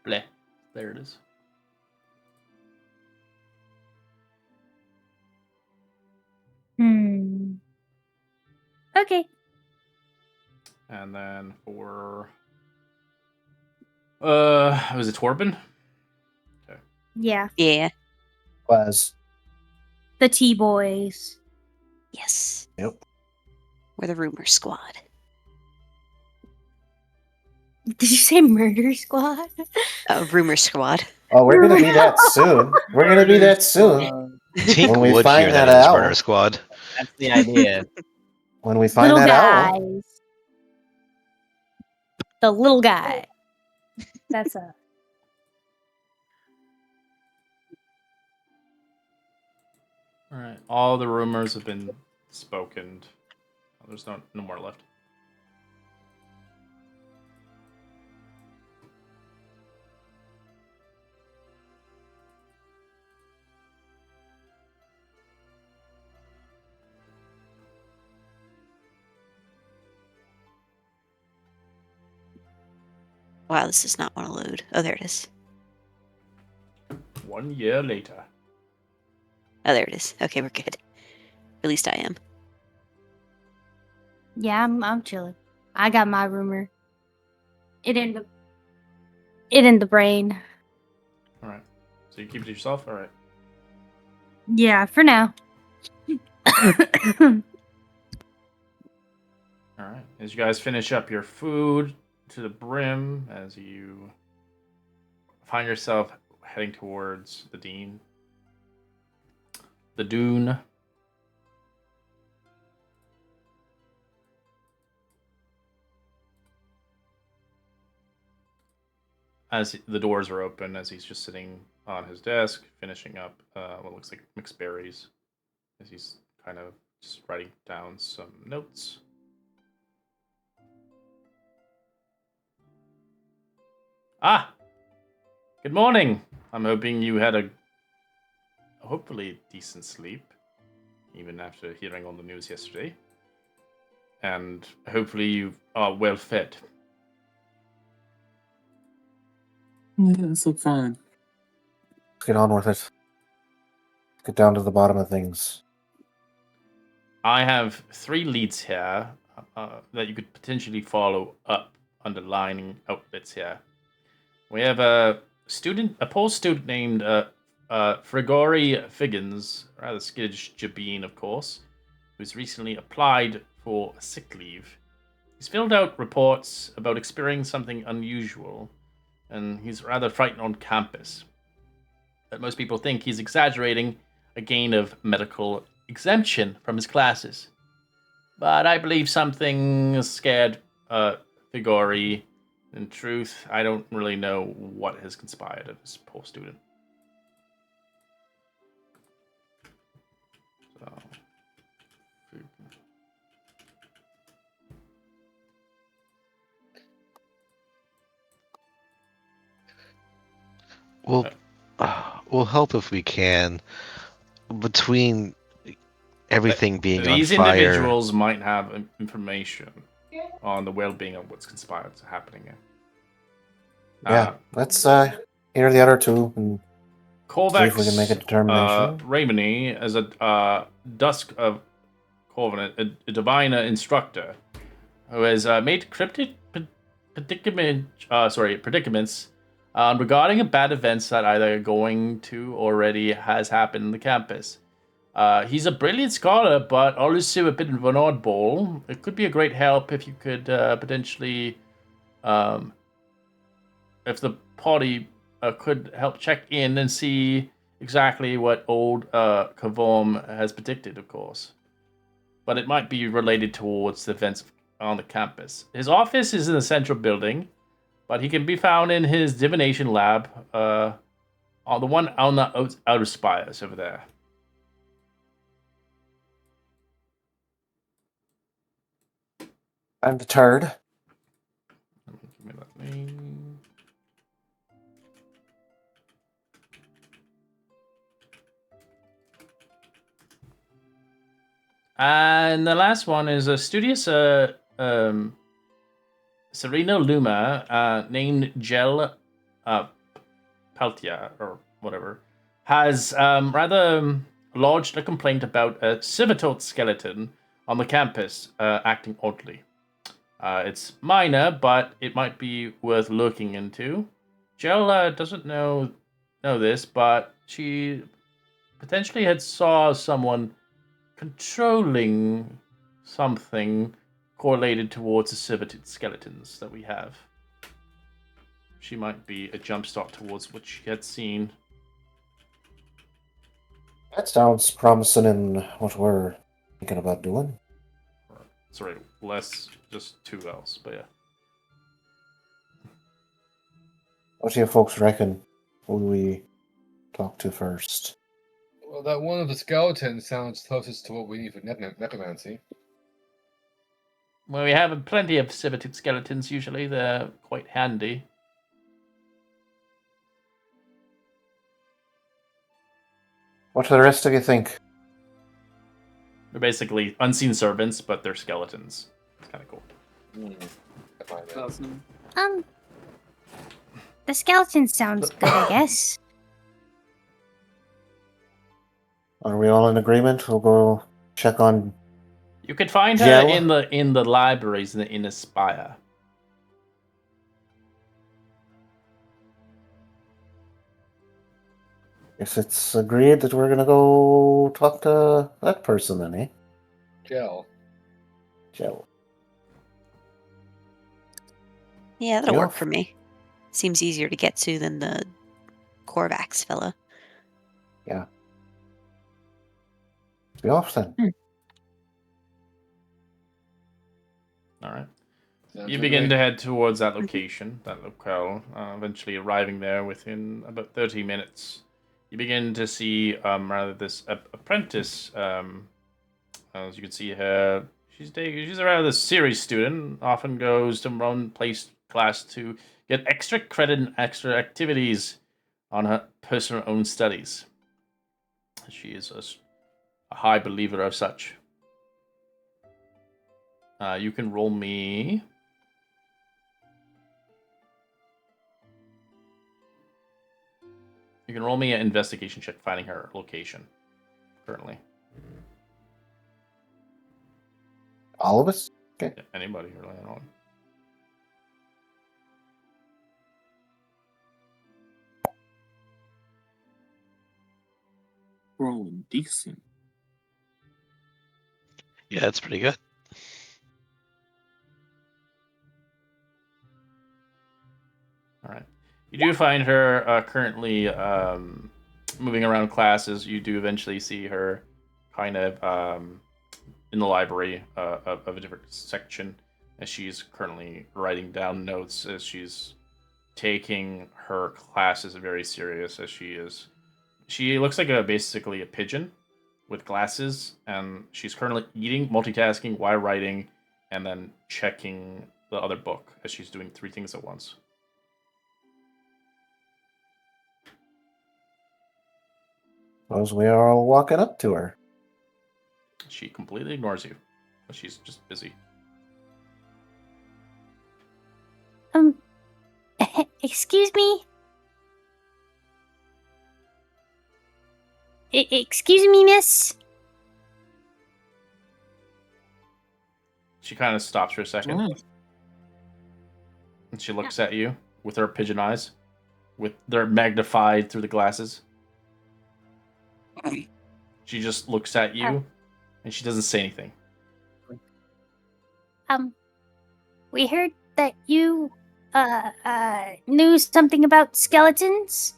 Bleh. There it is. Okay. And then for was it Torben? Yeah. yeah. Was. The T-boys. Yes. Yep. We're the rumor squad. Did you say murder squad? Rumor squad. Oh, we're gonna be that soon. We're gonna be that soon. Tink When we would find hear that that as out. Murder Squad. That's the idea. When we find Little that guys. owl. The little guy. That's a. Alright. All the rumors have been spoken. There's no more left. Wow, this does not want to load. Oh, there it is. 1 year later. Oh, there it is. Okay, we're good. At least I am. Yeah, I'm chilling. I got my rumor. It in the brain. Alright. So you keep it to yourself? Alright. Yeah, for now. Alright. As you guys finish up your food to the brim, as you find yourself heading towards the dune. As the doors are open, as he's just sitting on his desk, finishing up what looks like mixed berries, as he's kind of just writing down some notes. Ah! Good morning! I'm hoping you had a hopefully decent sleep, even after hearing all the news yesterday. And hopefully you are well fed. Yeah, this look fine. Let's get on with it. Get down to the bottom of things. I have 3 leads here that you could potentially follow up underlining outlets here. We have a poor student named Frigori Figgins, rather skittish Jabeen, of course, who's recently applied for sick leave. He's filled out reports about experiencing something unusual, and he's rather frightened on campus. But most people think he's exaggerating a gain of medical exemption from his classes. But I believe something scared Figori. In truth, I don't really know what has conspired of this poor student. So, We'll help if we can. Between everything being on these fire. individuals might have information on the well-being of what's conspired happening here. Yeah, let's hear the other two and see if we can make a determination. Raymony as a Dusk of Covenant, a divine instructor who has made cryptic predicaments regarding a bad events that either going to or already has happened on the campus. He's a brilliant scholar, but also a bit of an oddball. It could be a great help if you could potentially, if the party could help check in and see exactly what old Kavom has predicted, of course. But it might be related towards the events on the campus. His office is in the central building, but he can be found in his divination lab, on the one on the outer spires over there. I'm deterred. Give me that name. And the last one is a studious Sereno Luma, named Gel Peltia, or whatever, has rather lodged a complaint about a civetort skeleton on the campus acting oddly. It's minor, but it might be worth looking into. Gel doesn't know this, but she potentially had saw someone controlling something correlated towards the civetort skeletons that we have. She might be a jumpstart towards what she had seen. That sounds promising in what we're thinking about doing. Sorry, less just 2 L's, but yeah. What do you folks reckon? Who do we talk to first? Well, that one of the skeletons sounds closest to what we need for necromancy. Well, we have plenty of civetort skeletons usually. They're quite handy. What do the rest of you think? They're basically unseen servants, but they're skeletons. It's kind of cool. I find that. Awesome. The skeleton sounds good, I guess. Are we all in agreement? We'll go check on. You could find her Gel? in the libraries in Aspire. Guess it's agreed that we're gonna go talk to that person then, eh? Gel. Joe. Yeah, that'll Yeah. work for me. Seems easier to get to than the Korvax fella. Be off then. All right. Sounds You good begin me. to head towards that location, that locale, eventually arriving there within about 30 minutes. You begin to see rather this apprentice. As you can see her, she's a rather serious student. Often goes to run place class to get extra credit and extra activities on her personal own studies. She is a high believer of such. You can roll me. You can roll me an investigation check finding her location currently. All of us? Okay. Yeah, anybody really on. Rolling decent. Yeah, that's pretty good. All right. You do find her currently moving around classes. You do eventually see her kind of in the library of a different section as she's currently writing down notes as she's taking her classes very serious as she is. She looks like basically a pigeon with glasses, and she's currently eating, multitasking while writing, and then checking the other book as she's doing 3 things at once. Suppose we are all walking up to her. She completely ignores you. She's just busy. Excuse me? Excuse me, miss? She kind of stops for a second, Nice. and she looks at you with her pigeon eyes, with they're magnified through the glasses. She just looks at you, and she doesn't say anything. We heard that you, knew something about skeletons?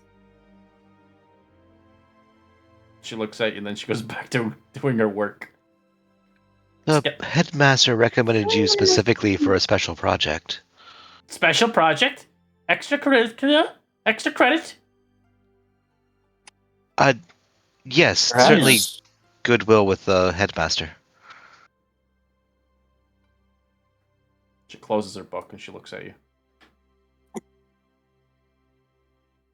She looks at you, and then she goes back to doing her work. The Skep- headmaster recommended you specifically for a special project. Special project? Extracurricular? Extra credit? Yes, Perhaps. certainly goodwill with the headmaster. She closes her book and she looks at you.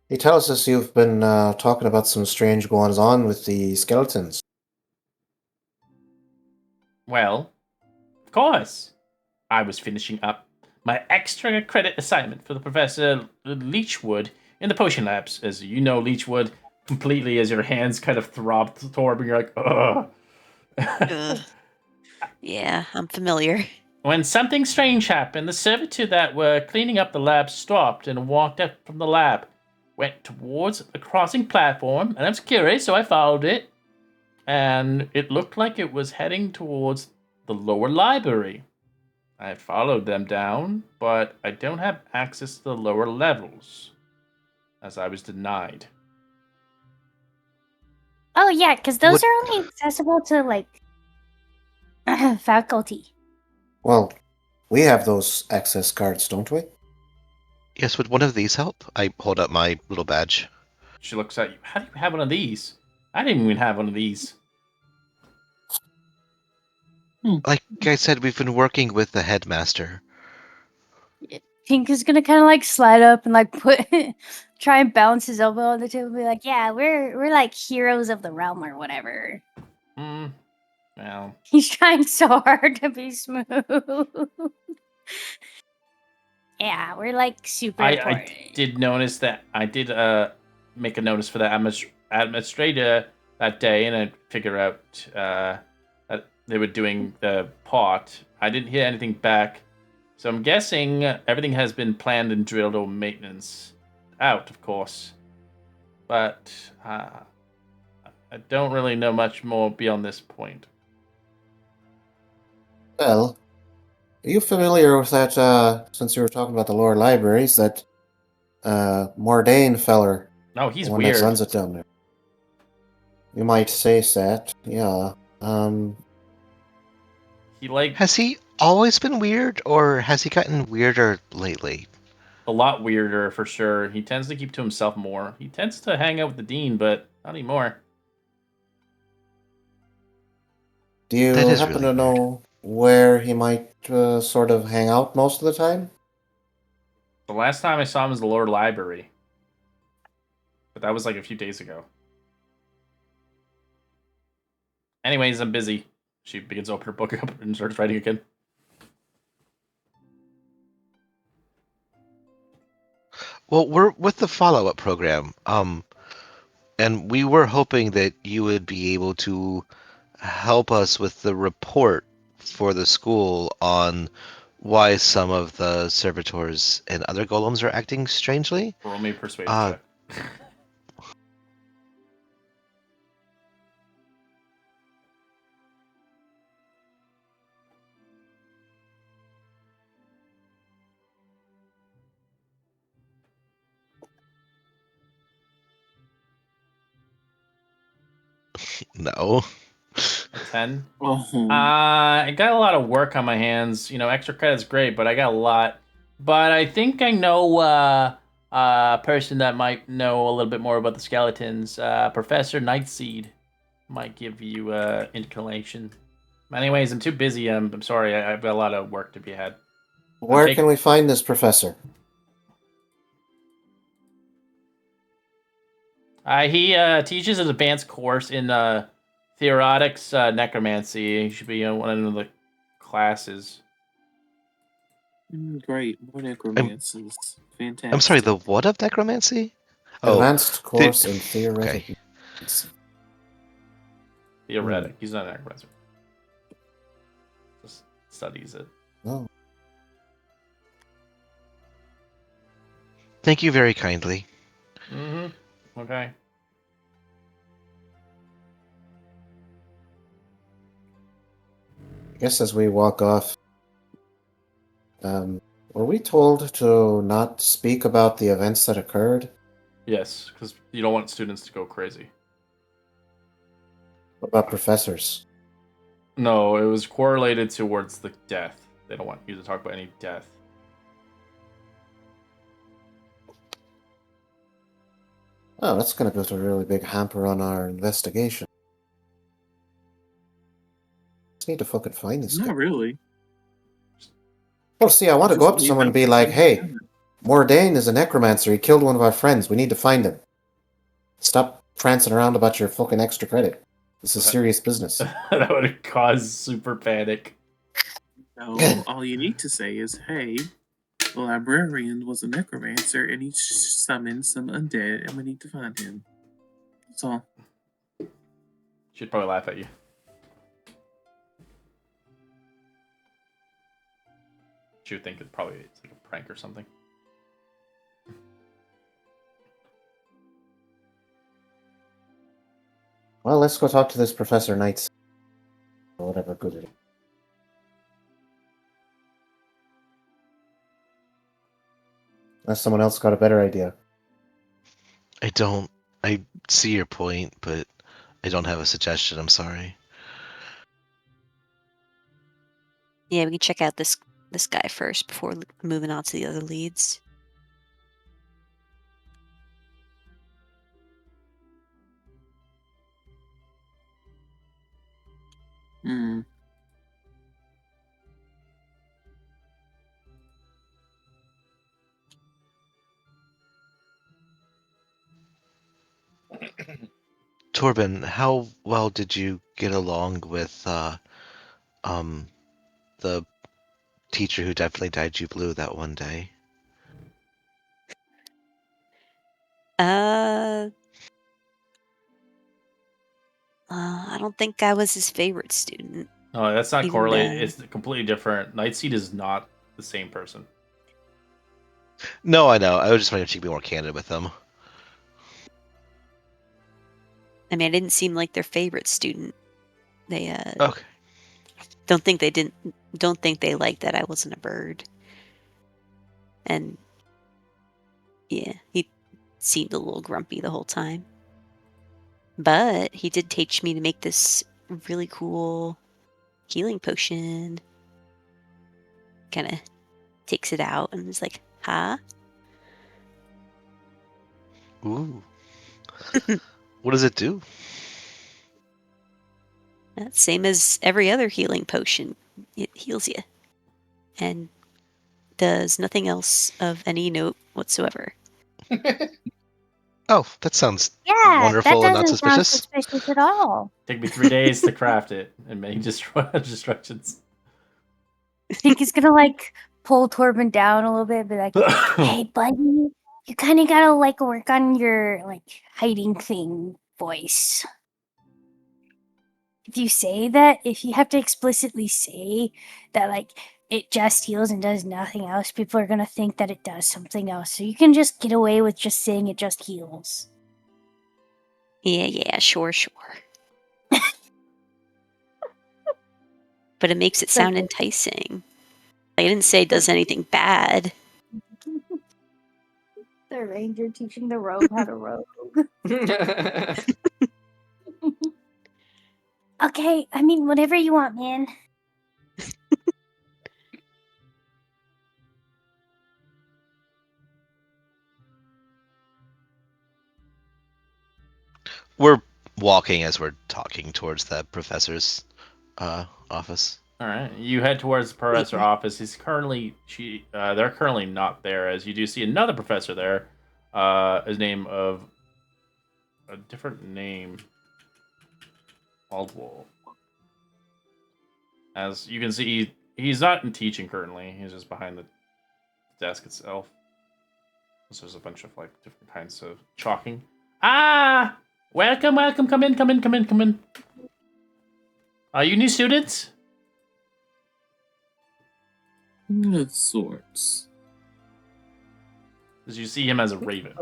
He tells us you've been talking about some strange goings on with the skeletons. Well, of course. I was finishing up my extra credit assignment for the Professor Leechwood in the potion labs. As you know, Leechwood completely as your hands kind of throb, Torb, and you're like, ugh. Ugh. Yeah, I'm familiar. When something strange happened, the servitor that were cleaning up the lab stopped and walked up from the lab, went towards the crossing platform, and I was curious, so I followed it. And it looked like it was heading towards the lower library. I followed them down, but I don't have access to the lower levels, as I was denied. Oh yeah, because those What- are only accessible to like faculty. Well, we have those access cards, don't we? Yes, would one of these help? I hold up my little badge. She looks at you. How do you have one of these? I didn't even have one of these. Like I said, we've been working with the headmaster. Pink is gonna kind of like slide up and like try and balance his elbow on the table and be like, "Yeah, we're like heroes of the realm or whatever." Well, He's trying so hard to be smooth. Yeah, we're like super I important. did notice that. I did make a notice for the administrator that day, and I figured out that they were doing the pot. I didn't hear anything back, so I'm guessing everything has been planned and drilled or maintenance out, of course. But I don't really know much more beyond this point. Well, are you familiar with that, since you were talking about the lower libraries, that Mordain feller? No, he's the one weird. that runs it down there. You might say that, yeah. He like Has he always been weird, or has he gotten weirder lately? a lot weirder for sure. He tends to keep to himself more. He tends to hang out with the dean, but not anymore. Do you That is happen really to know where he might sort of hang out most of the time? The last time I saw him was the lower library, but that was like a few days ago. Anyways, I'm busy. She begins to open her book up and starts writing again. Well, we're with the follow-up program, and we were hoping that you would be able to help us with the report for the school on why some of the servitors and other golems are acting strangely. Roll me a persuasion Uh, check. No. A 10. Oh, I got a lot of work on my hands. You know, extra credit's great, but I got a lot. But I think I know a person that might know a little bit more about the skeletons. Professor Nightseed might give you inclination. Anyways, I'm too busy. I'm sorry. I've got a lot of work to be had. Where Okay. can we find this professor? He teaches an advanced course in theorotics necromancy. He should be in one of the classes. great. More necromancers. Fantastic. I'm sorry, the what of necromancy? Advanced course the- in theoretic. okay. Theoretic. He's not an necromancer. Just studies it. Oh. Thank you very kindly. Mm-hmm. Okay. I guess as we walk off, were we told to not speak about the events that occurred? Yes, because you don't want students to go crazy. What about professors? No, it was correlated towards the death. They don't want you to talk about any death. Oh, that's going to put a really big hamper on our investigation. Just need to fucking find this guy. Not really. Well, see, I want to go up to someone and be like, hey, Mordain is a necromancer. He killed one of our friends. We need to find him. Stop prancing around about your fucking extra credit. This is serious business. That would cause super panic. So all you need to say is, hey, the librarian was a necromancer and he summoned some undead and we need to find him. That's all. She'd probably laugh at you. She would think it's like a prank or something. Well, let's go talk to this Professor Knights. Or whatever good it is. Unless someone else got a better idea. I see your point, but I don't have a suggestion. I'm sorry. Yeah, we can check out this guy first before moving on to the other leads. Hmm. Torben, how well did you get along with the teacher who definitely dyed you blue that one day? I don't think I was his favorite student. No, that's not Even correlated. though- It's completely different. Nightseed is not the same person. No, I know. I was just wondering if you could be more candid with them. I mean, I didn't seem like their favorite student. They Okay. don't think they liked that I wasn't a bird. And yeah, he seemed a little grumpy the whole time. But he did teach me to make this really cool healing potion. Kind of takes it out and is like, huh? Ooh. What does it do? Same as every other healing potion. It heals you. And does nothing else of any note whatsoever. Oh, that sounds Yeah, wonderful that and not doesn't sound suspicious. suspicious at all. Take me 3 days to craft it and make destructions. I think he's gonna like pull Torben down a little bit, be like, "Hey, buddy, you kind of gotta like work on your like hiding thing voice. If you have to explicitly say that like it just heals and does nothing else, people are gonna think that it does something else. So you can just get away with just saying it just heals." Yeah, sure. But it makes it sound enticing. I didn't say it does anything bad. The ranger teaching the rogue how to rogue. Okay, I mean, whatever you want, man. We're walking as we're talking towards the professor's office. All right, you head towards the professor office. They're currently not there, as you do see another professor there. His name of a different name, Aldwall. As you can see, he's not in teaching currently. He's just behind the desk itself. So there's a bunch of like different kinds of chalking. Ah, welcome. Come in. Are you new students? Of sorts. As you see him as a raven.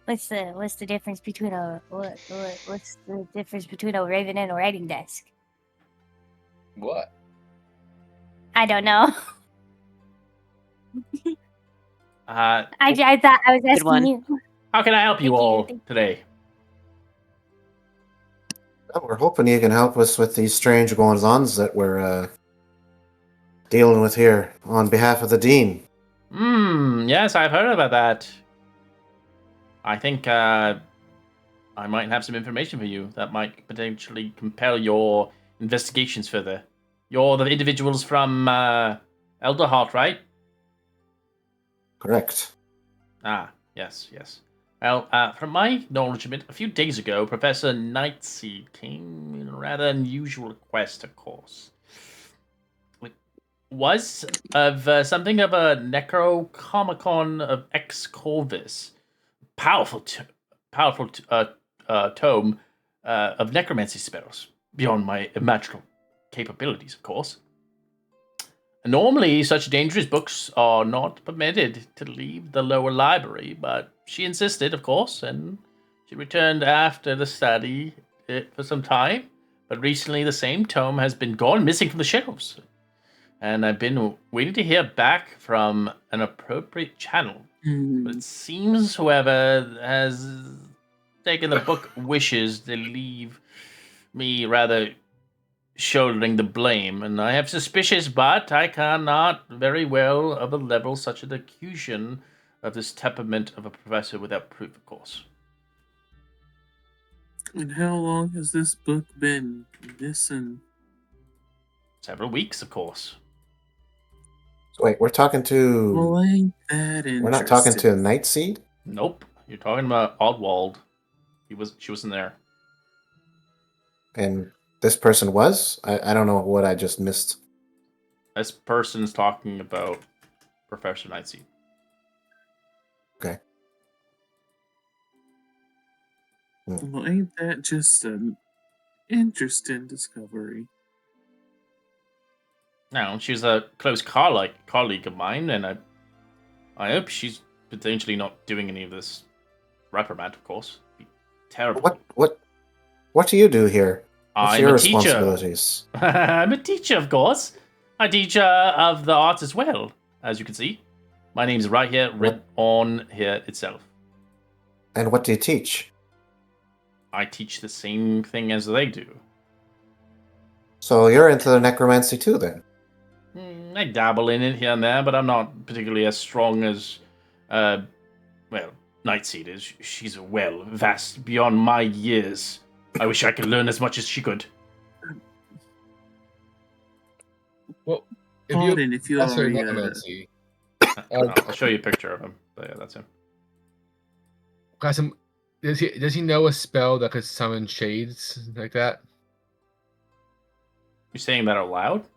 What's the difference between what's the difference between a raven and a writing desk? What? I don't know. Uh, I thought I was Good one. asking you. how can I help you Thank you, all thank you. today? Well, we're hoping you can help us with these strange goings-ons that we're dealing with here on behalf of the dean. Yes, I've heard about that. I think I might have some information for you that might potentially compel your investigations further. You're the individuals from Alderheart, right? Correct. Ah, yes, yes. Well, from my acknowledgement, a few days ago, Professor Nightseed came in a rather unusual request, of course. It was of something of a Necrocomicon of Ex Corvus. Powerful tome of necromancy spells, beyond my imaginable capabilities, of course. Normally, such dangerous books are not permitted to leave the lower library, but she insisted, of course, and she returned after the study for some time. But recently, the same tome has been gone missing from the shelves, and I've been waiting to hear back from an appropriate channel. But it seems whoever has taken the book wishes to leave me rather shouldering the blame, and I have suspicions, but I cannot very well of a level such an accusation of this temperament of a professor without proof, of course. And how long has this book been missing? Several weeks, of course. So wait, we're talking to. Well, ain't that interesting? We're not talking to Nightseed? Nope. You're talking about Oddwald. She wasn't there. And this person was? I don't know what I just missed. This person's talking about Professor Nightseed. Okay. Well, ain't that just an interesting discovery? Now, she's a close colleague of mine, and I hope she's potentially not doing any of this reprimand, of course. It'd be terrible. What do you do here? What's I'm your a teacher. responsibilities? I'm a teacher, of course. I teach of the arts as well, as you can see. My name's right here, written on here itself. And what do you teach? I teach the same thing as they do. So you're into the necromancy too, then? I dabble in it here and there, but I'm not particularly as strong as, Nightseed is. She's vast beyond my years. I wish I could learn as much as she could. Well, If you that's her already, necromancy. I'll show you a picture of him. But yeah, that's him. Got some. Does he know a spell that could summon shades like that? You're saying that out loud?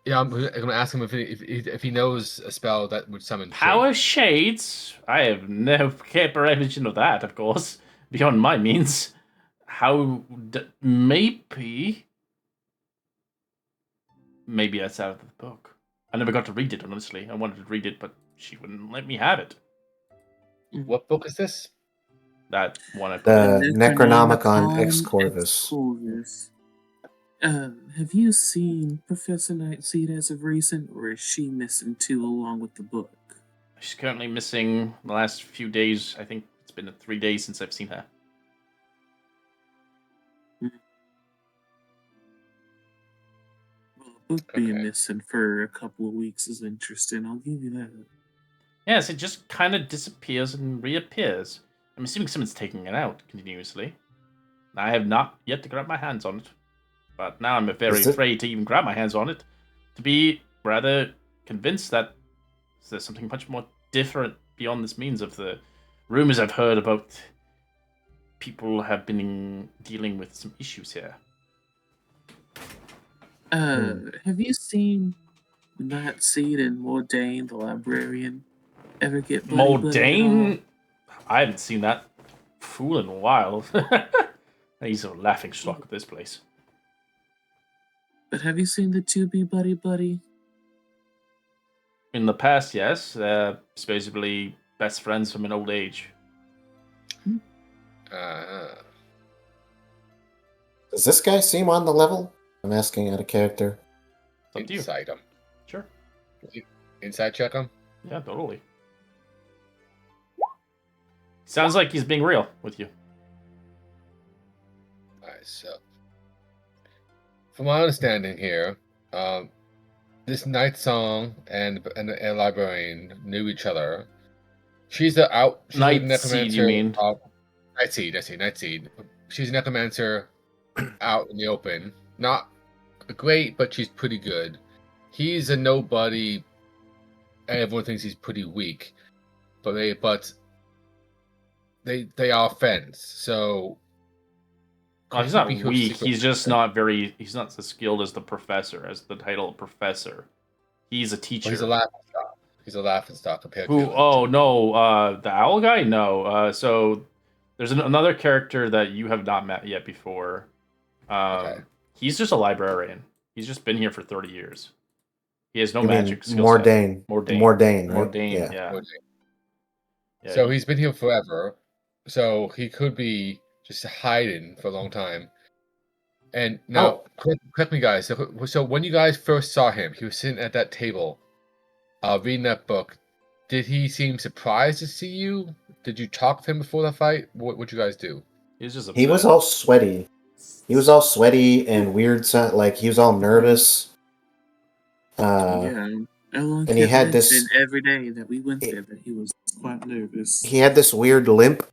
Yeah, I'm gonna ask him if he knows a spell that would summon Power shades? I have no comprehension of that, of course, beyond my means. Maybe that's out of the book. I never got to read it, honestly. I wanted to read it, but she wouldn't let me have it. What book is this? That one I put The Necronomicon Ex Corvus. Have you seen Professor Nightseed as of recent, or is she missing too along with the book? She's currently missing the last few days. I think it's been 3 days since I've seen her. Well, a book being missing for a couple of weeks is interesting, I'll give you that. Yes, it just kind of disappears and reappears. I'm assuming someone's taking it out continuously. I have not yet to grab my hands on it. But now I'm very afraid to even grab my hands on it. To be rather convinced that there's something much more different beyond this means of the rumors I've heard about people have been dealing with some issues here. Have you seen Nightseed and Mordain, the librarian, ever get Mordain? I haven't seen that fool in a while. He's a laughing stock of this place. But have you seen the two be buddy-buddy? In the past, yes. They're supposedly best friends from an old age. Does this guy seem on the level? I'm asking out of character. Inside him. Sure. Inside check him? Yeah, totally. Sounds like he's being real with you. Alright, so from my understanding here, this Night Song and a librarian knew each other. She's a necromancer. You mean? Nightseed. She's a necromancer out in the open, not great, but she's pretty good. He's a nobody. Everyone thinks he's pretty weak, but they are friends. So Oh, he's could not he be her weak. secret He's just weapon? not very. He's not as skilled as the professor, as the title of professor. He's a teacher. Well, he's a laughing stock. He's a laughing stock compared Who? to. Oh no, the owl guy. No. So there's another character that you have not met yet before. Okay. He's just a librarian. He's just been here for 30 years. He has no You mean magic skill set. Mordain? Mordain, right? yeah. Yeah. Yeah, So he's been here forever. So he could be just hiding for a long time. And now, correct me, guys. So when you guys first saw him, he was sitting at that table, reading that book. Did he seem surprised to see you? Did you talk to him before the fight? What would you guys do? He was just upset. He was all sweaty. He was all sweaty and weird. Like he was all nervous. Yeah. Everyone and he kept had this- mentioning every day that we went there that he was quite nervous. He had this weird limp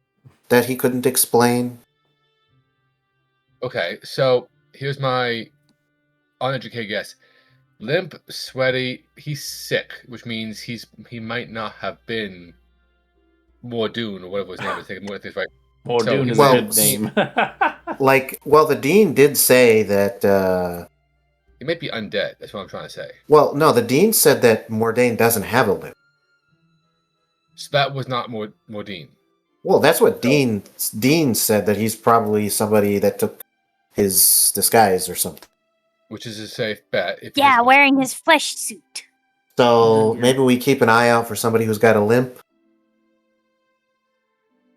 that he couldn't explain. Okay, so here's my uneducated guess. Limp, sweaty, he's sick, which means he might not have been Mordoon or whatever his name is. I think it's right. Mordoon is Well, a good name. The dean did say that. He might be undead. That's what I'm trying to say. Well, no, the dean said that Mordain doesn't have a limp. So that was not Mordine. Well, that's what Dean said, that he's probably somebody that took his disguise or something. Which is a safe bet. If Yeah, wearing his flesh suit. So maybe we keep an eye out for somebody who's got a limp.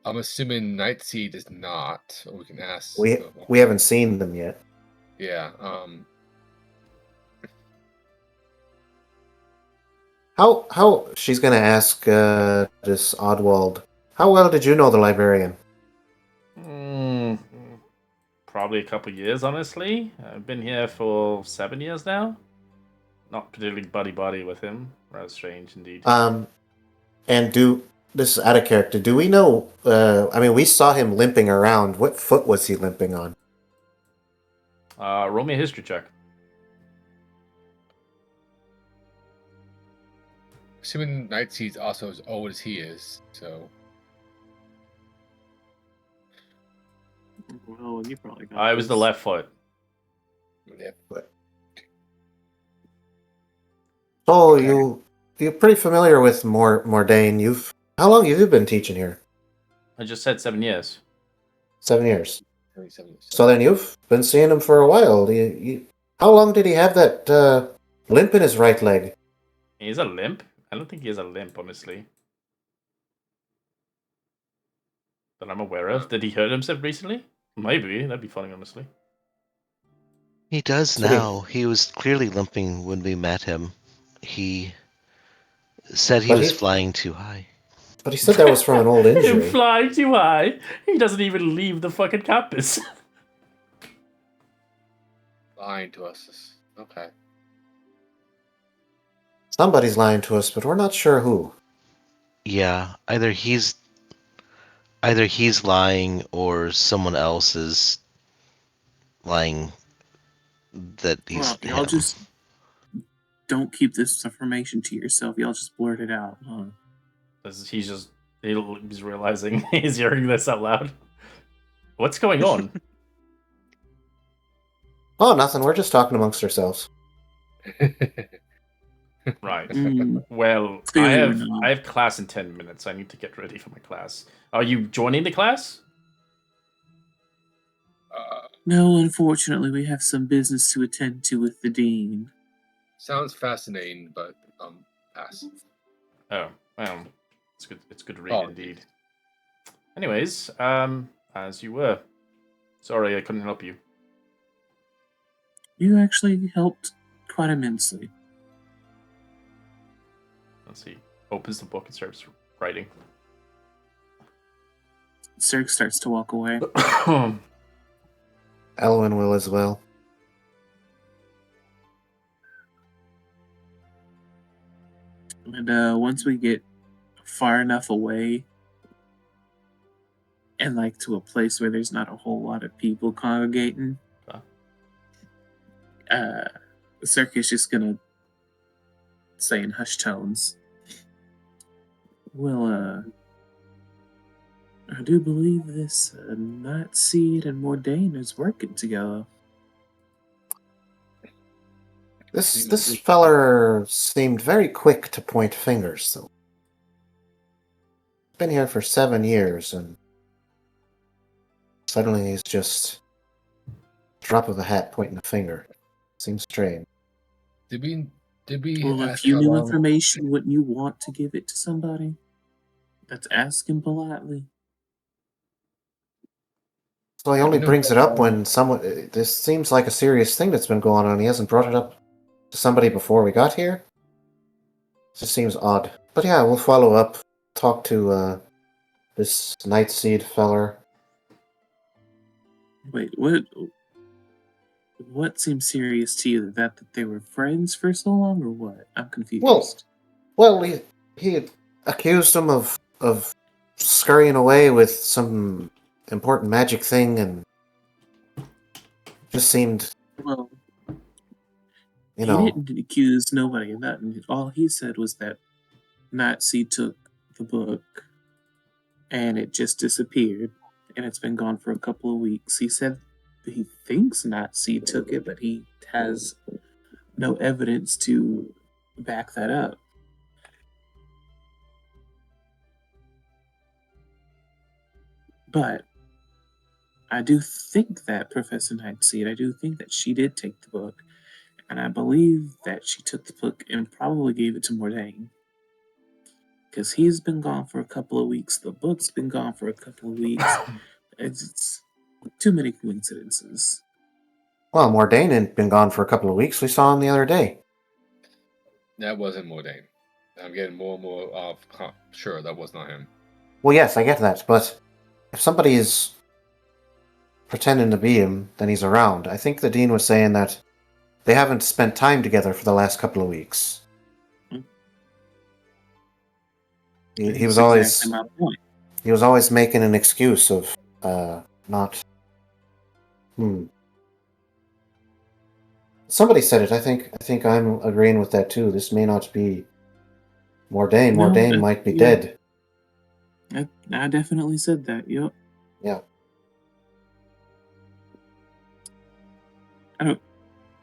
I'm assuming Nightseed is not. Or we can ask. We haven't seen them yet. Yeah. How she's gonna ask this Oddwald? How well did you know the librarian? Probably a couple years, honestly. I've been here for 7 years now. Not particularly buddy with him. Rather strange indeed. And this is out of character. Do we know? We saw him limping around. What foot was he limping on? Roll me a history check. Assuming Nightseed's also as old as he is, so. Well, you probably got I was the left foot. Oh, you're pretty familiar with Mordain. How long have you been teaching here? I just said 7 years. 7 years. So then you've been seeing him for a while. How long did he have that limp in his right leg? He has a limp? I don't think he has a limp, honestly. That I'm aware of. Did he hurt himself recently? Maybe. That'd be funny, honestly. He does now. He was clearly limping when we met him. He said he was flying too high. But he said that was from an old injury. Him flying too high? He doesn't even leave the fucking campus. Lying to us. Okay. Somebody's lying to us, but we're not sure who. Yeah, either he's lying or someone else is lying that he's Well, y'all just don't keep this information to yourself. Y'all just blurt it out, huh? He's realizing he's hearing this out loud. What's going on? Oh, nothing. We're just talking amongst ourselves. Right. Mm. Well, Clearly I have class in 10 minutes. I need to get ready for my class. Are you joining the class? No, unfortunately, we have some business to attend to with the dean. Sounds fascinating, but pass. Oh, well, it's good. It's good to read indeed. Anyways, as you were. Sorry, I couldn't help you. You actually helped quite immensely. Let's see. Opens the book and starts writing. Cirque starts to walk away. Elwyn will as well. And once we get far enough away and to a place where there's not a whole lot of people congregating, Cirque is just gonna say in hushed tones, well, I do believe this Nightseed and Mordain is working together. This feller seemed very quick to point fingers, though. Been here for 7 years, and suddenly he's just drop of a hat pointing a finger. Seems strange. Did we Well, ask if you how knew long? information, wouldn't you want to give it to somebody? That's asking politely. So he Yeah, only we know brings how it up long- when someone. This seems like a serious thing that's been going on. He hasn't brought it up to somebody before we got here. Just seems odd. But yeah, we'll follow up. Talk to this Nightseed feller. Wait, what? What seems serious to you? That they were friends for so long, or what? I'm confused. Well, he had accused him of scurrying away with some important magic thing, and just seemed, Well, you he know. didn't accuse nobody of that. All he said was that Nazi took the book and it just disappeared, and it's been gone for a couple of weeks. He said he thinks Nazi took it, but he has no evidence to back that up. But I do think that Professor Nightseed, I do think that she did take the book, and I believe that she took the book and probably gave it to Mordain. Because he's been gone for a couple of weeks, the book's been gone for a couple of weeks. It's too many coincidences. Well, Mordain had been gone for a couple of weeks. We saw him the other day. That wasn't Mordain. I'm getting more and more sure that was not him. Well, yes, I get that, but if somebody is pretending to be him, then he's around. I think the dean was saying that they haven't spent time together for the last couple of weeks. He was That's always exactly my point. he was always making an excuse of not. Somebody said it. I think I'm agreeing with that too. This may not be Mordain. No, Mordain might be yeah. dead. I definitely said that. Yep. Yeah.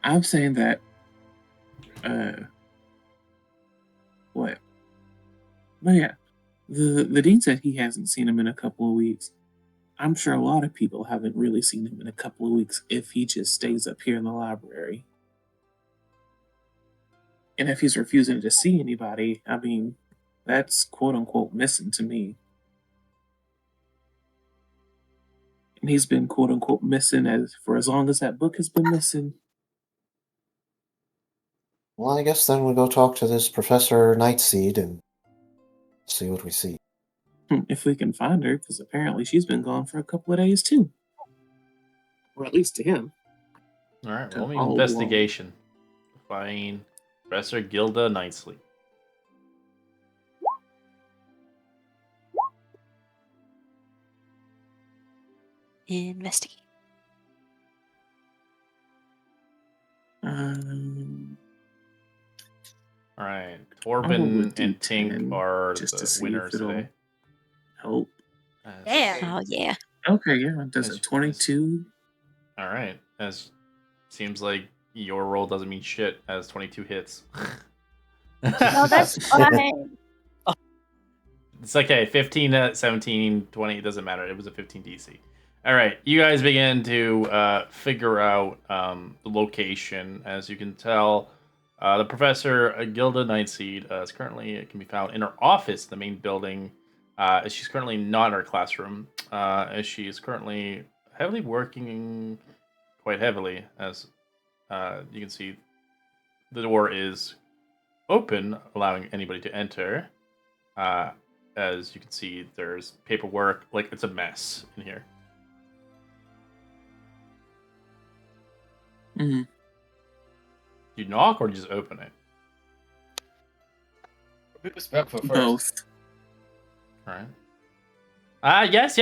I'm saying that. What? But yeah, the dean said he hasn't seen him in a couple of weeks. I'm sure a lot of people haven't really seen him in a couple of weeks if he just stays up here in the library. And if he's refusing to see anybody, I mean, that's quote unquote missing to me. And he's been quote unquote missing for as long as that book has been missing. Well, I guess then we'll go talk to this Professor Nightseed and see what we see. If we can find her, because apparently she's been gone for a couple of days too. Or at least to him. All right, To roll me all investigation. Find Professor Gilda Knightley. Investigate. All right, I'll go Torben with and D10 Tink are just to the see winners if it'll today. help. Yeah. Oh yeah. Okay, yeah, it does As- a 22. All right, as seems like your roll doesn't mean shit as 22 hits. No, that's fine. It's okay. 15, 17, 20, it doesn't matter. It was a 15 DC. All right, you guys begin to figure out the location. As you can tell, the Professor Gilda Nightseed is currently, it can be found in her office, the main building. She's currently not in her classroom, as she is currently heavily working, quite heavily, as you can see the door is open, allowing anybody to enter. As you can see, there's paperwork, like it's a mess in here. Mm-hmm. Do you knock or just open it? Who's back for first? Both. Right. Yes.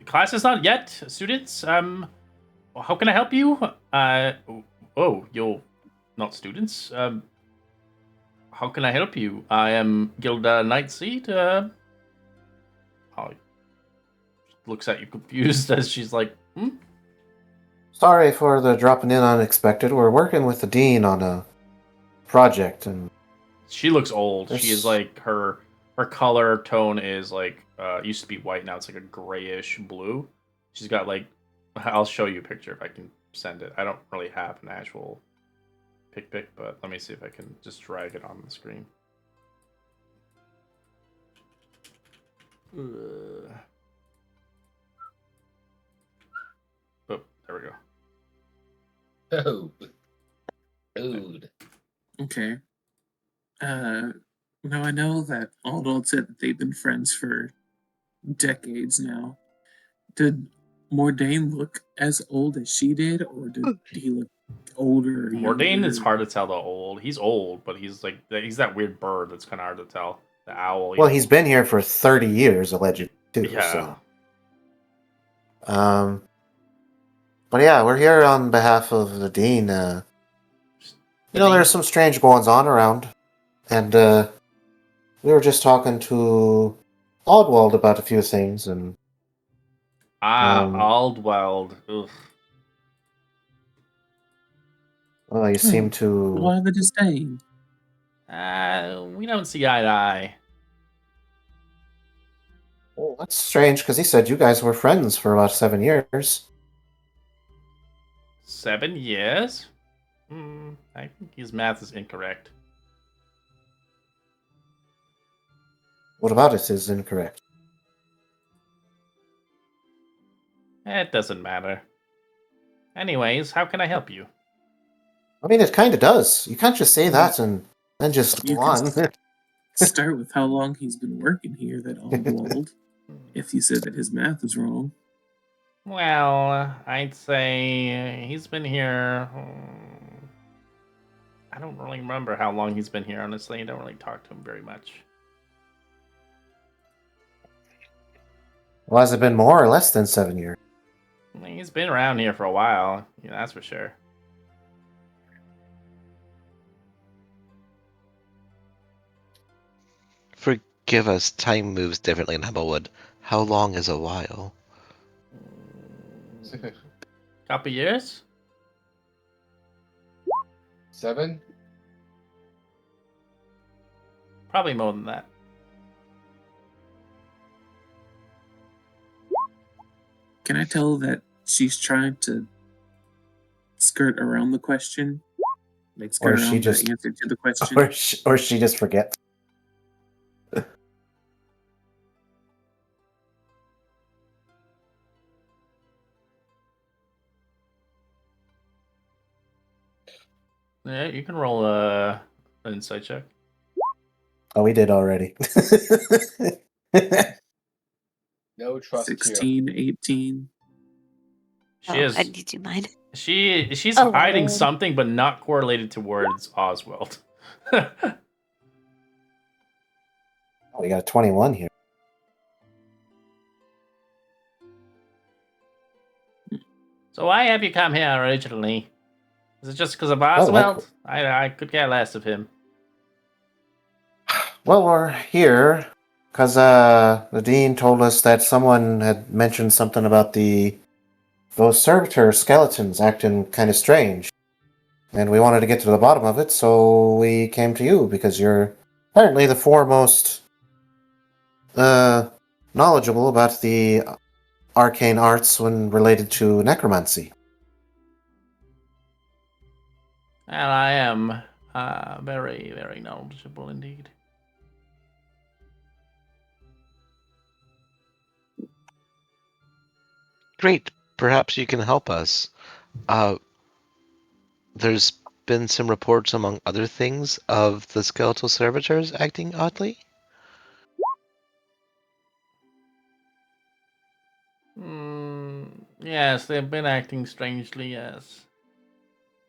Class is not yet, students. How can I help you? Oh, you're not students? How can I help you? I am Gilda Nightseed. Oh, looks at you confused as she's like, hmm? Sorry for the dropping in unexpected. We're working with the dean on a project, and She looks old. She is There's- like her color tone is like used to be white, now it's like a grayish blue. She's got like I'll show you a picture if I can send it. I don't really have an actual pic, but let me see if I can just drag it on the screen. Oh, there we go. Oh, dude. Okay. Now I know that Aldo said that they've been friends for decades now. Did Mordain look as old as she did, or did he look older? Or Mordain younger? is hard to tell though. Old. He's old, but he's like he's that weird bird that's kind of hard to tell. The owl. well, he's been here for 30 years, allegedly, too. Yeah. So. But yeah, we're here on behalf of the dean. There's some strange goings on around, and we were just talking to Oddwald about a few things, and Aldweld. Ugh. well, you seem to. Why the disdain? We don't see eye to eye. Well, that's strange because he said you guys were friends for about 7 years. 7 years? I think his math is incorrect. What about it is incorrect? It doesn't matter. Anyways, how can I help you? I mean, it kind of does. You can't just say that and then just You go can on. start with how long he's been working here, that Aldwald, if you said that his math is wrong. Well, I'd say he's been here. I don't really remember how long he's been here, honestly. I don't really talk to him very much. Well, has it been more or less than 7 years? I mean, he's been around here for a while, that's for sure. Forgive us, time moves differently in Humblewood. How long is a while? Couple years? 7? Probably more than that. Can I tell that she's trying to skirt around the question? Like skirt Or she around just- the answer to the question? Or she just forgets? Yeah, you can roll an insight check. Oh, we did already. No trust here. 16, 18. She is. Did you mind? She's Oh. hiding something, but not correlated towards Oswald. We got a 21 here. So why have you come here originally? Is it just because of like- Oswald? I could care less of him. Well, we're here because the dean told us that someone had mentioned something about those servitor skeletons acting kind of strange, and we wanted to get to the bottom of it, so we came to you because you're apparently the foremost knowledgeable about the arcane arts when related to necromancy. Well, I am very, very knowledgeable indeed. Great. Perhaps you can help us. There's been some reports, among other things, of the skeletal servitors acting oddly. Yes, they've been acting strangely, yes.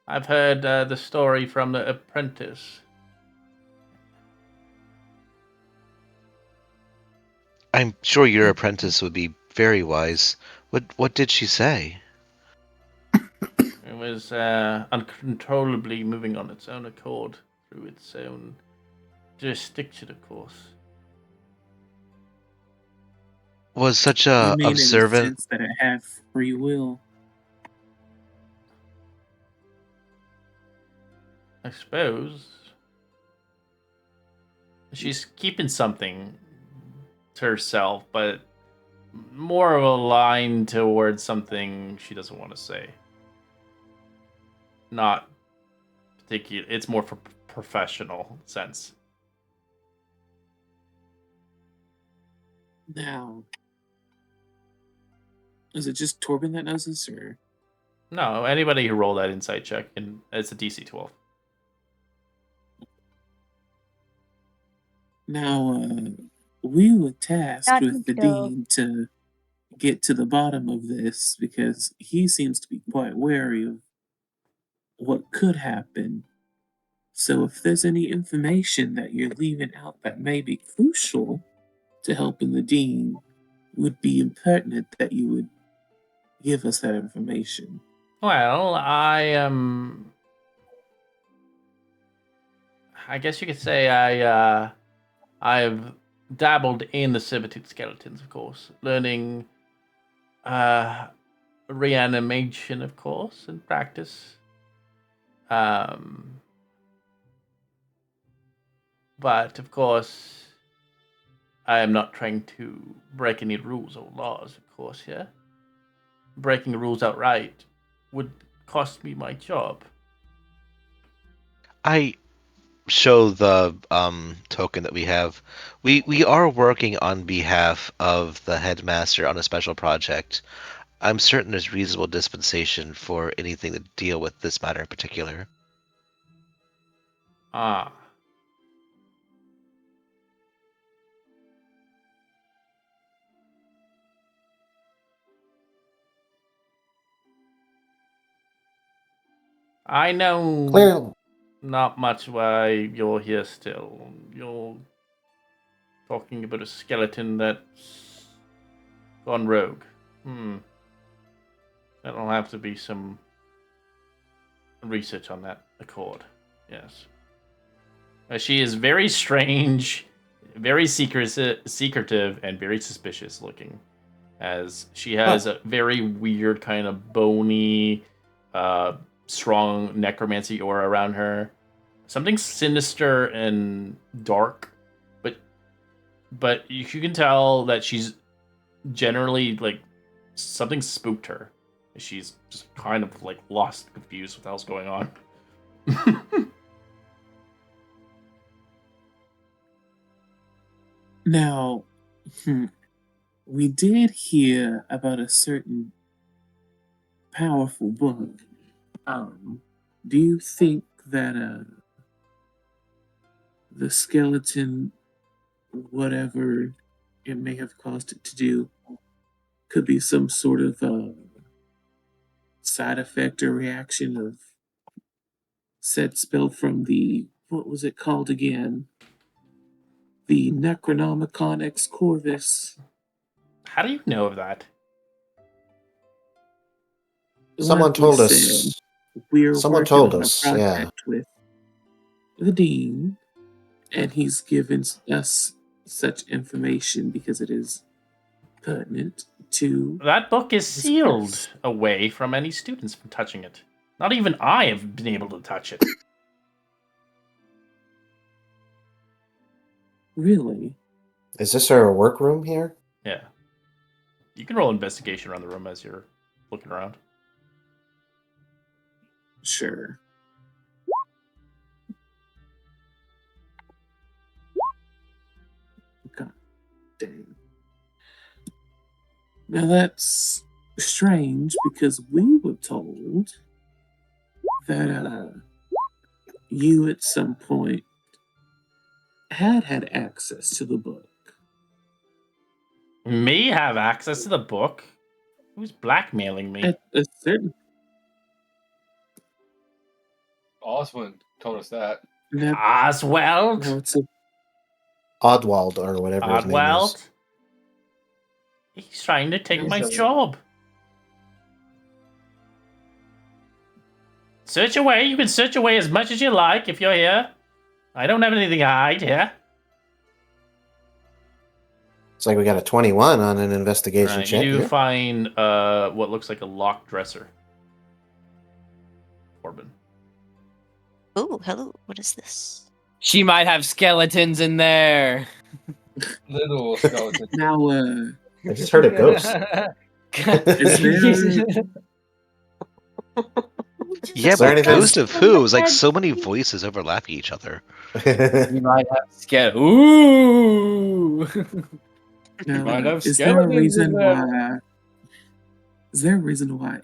I've heard the story from the apprentice. I'm sure your apprentice would be very wise. What did she say? was uncontrollably moving on its own accord through its own jurisdiction, of course. Was such You a mean in the observant. sense that it had free will? I suppose. She's keeping something to herself, but more of a line towards something she doesn't want to say. Not particular. It's more for professional sense. Now, is it just Torben that knows this, or? No, anybody who rolled that insight check, and it's a DC 12. Now, we were tasked That with would the go. dean to get to the bottom of this because he seems to be quite wary of what could happen. So, if there's any information that you're leaving out that may be crucial to helping the dean, would be impertinent that you would give us that information. Well, I guess you could say I've dabbled in the servitude skeletons, of course, learning reanimation, of course, in practice. But of course, I am not trying to break any rules or laws, of course, here. Breaking rules outright would cost me my job. I show the token that we have. We are working on behalf of the headmaster on a special project. I'm certain there's reasonable dispensation for anything to deal with this matter in particular. Ah. I know Clearly, not much why you're here still. You're talking about a skeleton that's gone rogue. That'll have to be some research on that accord. Yes. She is very strange, very secretive, and very suspicious looking. As she has a very weird kind of bony, strong necromancy aura around her. Something sinister and dark, but you can tell that she's generally like something spooked her. She's just kind of like lost, confused with what else going on. Now, we did hear about a certain powerful book. Do you think that the skeleton, whatever it may have caused it to do, could be some sort of side effect or reaction of said spell from the, what was it called again? The Necronomicon Ex Corvus. How do you know of that? someone Like we told said, us. we're Someone working told on us, a yeah. project with the dean, and he's given us such information because it is pertinent to That book is his sealed quest. away from any students from touching it. Not even I have been able to touch it. Really? Is this our workroom here? Yeah. You can roll investigation around the room as you're looking around. Sure. God dang. Now that's strange because we were told that you at some point had access to the book. Me have access to the book? Who's blackmailing me? At a certain Osmond told us that. now, Oswald? now it's a Oddwald or whatever his name is. Oddwald? He's trying to take No, my sir. job. Search away. You can search away as much as you like if you're here. I don't have anything to hide here. It's like we got a 21 on an investigation Right, check you do here. find what looks like a locked dresser. Corbin. Oh, hello. What is this? She might have skeletons in there. Little skeleton. Now, I just heard a ghost. is there? Yeah, Is there but anything- ghost of who? It was like so many voices overlapping each other. You might have Ooh. Now, Might have is there a skeletons in reason there. why? Is there a reason why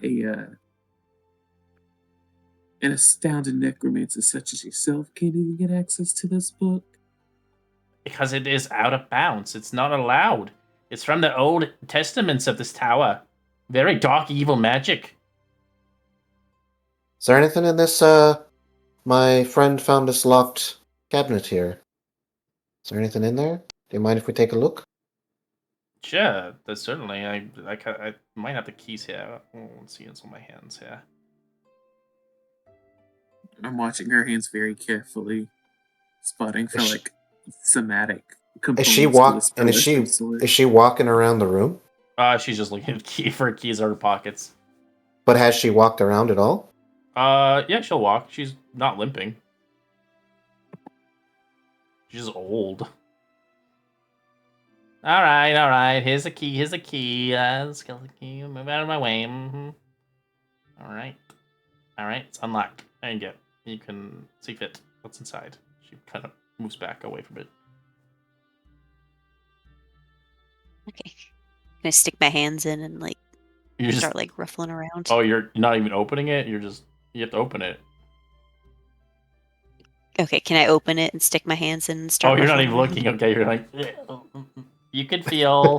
an astounded necromancer such as yourself can't even get access to this book? Because it is out of bounds. It's not allowed. It's from the old testaments of this tower. Very dark, evil magic. Is there anything in this? My friend found this locked cabinet here. Is there anything in there? Do you mind if we take a look? Sure, there's certainly. I might have the keys here. Oh, let's see, it's on my hands here. I'm watching her hands very carefully, spotting for Is she- like somatic Is components. she to walk? this And is of sort. she walking around the room? She's just looking at for keys in her pockets. But has she walked around at all? Yeah, she'll walk. She's not limping. She's old. All right. Here's a key. Skeleton key. Move out of my way. Mm-hmm. All right. It's unlocked. There you go. You can see fit. What's inside? She kind of moves back away from it. Okay. Can I stick my hands in and like You just. start like ruffling around? Oh, you're not even opening it. You have to open it. Okay, can I open it and stick my hands in and start? Oh, you're not ruffling even around? looking. Okay, you're like. You could feel.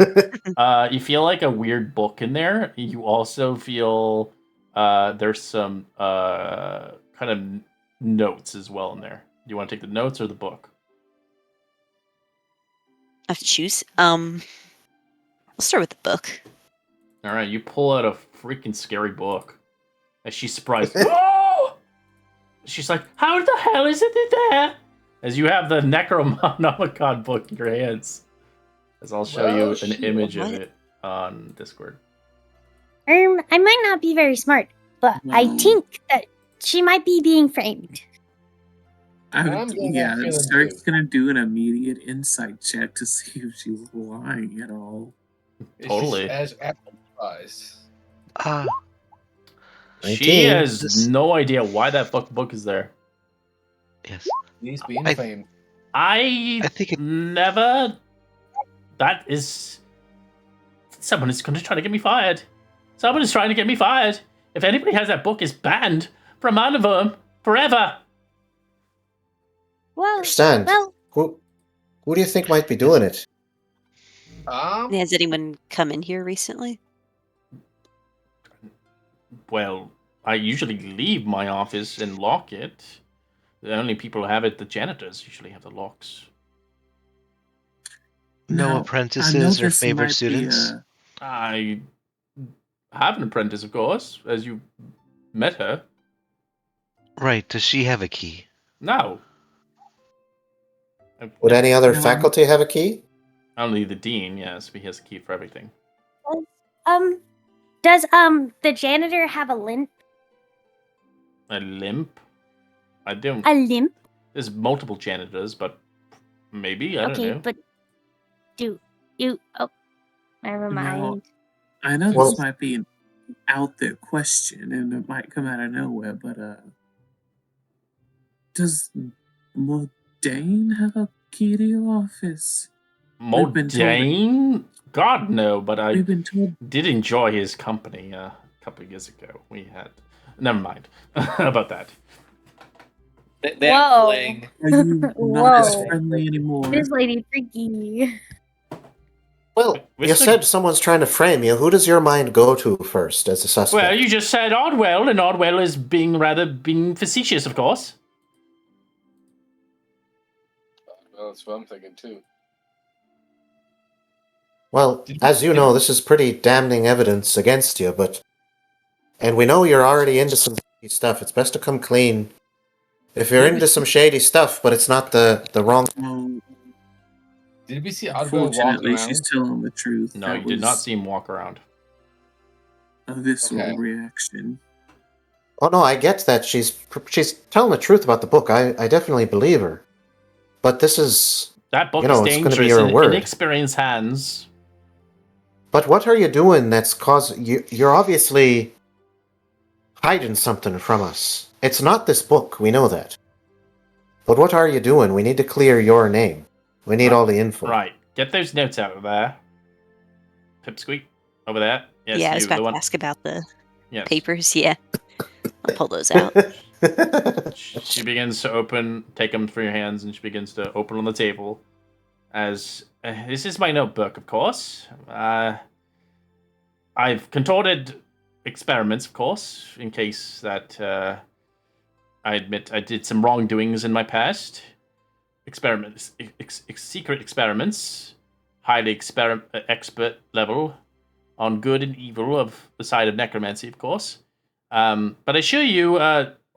You feel like a weird book in there. You also feel. There's some kind of notes as well in there. Do you want to take the notes or the book? I have to choose. We'll start with the book. All right, you pull out a freaking scary book. As she's surprised. Oh! She's like, "How the hell is it in there?" As you have the Necronomicon book in your hands. As I'll show you an image of what? it on Discord. I might not be very smart, but I No. think that she might be being framed. I'm getting Yeah, that feeling Stark's too. gonna do an immediate insight check to see if she's lying at all. Totally. As surprised. Ah, She 19. has This- no idea why that book is there. yes. He's being I- famed. I think it- never. That is. Someone is going to try to get me fired. Someone is trying to get me fired. If anybody has that book, is banned from Unraveling forever. Well, Understand? well, Who do you think might be doing it? Has anyone come in here recently? Well, I usually leave my office and lock it. The only people who have it, the janitors, usually have the locks. No Now, I know apprentices or this favorite might be, students? I have an apprentice, of course, as you met her. Right. Does she have a key? No. Would any other No. faculty have a key? Only the dean, yes, but he has a key for everything. does the janitor have a limp? A limp? I don't. A limp? There's multiple janitors, but maybe, I don't Okay, know. but do you? Oh, never No. mind. I know Well- this might be an out there question and it might come out of nowhere, but does Modane have a key to your office? We've been told that- Modane? God, no, but I We've been told did enjoy his company a couple of years ago. We had. Never mind about that. They have Whoa. fling. are you not as Whoa. friendly anymore? This lady freaky. Well, Which you thing? said someone's trying to frame you. Who does your mind go to first as a suspect? Well, you just said Oddwell, and Oddwell is being facetious, of course. Well, that's what I'm thinking too. Well, as you know, this is pretty damning evidence against you, but... And we know you're already into some stuff. It's best to come clean. If you're into some shady stuff, but it's not the wrong. Well, Did we see Oddbell walk unfortunately, around? she's telling the truth. No, That you did not was see him walk around. a visceral Okay. reaction. Oh no, I get that she's telling the truth about the book. I definitely believe her. But this is, That book you know, is it's going to be dangerous your in word. inexperienced hands. But what are you doing that's causing you? You're obviously hiding something from us. It's not this book. We know that. But what are you doing? We need to clear your name. We need all the info. Right. Get those notes out of there. Pipsqueak. Over there. Yes, yeah, I was you, about the one. to ask about the Yes. papers. Yeah, I'll pull those out. She begins to take them from your hands, and she begins to open on the table. As this is my notebook, of course. I've contorted experiments, of course, in case that I admit I did some wrongdoings in my past. Experiments, secret experiments, highly expert level on good and evil of the side of necromancy, of course. But I assure you,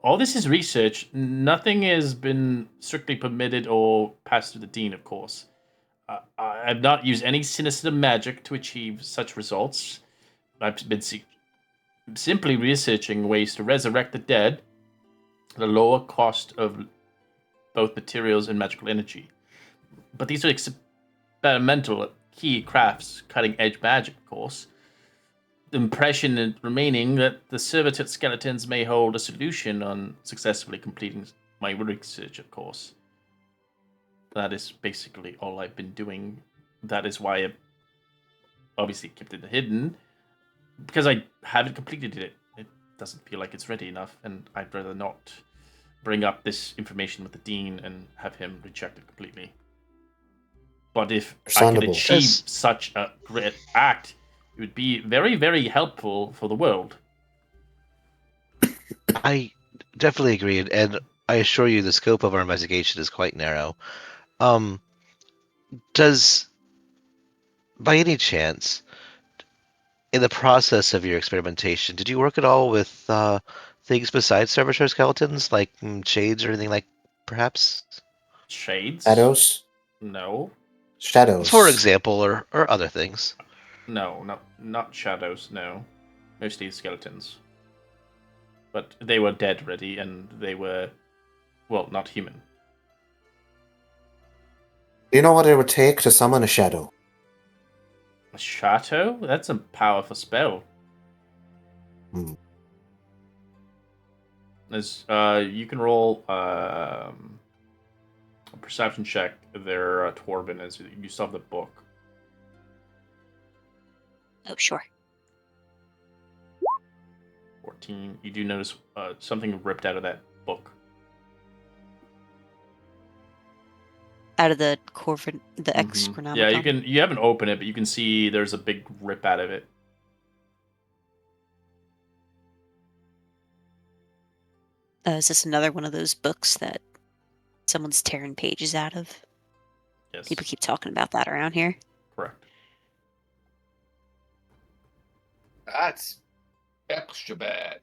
all this is research. Nothing has been strictly permitted or passed through the dean, of course. I have not used any sinister magic to achieve such results. I've been simply researching ways to resurrect the dead at a lower cost of both materials and magical energy. But these are experimental key crafts, cutting-edge magic, of course. The impression remaining that the servitor skeletons may hold a solution on successfully completing my research, of course. That is basically all I've been doing. That is why I obviously kept it hidden. Because I haven't completed it. It doesn't feel like it's ready enough, and I'd rather not bring up this information with the dean and have him reject it completely. But if I could achieve such a great act, it would be very, very helpful for the world. I definitely agree, and I assure you the scope of our investigation is quite narrow. Does, by any chance, in the process of your experimentation, did you work at all with things besides servitor skeletons, like shades or anything like, perhaps? Shades? Shadows? No. Shadows. For example, or other things. No, not shadows, no. Mostly skeletons. But they were dead already, and they were, well, not human. Do you know what it would take to summon a shadow? A shadow? That's a powerful spell. As you can roll a perception check there, Torben, as you saw the book. Oh, sure. 14. You do notice something ripped out of that book. Out of the the X Chronomicon. Yeah, you haven't opened it, but you can see there's a big rip out of it. Is this another one of those books that someone's tearing pages out of? Yes. People keep talking about that around here. Correct. That's extra bad.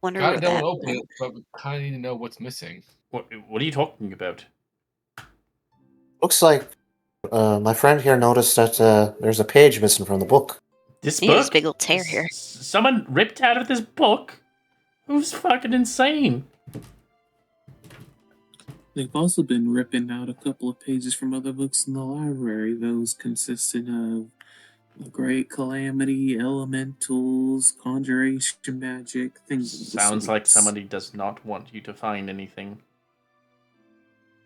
Wonder I where don't that open went. it, but we kind of need to know what's missing. What are you talking about? Looks like my friend here noticed that there's a page missing from the book. This Yeah, book? there's a big old tear here. Someone ripped out of this book? Who's fucking insane? They've also been ripping out a couple of pages from other books in the library, those consisting of the Great Calamity, Elementals, Conjuration Magic, things of the Sounds like sorts. somebody does not want you to find anything.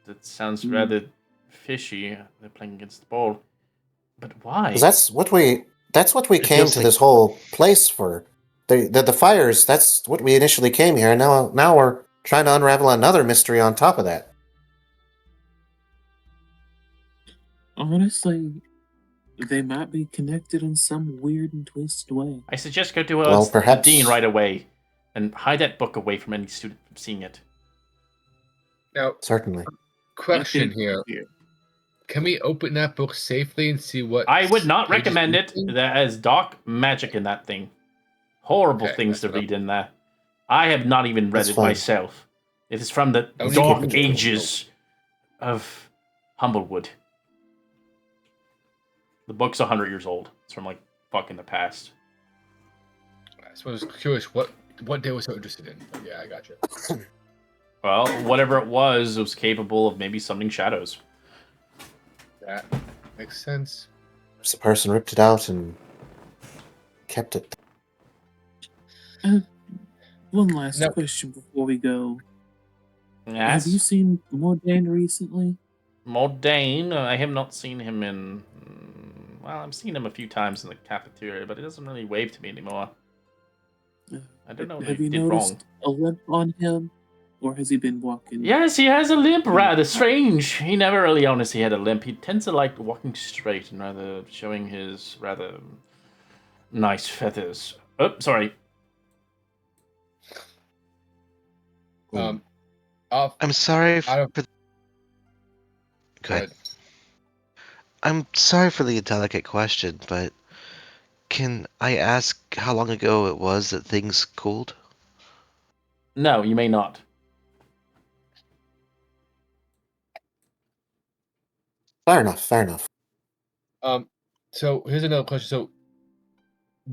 That sounds rather fishy. They're playing against the ball. But why? 'Cause that's what we came feels to like- this whole place for. The fires, that's what we initially came here, and now we're trying to unravel another mystery on top of that. Honestly, they might be connected in some weird and twisted way. I suggest go to Well, the perhaps- dean right away and hide that book away from any student from seeing it. Now, Certainly. question I think- here. Can we open that book safely and see what... I would not pages recommend it. missing? There is dark magic in that thing. Horrible Okay, things to that's what read in there. I have not even read That's it fine. myself. It is from the Only dark you can ages of Humblewood. The book's 100 years old. It's from like fucking the past. So I was curious what they were so interested in. But yeah, I got you. Well, whatever it was capable of maybe summoning shadows. That makes sense. The person ripped it out and kept it. One last No. question before we go. Yes. Have you seen Mordan recently? Mordain, I have not seen him in. Well, I've seen him a few times in the cafeteria, but he doesn't really wave to me anymore. I don't know what Have he you did noticed wrong. a limp on him? Or has he been walking? Yes, he has a limp. Rather strange. He never really honestly had a limp. He tends to like walking straight and rather showing his rather nice feathers. Oh, sorry. I'm sorry I for. don't- Go Go ahead. I'm sorry for the indelicate question, but can I ask how long ago it was that things cooled? No, you may not. Fair enough. Fair enough. So here's another question. So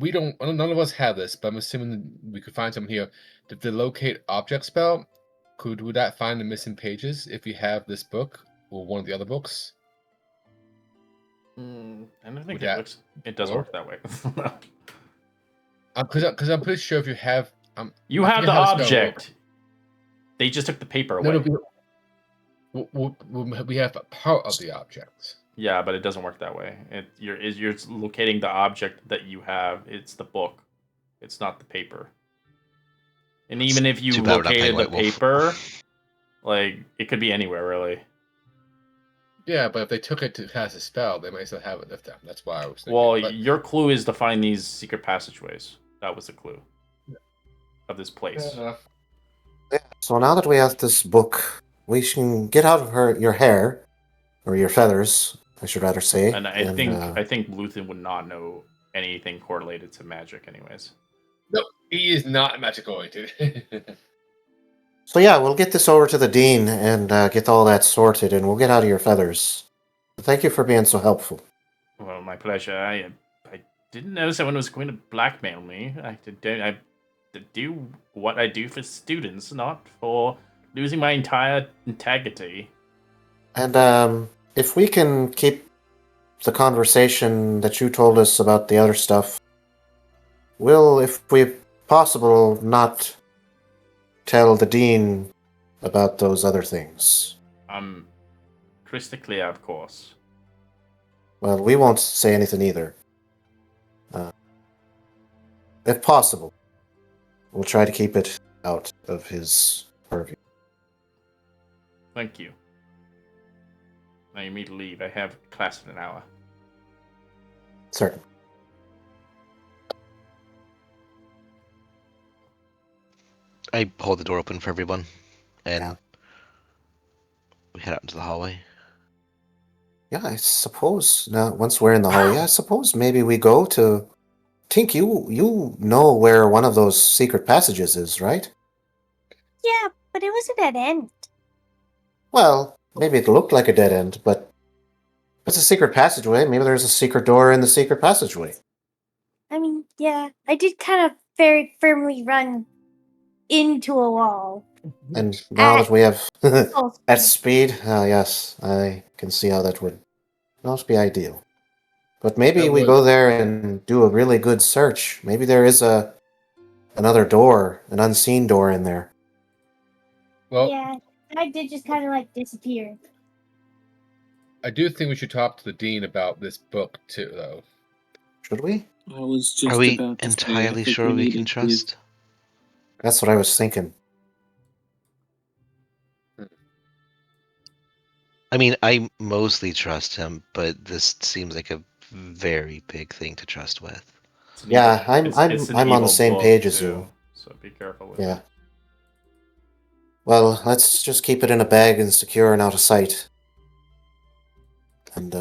none of us have this, but I'm assuming we could find someone here. If the locate object spell, would that find the missing pages if we have this book or one of the other books? I don't think Would that it does work that way. Because I'm pretty sure if you have, You I have the forget how spell object. works. They just took the paper No, away. we have a part of the object. Yeah, but it doesn't work that way. You're locating the object that you have. It's the book. It's not the paper. And even if you Too bad we're not located playing the White Wolf. paper, like it could be anywhere really. Yeah, but if they took it to cast a spell, they might still have it with them. That's why I was thinking. Well, but, your clue is to find these secret passageways. That was the clue of this place. fair enough. So now that we have this book, we can get out of your hair, or your feathers, I should rather say. And I think Luthen would not know anything correlated to magic, anyways. No, he is not magic oriented. So yeah, we'll get this over to the dean and get all that sorted, and we'll get out of your feathers. Thank you for being so helpful. Well, my pleasure. I didn't know someone was going to blackmail me. I do what I do for students, not for losing my entire integrity. And if we can keep the conversation that you told us about the other stuff, we'll, if we possible, not tell the dean about those other things. Crystal clear, of course. Well, we won't say anything either. If possible, we'll try to keep it out of his purview. Thank you. Now you need to leave. I have class in an hour. Certain. I hold the door open for everyone, and Yeah. we head out into the hallway. Yeah, I suppose now once we're in the hallway, I suppose maybe we go to Tink, you know where one of those secret passages is, right? Yeah, but it was a dead end. Well, maybe it looked like a dead end, but if it's a secret passageway, maybe there's a secret door in the secret passageway. I mean, yeah, I did kind of very firmly run into a wall. And now that we have full at speed. speed, yes, I can see how that would not be ideal. But maybe That we would- go there and do a really good search. Maybe there is another door, an unseen door in there. Well, Yeah, I did just kind of like disappear. I do think we should talk to the dean about this book too, though. Should we? I was just Are we about to say, I entirely think sure we need can to trust? That's what I was thinking. I mean, I mostly trust him, but this seems like a very big thing to trust with. It's an Yeah, evil- it's an I'm on the evil same book, page as too, you. So be careful with Yeah. it. Well, let's just keep it in a bag and secure and out of sight. And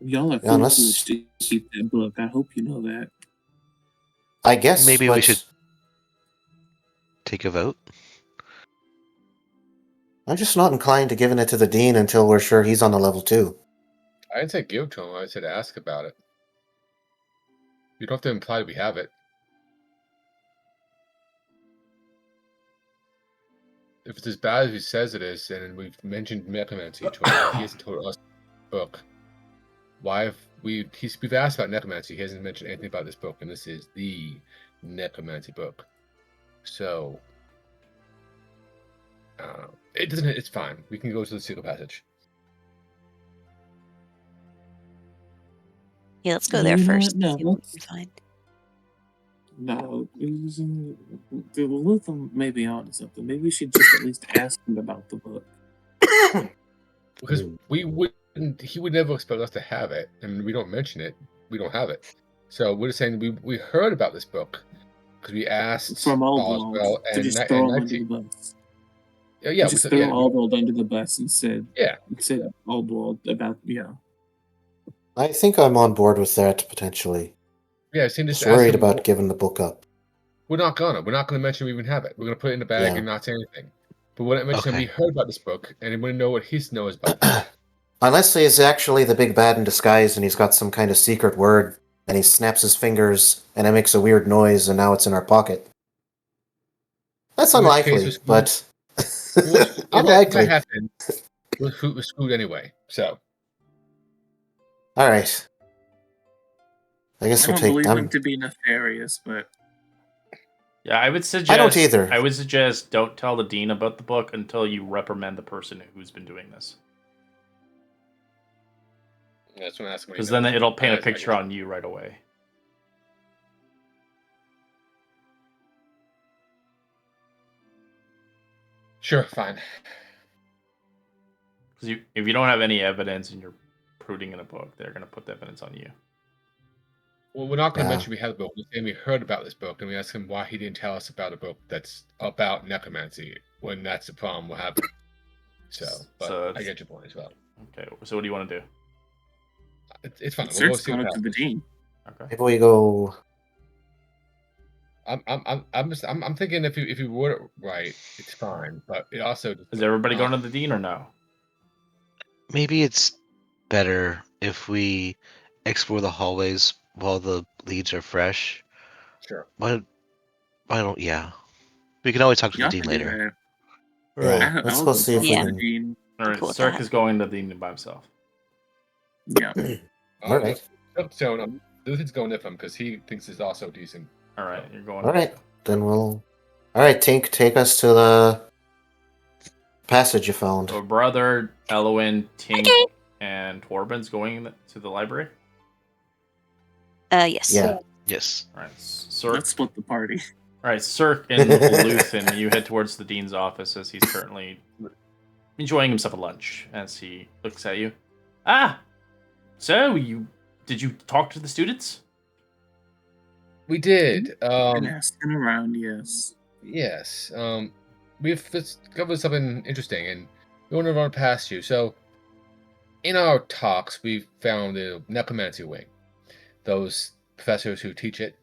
Y'all are Yeah, unless- foolish to keep that book. I hope you know that. I guess Maybe we should take a vote. I'm just not inclined to giving it to the dean until we're sure he's on the level 2. I didn't say give to him. I said ask about it. You don't have to imply that we have it. If it's as bad as he says it is, and we've mentioned necromancy to him, he hasn't told us the book. Why have we've asked about necromancy, he hasn't mentioned anything about this book, and this is the necromancy book. So it doesn't. It's fine. We can go to the secret passage. Yeah, let's go there You know first. what? No, See what we let's- can find. No, we'll let them maybe on to something. Maybe we should just at least ask him about the book. Because we wouldn't. He would never expect us to have it, and we don't mention it. We don't have it. So we're just saying we heard about this book because we asked From Aldwell Aldwell to and just Ni- throw and him under Nighty. the bus. Yeah, We just throw Aldwell under the bus and said Aldwell about I think I'm on board with that, potentially. Yeah, I've seen this. Just worried about giving the book up. We're not gonna mention we even have it. We're gonna put it in the bag Yeah. and not say anything. But we're not mentioning Okay. we heard about this book and we want to know what he knows about it. Unless he's actually the big bad in disguise and he's got some kind of secret word and he snaps his fingers and it makes a weird noise and now it's in our pocket. That's In which unlikely, case, but If unlikely. that happened, we're screwed anyway. So All right. I guess I we'll don't take believe them. him to be nefarious, but Yeah, I would suggest. I don't either. I would suggest don't tell the dean about the book until you reprimand the person who's been doing this, that's what I'm asking. because then it'll paint a picture on you right away. Sure, fine. Because if you don't have any evidence and you're pruding in a book, they're going to put the evidence on you. Well, we're not going to Yeah. mention we have the book. We're saying we heard about this book, and we asked him why he didn't tell us about a book that's about necromancy when that's the problem we're having. But I get your point as well. Okay, so what do you want to do? It's fine. it's We'll go search see what going to the happens. dean. Okay. Maybe we go. I'm thinking if you word it right, it's fine. But it also Is everybody going to the dean or no? Maybe it's better if we explore the hallways while the leads are fresh. Sure. Why don't? Yeah, we can always talk to Y'all the dean can do later. that. Yeah, let's go see if we Yeah. can. Dean. All right, Cool with Cirque that. is going to the dean by himself. Yeah. All right. So Luthen's going with him because he thinks it's also decent. All right, you're going. All right, then we'll. All right, Tink, take us to the passage you found. So brother, Elwyn, Tink, Okay. and Torbin's going to the library. Yes. Yeah. Yes. All right, Cirque. Let's split the party. All right, Cirque and Luthen, you head towards the dean's office as he's currently enjoying himself a lunch as he looks at you. Ah, so did you talk to the students? We did. And asking around, yes. Yes. We've discovered something interesting, and we want to run past you. So, in our talks, we found the necromancy wing. Those professors who teach it,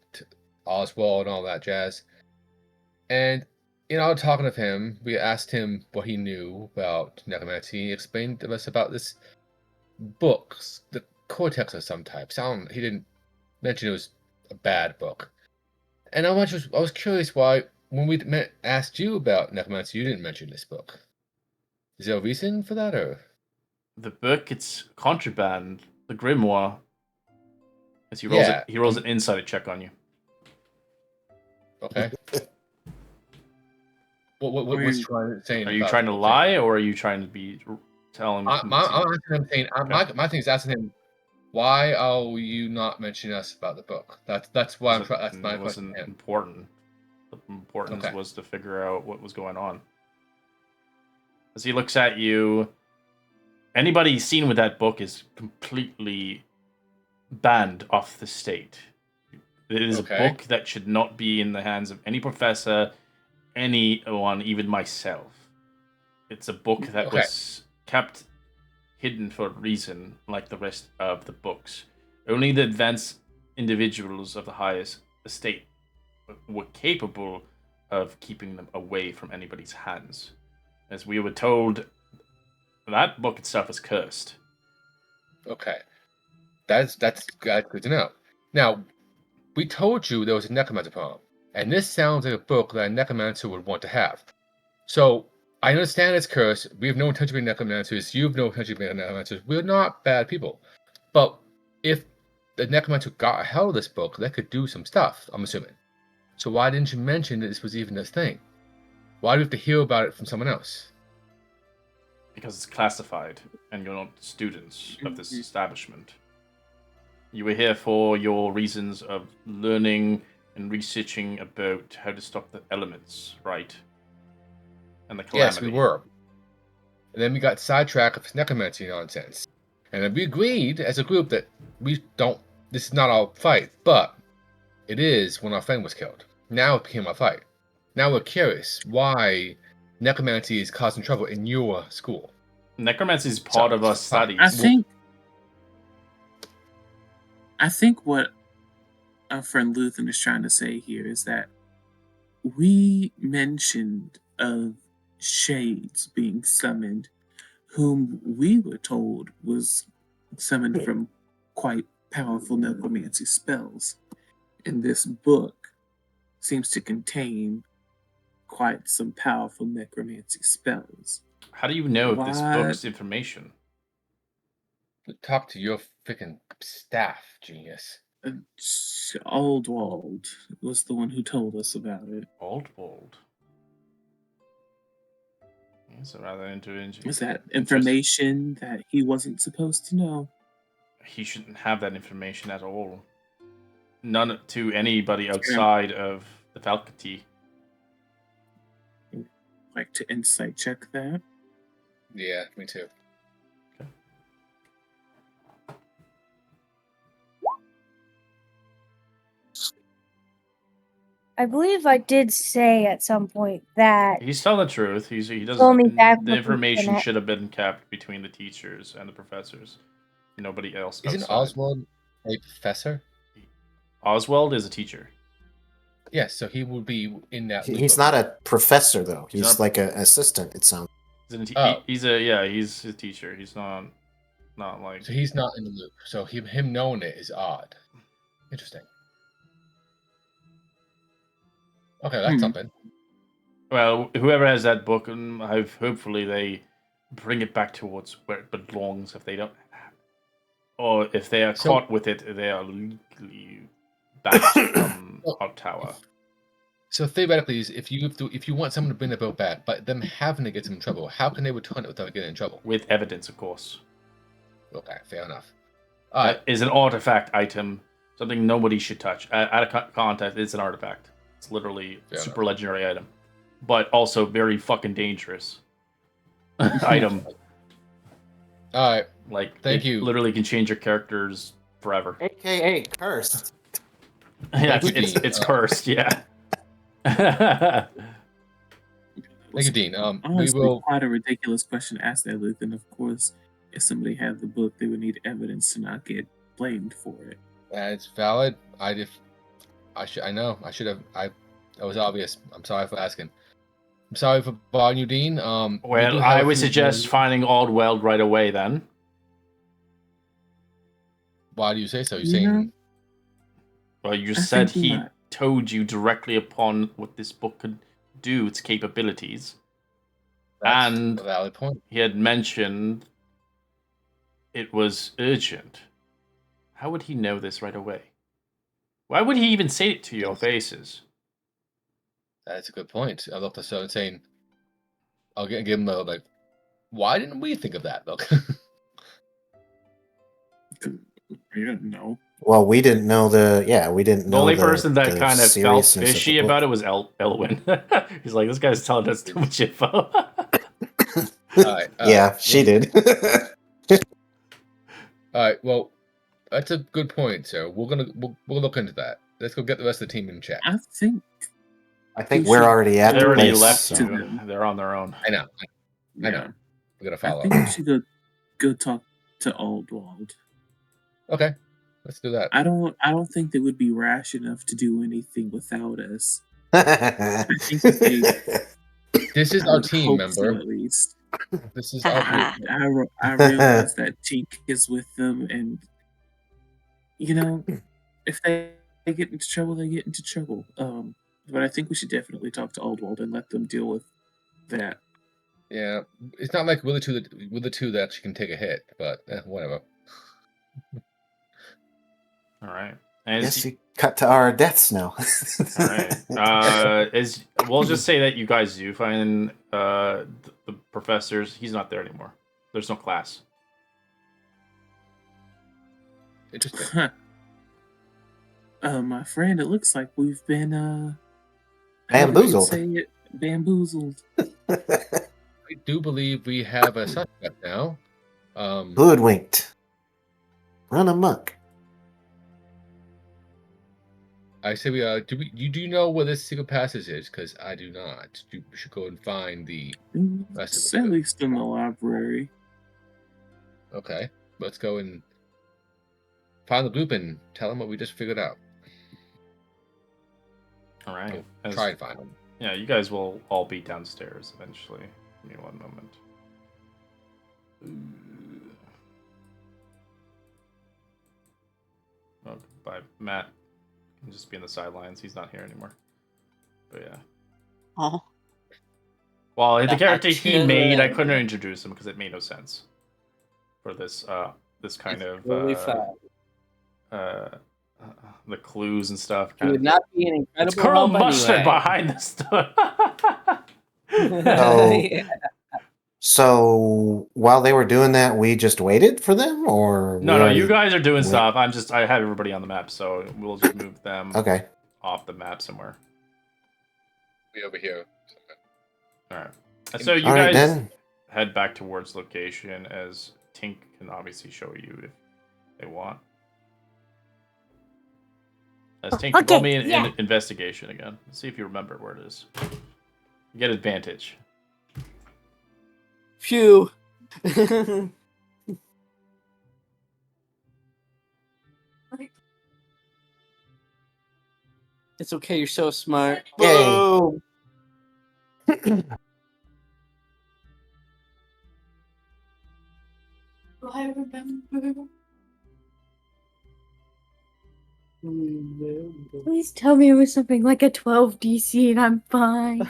Oswald and all that jazz. And in our talking of him, we asked him what he knew about necromancy. He explained to us about this book, the cortex of some type. He didn't mention it was a bad book. And I was curious why, when we asked you about necromancy, you didn't mention this book. Is there a reason for that, or? The book, it's contraband. The grimoire. As he rolls he rolls an insight check on you. Okay. What's trying to say? Are you trying to lie, or are you trying to be telling? I'm saying, my thing is asking him, why are you not mentioning us about the book? That's why that's my It question. wasn't important. The importance Okay. was to figure out what was going on. As he looks at you, anybody seen with that book is completely banned off the state. It is Okay. a book that should not be in the hands of any professor, anyone, even myself. It's a book that Okay. was kept hidden for a reason, like the rest of the books. Only the advanced individuals of the highest estate were capable of keeping them away from anybody's hands. As we were told, that book itself is cursed. Okay, that's good to know. Now, we told you there was a necromancer poem, and this sounds like a book that a necromancer would want to have. So I understand it's cursed. We have no intention of being necromancers. You have no intention of being necromancers. We're not bad people. But if the necromancer got a hold of this book, they could do some stuff, I'm assuming. So why didn't you mention that this was even this thing? Why do we have to hear about it from someone else? Because it's classified, and you're not students of this establishment. You were here for your reasons of learning and researching about how to stop the elements, right? And the calamity. Yes, we were. And then we got sidetracked with necromancy nonsense. And then we agreed as a group that this is not our fight, but it is when our friend was killed. Now it became our fight. Now we're curious why necromancy is causing trouble in your school. Necromancy is part of our studies. I think what our friend Luthen is trying to say here is that we mentioned of shades being summoned, whom we were told was summoned from quite powerful necromancy spells. And this book seems to contain quite some powerful necromancy spells. How do you know this book's information? Talk to your freaking staff, genius. Aldwald was the one who told us about it. Aldwald? That's a rather interesting. Was that information that he wasn't supposed to know? He shouldn't have that information at all. None to anybody outside of the faculty. Like to insight check that? Yeah, me too. Okay. I believe I did say at some point that He's telling the truth. He doesn't. Only back The with information internet. should have been kept between the teachers and the professors. Nobody else. Isn't outside. Oswald a professor? Oswald is a teacher. Yes, so he would be in that. He's not a professor though. He's like an assistant. It sounds. He's a teacher. He's not like. So he's not in the loop. So him knowing it is odd. Interesting. Okay, that's something. Well, whoever has that book, hopefully they bring it back towards where it belongs. If they don't, or if they are caught with it, they are legally banished from our tower. So theoretically, if you want someone to bring the book back, but them having to get them in trouble, how can they return it without getting in trouble? With evidence, of course. Okay, fair enough. That is an artifact item, something nobody should touch. Out of context, it's an artifact. It's literally a super legendary item, but also very fucking dangerous item. All right, like thank you. Literally can change your characters forever. AKA cursed. Yeah, it's cursed. Yeah. Thank you, Dean. Honestly, we will. Quite a ridiculous question asked there, Luke. And of course, if somebody had the book, they would need evidence to not get blamed for it. It's valid. I know. I should have. That was obvious. I'm sorry for asking. I'm sorry for bothering you, Dean. Well, I would suggest finding Aldweld right away then. Why do you say so? You're saying. Well, you said he told you directly upon what this book could do, its capabilities. That's and a valid point. He had mentioned it was urgent. How would he know this right away? Why would he even say it to your faces? That's a good point. I love to start saying, I'll give him a, like, why didn't we think of that? Look. You didn't know. Well, we didn't know we didn't know. The only person that the kind of felt seriousness of the fishy book. about it was Elwyn. He's like, this guy's telling us too much info. All right, she did. All right, well, that's a good point, sir. We'll look into that. Let's go get the rest of the team in chat. I think we're already at They the already place, left. so- They're on their own. I know. We're gonna I follow. think we should go talk to Aldwald. Okay. Let's do that. I don't think they would be rash enough to do anything without us. I think that they. This is I our would team, hope so, member. at least. This is our group. I realize that Tink is with them, and if they get into trouble, they get into trouble. But I think we should definitely talk to Aldwald and let them deal with that. Yeah, it's not like we're the two that actually can take a hit, but whatever. All right. And Yes, you cut to our deaths now. all right. We'll just say that you guys do find the professor's. He's not there anymore. There's no class. Interesting. My friend, it looks like we've been Bamboozled. How do you say it? Bamboozled. I do believe we have a suspect now. Hoodwinked. Run amok. I say we do you know where this secret passage is? Because I do not. We should go and find the rest It's of at it. least in the library. Okay, let's go and find the loop and tell him what we just figured out. All right. Try and find him. Yeah, you guys will all be downstairs eventually. Give me one moment. Oh, bye. Matt can just be in the sidelines. He's not here anymore. But yeah. Oh. Well, the character he Gotcha. made, I couldn't introduce him because it made no sense for this this kind of Really fun. the clues and stuff. He would not be an incredible It's Colonel help Mustard anyway. behind this stuff. Yeah. So while they were doing that, we just waited for them, or No, you guys are doing wait. stuff. I have everybody on the map, so we'll just move them Okay. off the map somewhere. Be over here. All right. So you All right, guys then. head back towards location, as Tink can obviously show you if they want. As Tink, Okay, roll me an yeah. investigation again. Let's see if you remember where it is. You get advantage. Phew. It's okay, you're so smart. Yay. Boom. I remember. Please tell me it was something like a 12 DC and I'm fine.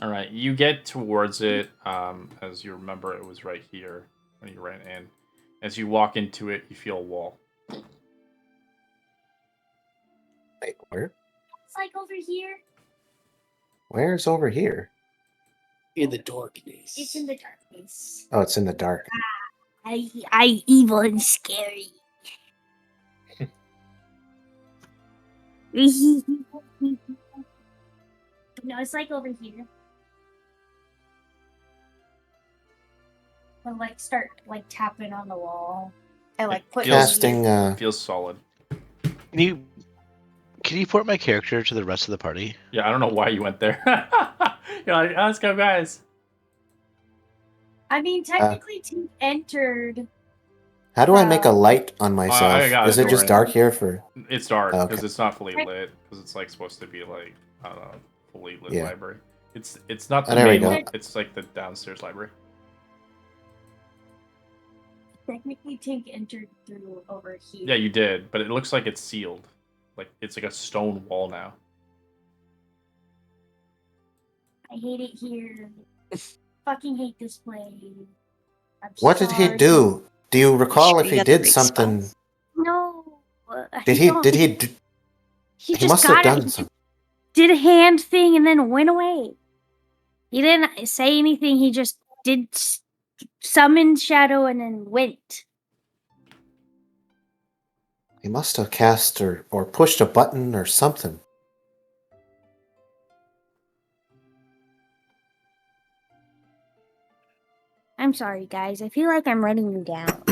All right, you get towards it. As you remember, it was right here when you ran in. As you walk into it, you feel a wall. Wait, where? It's like over here. Where's over here? In the darkness. It's in the darkness. Oh, it's in the dark. I evil and scary. No, it's like over here. I start tapping on the wall. I put Casting. Feels solid. Can you port my character to the rest of the party? Yeah, I don't know why you went there. You're like, oh, let's go, guys. I mean, technically, Tink entered. How do I make a light on myself? I got Is it just Doran. dark here for? It's dark because Okay. it's not fully lit. Because it's supposed to be I don't know, fully lit Yeah. library. It's not the There we main go. one. It's like the downstairs library. Technically, Tink entered through over here. Yeah, you did, but it looks like it's sealed. Like it's like a stone wall now. I hate it here. Fucking hate this place. I'm What did he sorry. do? Do you recall sure if you he got the did right something? spells? No. Did he? Did he? He He just must got have it. done He something. did a hand thing and then went away. He didn't say anything. He just did summon shadow and then went. He must have cast or pushed a button or something. I'm sorry, guys. I feel like I'm running you down.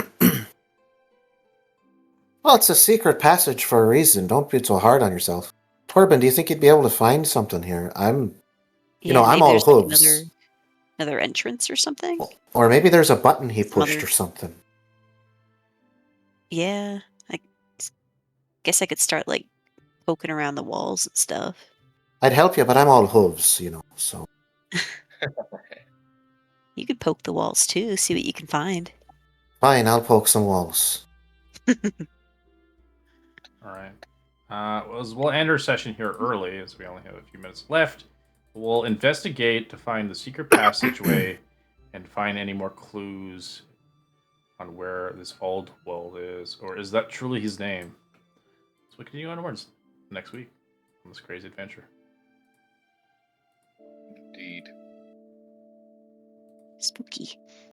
Well, it's a secret passage for a reason. Don't be so hard on yourself. Torben, do you think you'd be able to find something here? I'm Yeah, I'm maybe all there's, like, hooves. another entrance or something. Or maybe there's a button he Some pushed other- or something. Yeah, I guess I could start like poking around the walls and stuff. I'd help you, but I'm all hooves, you know. So You could poke the walls too, see what you can find. fine, I'll poke some walls. All right. We'll end our session here early, as we only have a few minutes left. We'll investigate to find the secret passageway and find any more clues on where this old world is, or is that truly his name? So we continue onwards next week on this crazy adventure. Indeed. Spooky.